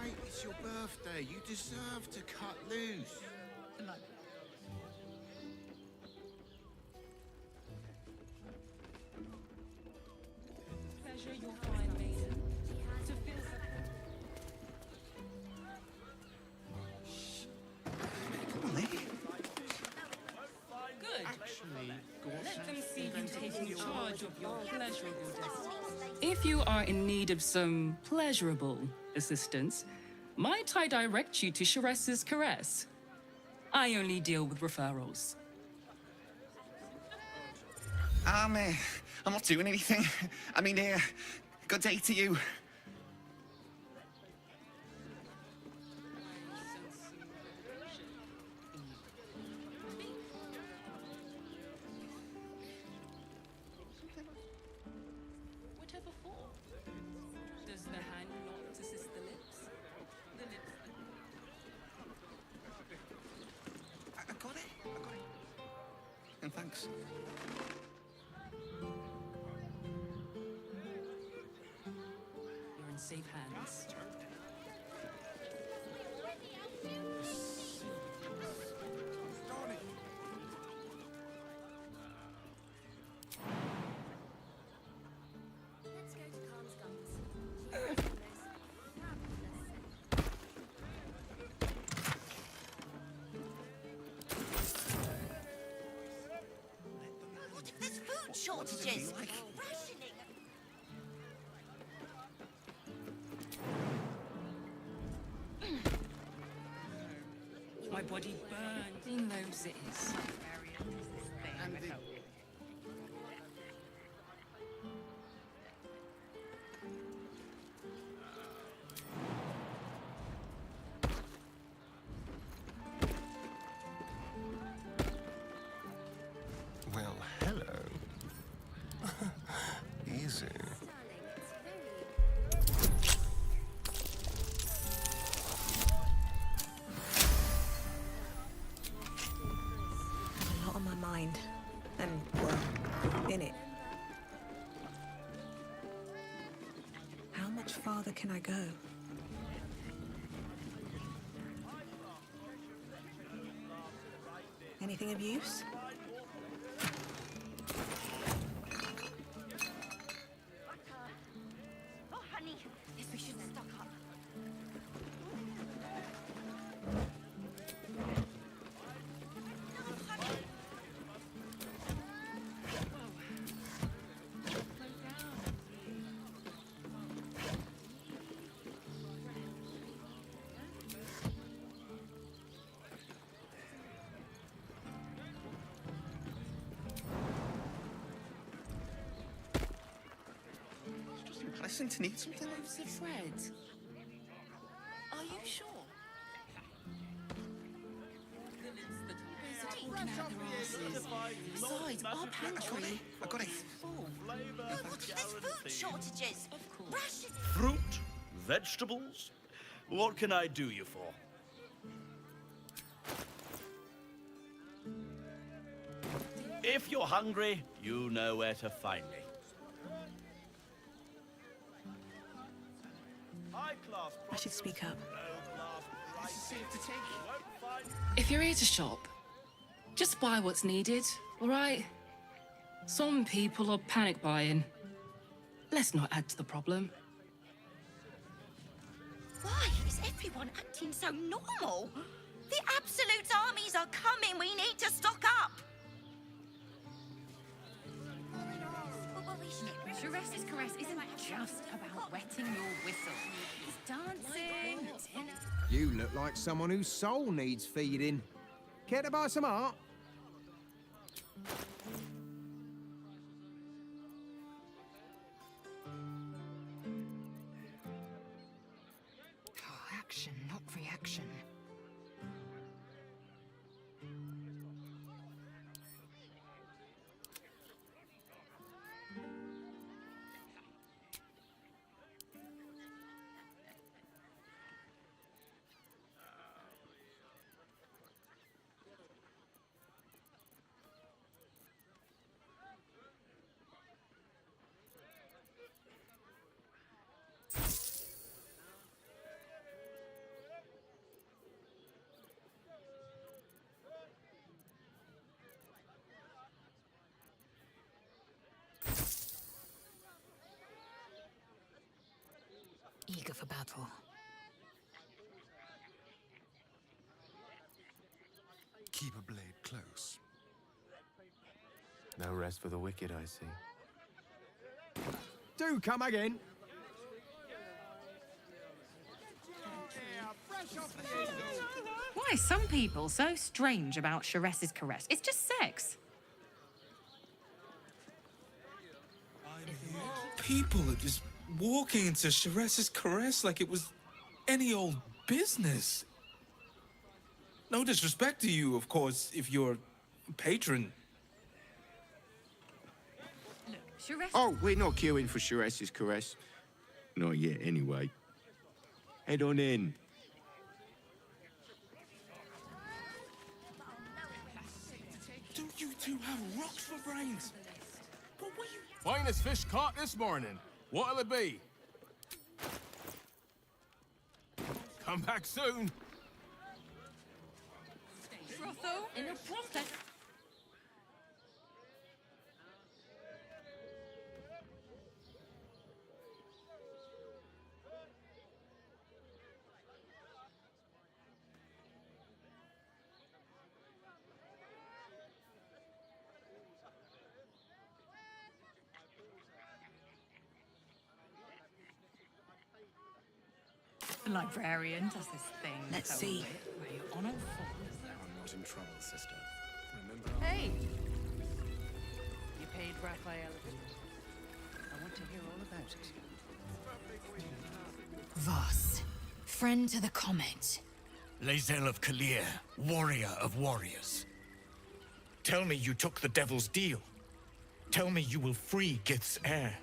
Mate, it's your birthday. You deserve to cut loose. Pleasure you'll find, maiden. To feel good. Let them see you taking charge of your pleasurable destiny. If you are in need of some pleasurable assistance, might I direct you to Sharess's Caress? I only deal with referrals. I'm not doing anything. I mean, good day to you. Whatever for? Does the hand not assist the lips? The lips. I got it. And thanks. You're in safe hands. Let's go to Calmsgard's. She has the most fabulous What if there's food shortages? Rationing. My body burned. He knows it is. And the Well, hello. Easy. A lot on my mind. And, well, in it. How much farther can I go? Anything of use? Oh, honey, guess we should stock up. Listen to need something. loaves of bread. Are you sure? Besides, our pantry. I got it. There's food shortages. Ration. Fruit? Vegetables? What can I do you for? If you're hungry, you know where to find me. I should speak up. If you're here to shop, just buy what's needed, all right? Some people are panic buying. Let's not add to the problem. Why is everyone acting so normal? The Absolute armies are coming. We need to stock up. Shiresi's caress isn't just about wetting your whistle. It's dancing, it's in. You look like someone whose soul needs feeding. Care to buy some art? Action, not reaction. Eager for battle. Keep a blade close. No rest for the wicked, I see. Do come again. Why are some people so strange about Shiresi's caress? It's just sex. People are just walking into Shiresi's caress like it was any old business. No disrespect to you, of course, if you're a patron. Oh, we're not queuing for Shiresi's caress. Not yet, anyway. Head on in. Don't you two have rocks for brains? What were you... Finest fish caught this morning. What'll it be? Come back soon. Frotho in a process. The librarian does this thing. Let's see. Where you're on all fours. I'm not in trouble, sister. Remember Hey! You paid Raphael a visit. I want to hear all about it. Voss, friend to the comet. Lae'zel of Kalir, warrior of warriors. Tell me you took the devil's deal. Tell me you will free Gith's heir.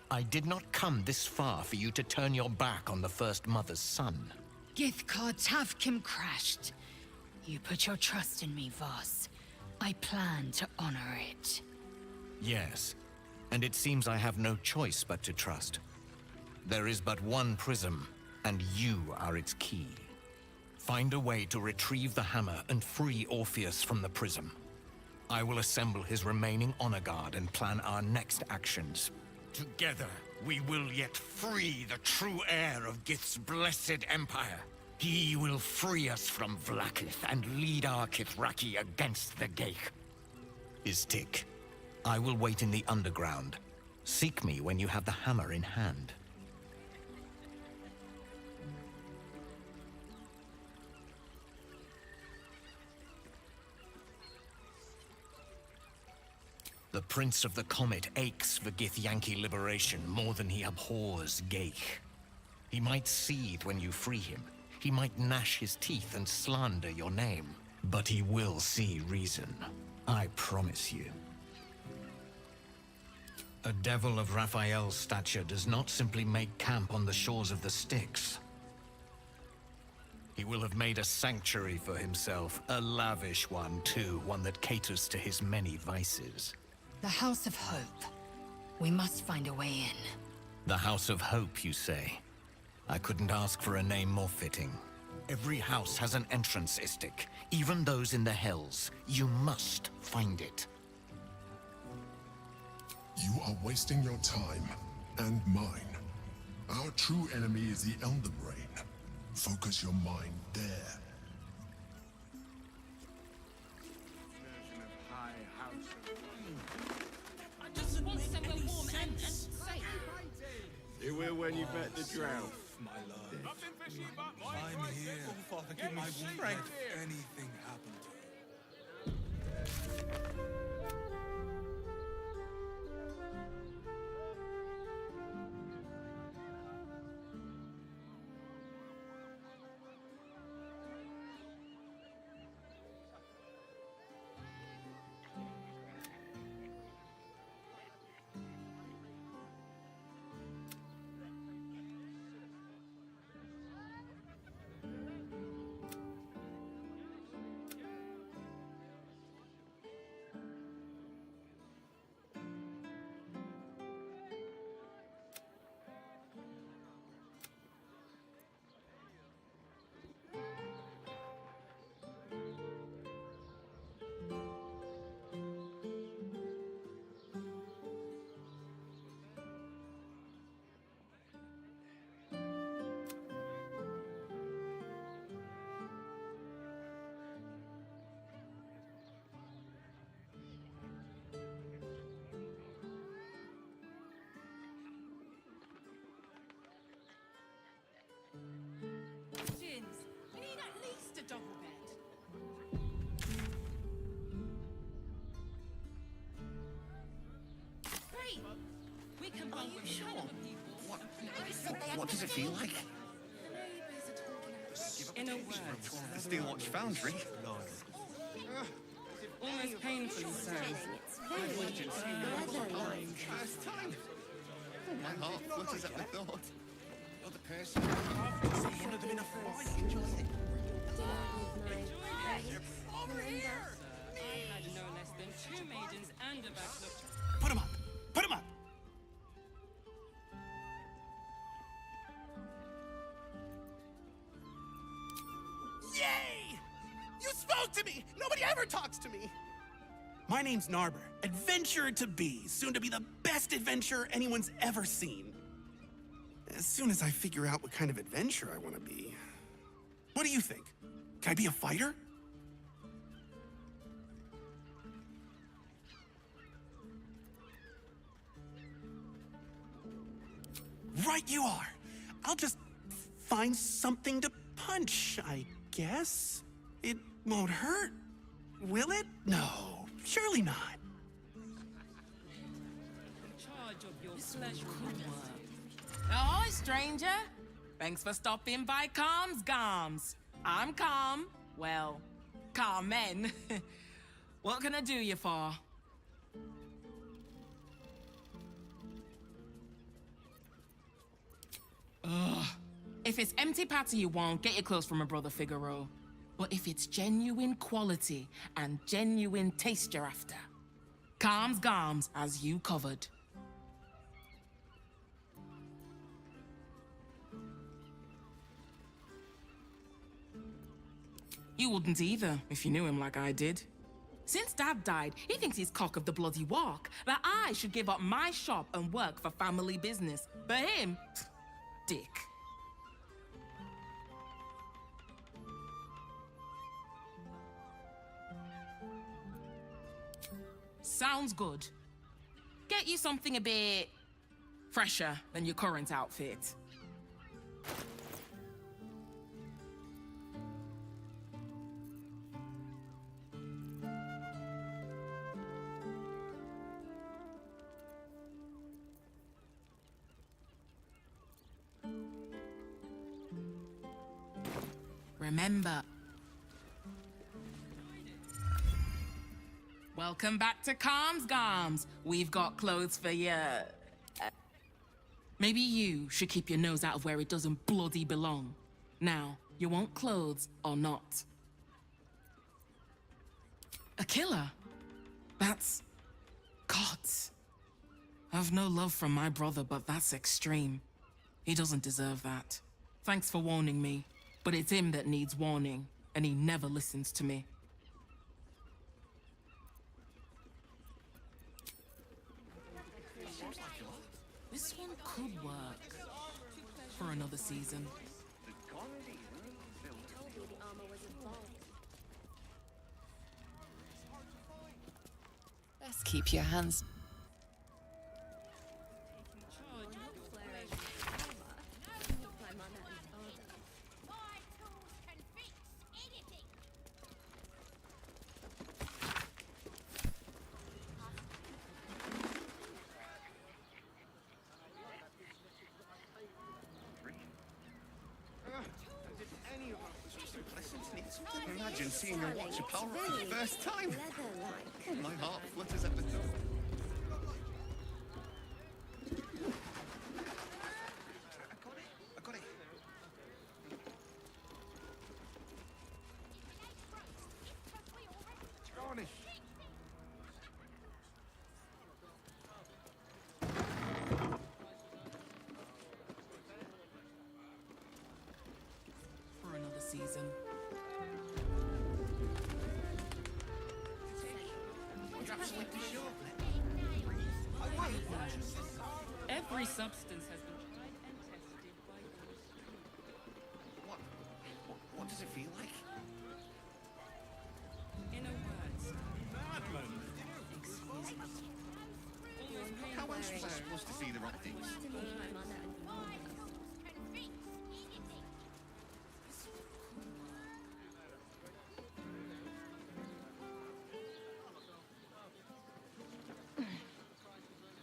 I did not come this far for you to turn your back on the First Mother's son. Githkar Tavkim crashed. You put your trust in me, Voss. I plan to honor it. Yes, and it seems I have no choice but to trust. There is but one prism, and you are its key. Find a way to retrieve the hammer and free Orpheus from the prism. I will assemble his remaining honor guard and plan our next actions. Together, we will yet free the true heir of Gith's blessed empire. He will free us from Vlaakith and lead our Kithraki against the Geich. Istik, I will wait in the underground. Seek me when you have the hammer in hand. The Prince of the Comet aches for Githyanki liberation more than he abhors Geich. He might seethe when you free him. He might gnash his teeth and slander your name. But he will see reason. I promise you. A devil of Raphael's stature does not simply make camp on the shores of the Styx. He will have made a sanctuary for himself, a lavish one too, one that caters to his many vices. The House of Hope. We must find a way in. The House of Hope, you say? I couldn't ask for a name more fitting. Every house has an entrance, Istik. Even those in the Hells. You must find it. You are wasting your time, and mine. Our true enemy is the Elder Brain. Focus your mind there. I just want somewhere warm and safe. You will when you've met the drought. My love. I'm here. Oh, Father, give me strength. Anything happen to you. We need at least a double bed. Great. We can bunk with sure? What does it feel like? In a word, The Steel Watch Foundry? almost painfully so. First time. Oh, my heart flutters at the thought. You're the person. One of them in a fight. Enjoy it. Over here! I had no less than 2 maidens and a bachelor. Put him up! Put him up! Yay! You spoke to me! Nobody ever talks to me! My name's Narber, adventurer to be, soon to be the best adventurer anyone's ever seen. As soon as I figure out what kind of adventurer I want to be. What do you think? Can I be a fighter? Right you are. I'll just find something to punch, I guess. It won't hurt, will it? No, surely not. In charge of your pleasurable work. Ahoy, stranger. Thanks for stopping by Calm's Gams. I'm Calm. Well, Carmen. What can I do you for? Ugh. If it's empty patter you want, get your clothes from my brother Figaro. But if it's genuine quality and genuine taste you're after, Calm's Gams as you covered. You wouldn't either, if you knew him like I did. Since Dad died, he thinks he's cock of the bloody walk, that I should give up my shop and work for family business. But him, dick. Sounds good. Get you something a bit fresher than your current outfit. Remember. Welcome back to Garms. We've got clothes for you. Maybe you should keep your nose out of where it doesn't bloody belong. Now, you want clothes or not? A killer? That's... God. I've no love from my brother, but that's extreme. He doesn't deserve that. Thanks for warning me, but it's him that needs warning, and he never listens to me. This one could work for another season. Best keep your hands. Imagine seeing your watch apart for the first time. My heart flutters at the thought. I got it. Garnish. For another season. Every substance has been tried and tested by yours. What does it feel like? In a word, How else was I supposed to see the right things?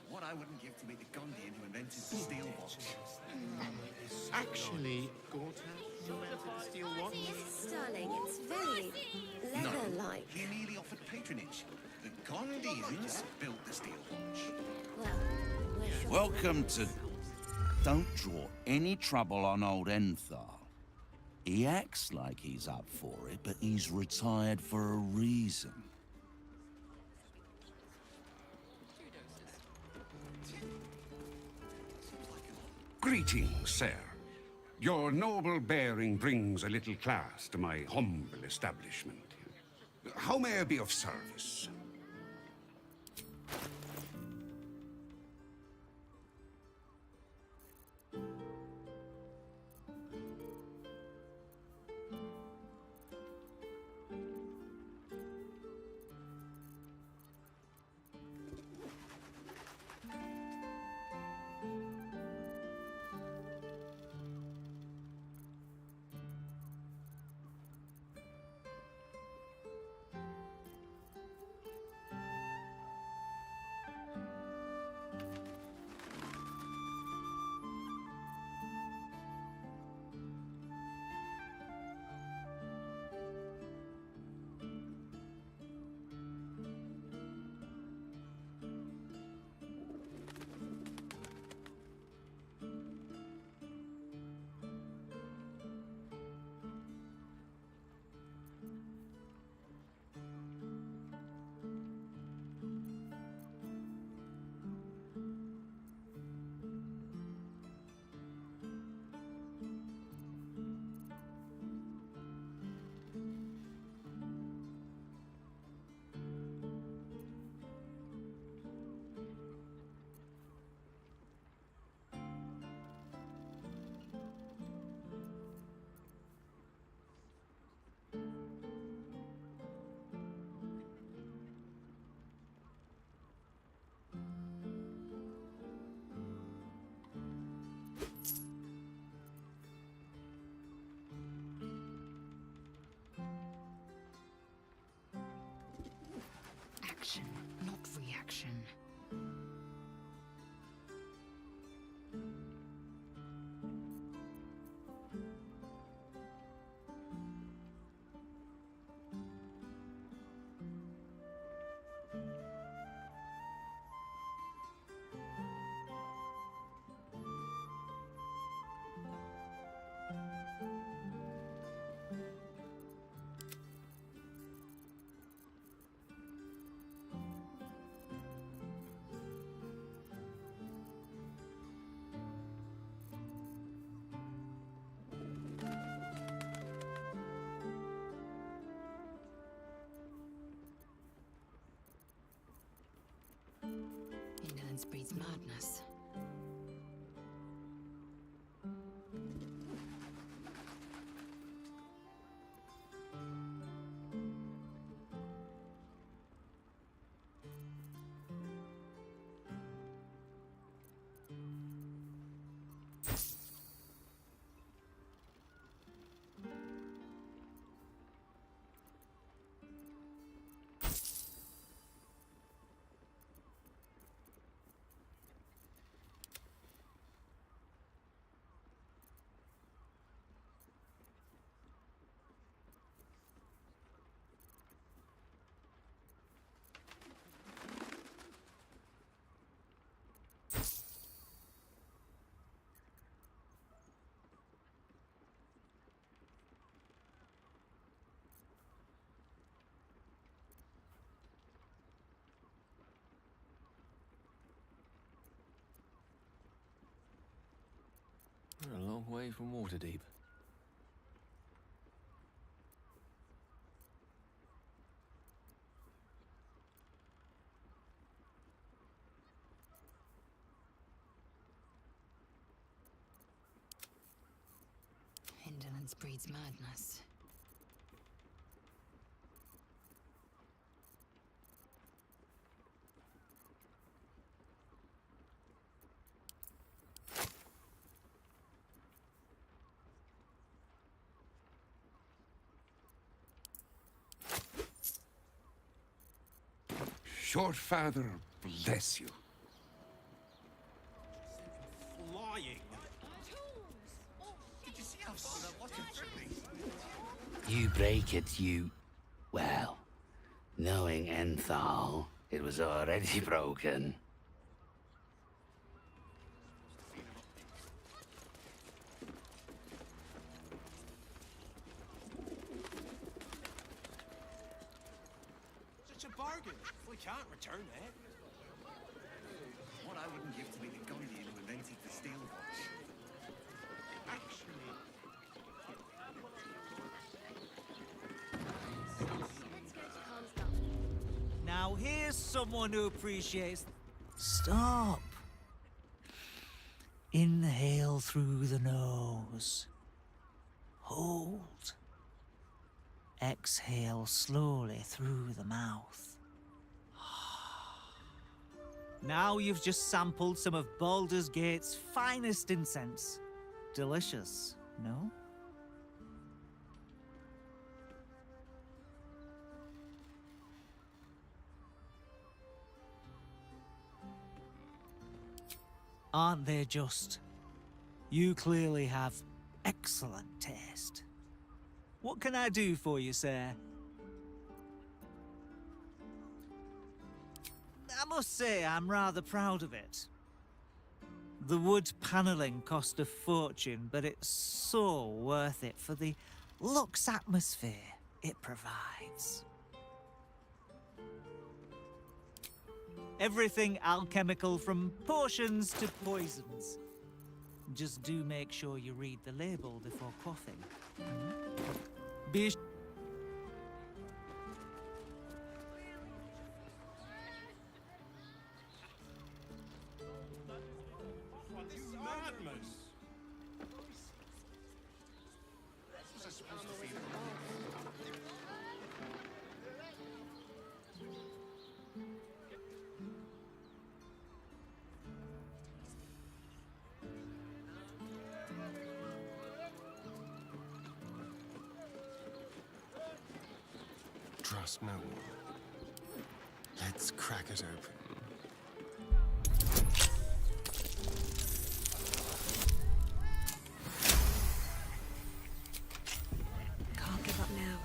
What I wouldn't give to meet the Gondian who invented the steel watch. Actually, Gorta, who invented the steel watch? Sterling, it's very leather-like. He merely offered patronage. The Gondians built the steel watch. Well, we're sure. Welcome to... Don't draw any trouble on old Enthal. He acts like he's up for it, but he's retired for a reason. Greetings, sir. Your noble bearing brings a little class to my humble establishment. How may I be of service? Indolence breeds madness. We're a long way from Waterdeep. Indolence breeds madness. Your father bless you. Flying. Did you see how far that was from me? You break it, you... Well, knowing Enthal, it was already broken. Such a bargain. We can't return it. What I wouldn't give to be the guardian who invented the steel watch. Actually, now here's someone who appreciates... Stop. Inhale through the nose. Hold. Exhale slowly through the mouth. Now you've just sampled some of Baldur's Gate's finest incense. Delicious, no? Aren't they just? You clearly have excellent taste. What can I do for you, sir? I must say I'm rather proud of it. The wood paneling cost a fortune, but it's so worth it for the luxe atmosphere it provides. Everything alchemical from potions to poisons. Just do make sure you read the label before quaffing. Be trust no one. Let's crack it open. Can't give up now.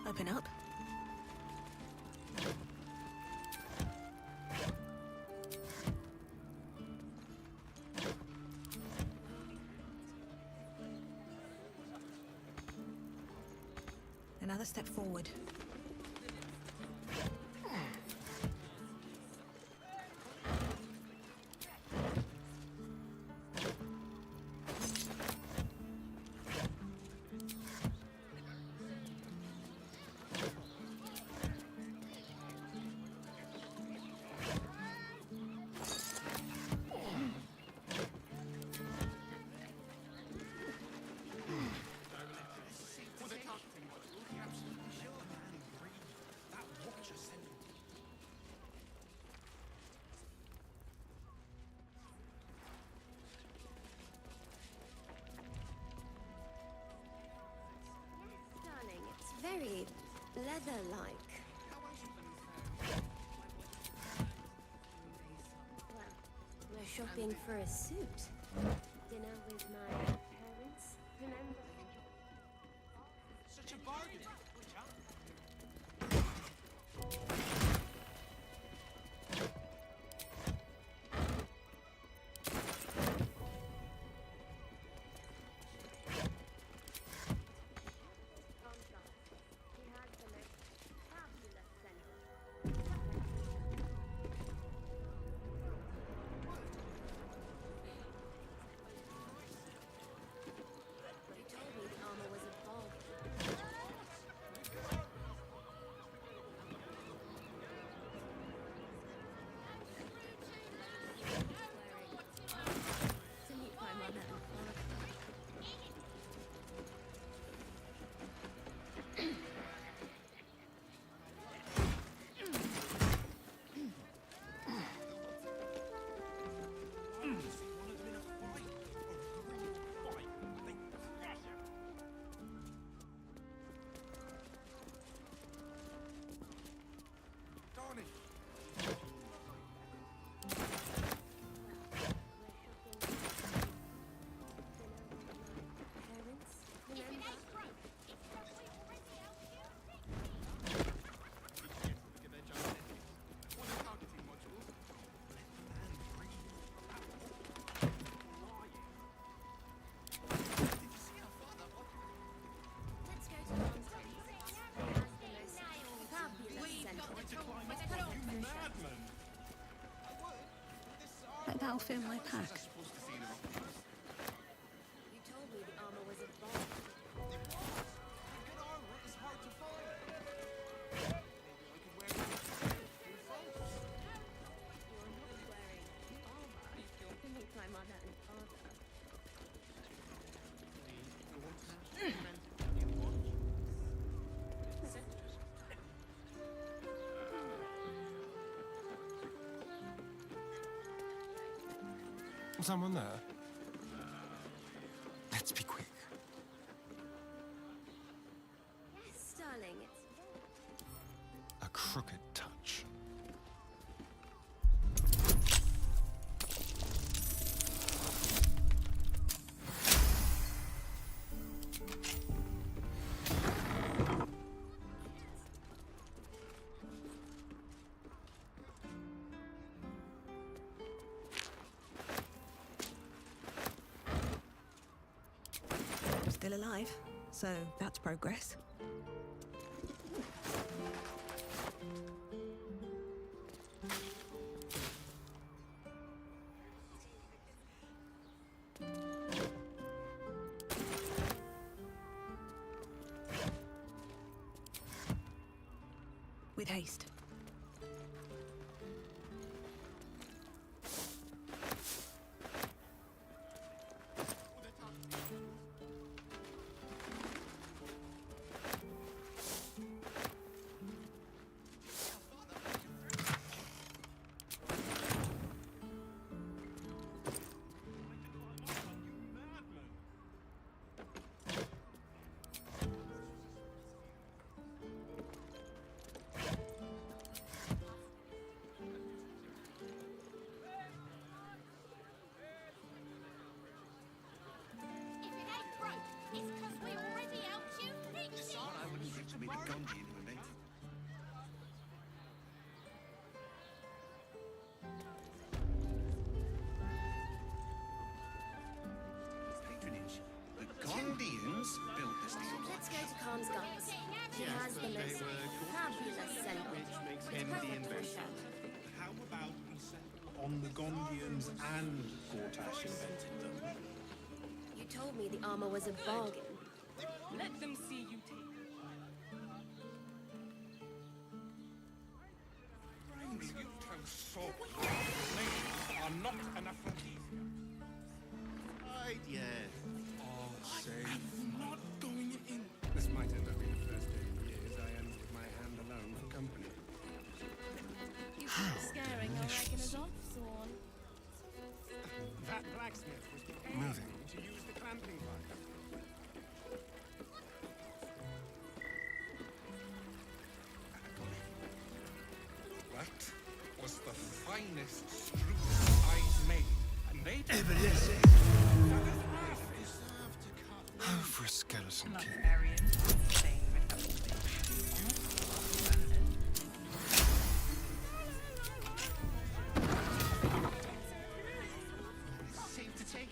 Open up. Another step forward. leather-like. Well, we're shopping for a suit. Dinner with my parents, remember? Such a bargain. That'll fill my pack. You told me the armor was a bomb. Good armor is hard to find. Maybe I could wear it in front. You're not wearing armor. You meet my mother and father. Someone there? Let's be quick. Yes, darling, it's A crooked touch. Still alive, so that's progress. With haste. Let's go to Khan's Guns. He has the most fabulous symbol. Which makes It's him the perfect for a inventor. chef. How about we settle on the Gondians and Gortash invented them? You told me the armor was a bargain. Let them see you take it. You tell so nations are not an aphrodisiac. Right, yeah. Oh, say. Not going in. This might end up being the first day in years I end with my hand alone for company. You keep scaring your reckoners off, Swan. That blacksmith was Moving. to use the clamping device. That was the finest street I've made, and they Oh, for a skeleton king. Safe to take.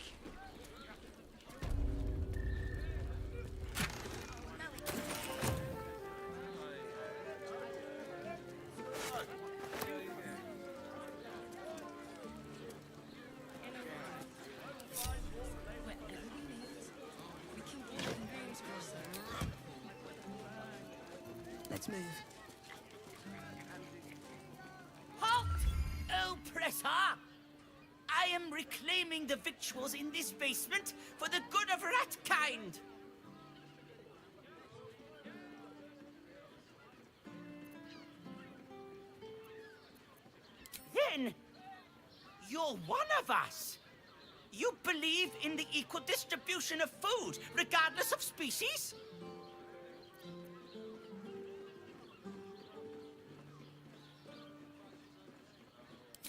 Let's move. Halt! Oppressor! I am reclaiming the victuals in this basement for the good of ratkind! Then, you're one of us! You believe in the equal distribution of food, regardless of species?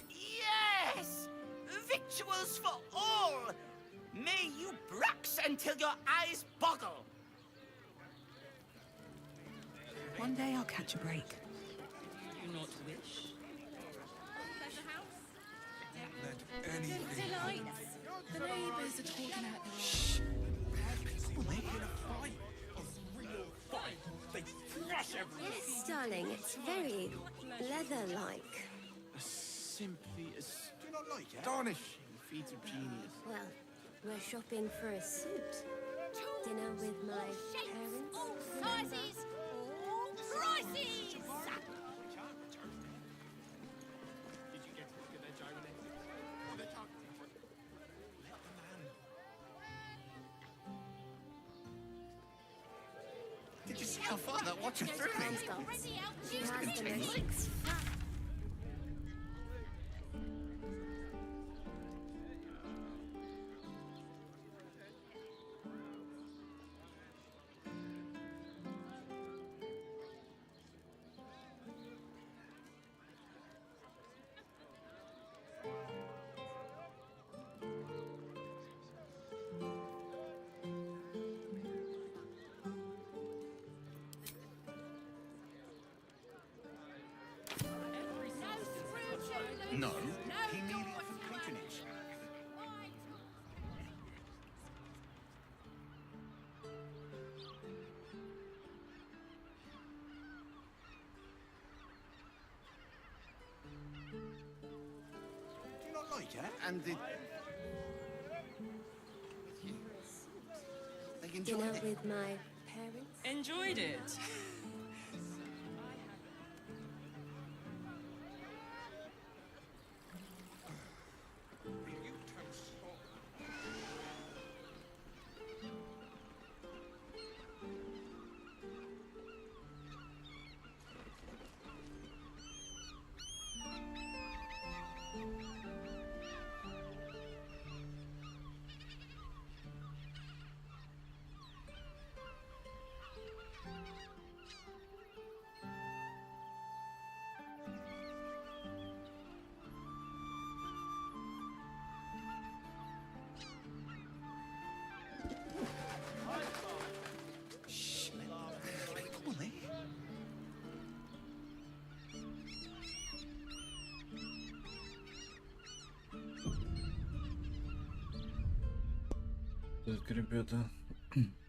Yes! Victuals for all! May you brax until your eyes boggle! One day I'll catch a break. Do not wish? Delights. The neighbours are talking out their Shh. People making a fight. A real fight. They thrash everyone. Yes, darling, it's very leather-like. Simply astonishing feat of genius. Well, we're shopping for a suit. Dinner with my parents. All sizes, all prices! Did you see how far that watcher threw me? She has the most No, he needed patronage. Do you not like her? And the... They enjoyed dinner it. with my parents. Enjoyed it. Так, ребята,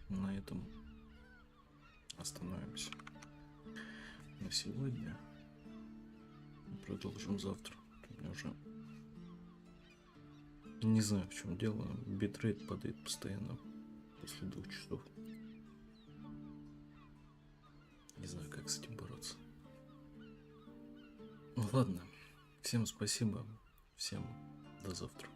на этом остановимся на сегодня. Продолжим завтра. У меня уже не знаю, в чем дело. Битрейт падает постоянно после 2 часов. Не знаю, как с этим бороться. Ну ладно, всем спасибо, всем до завтра.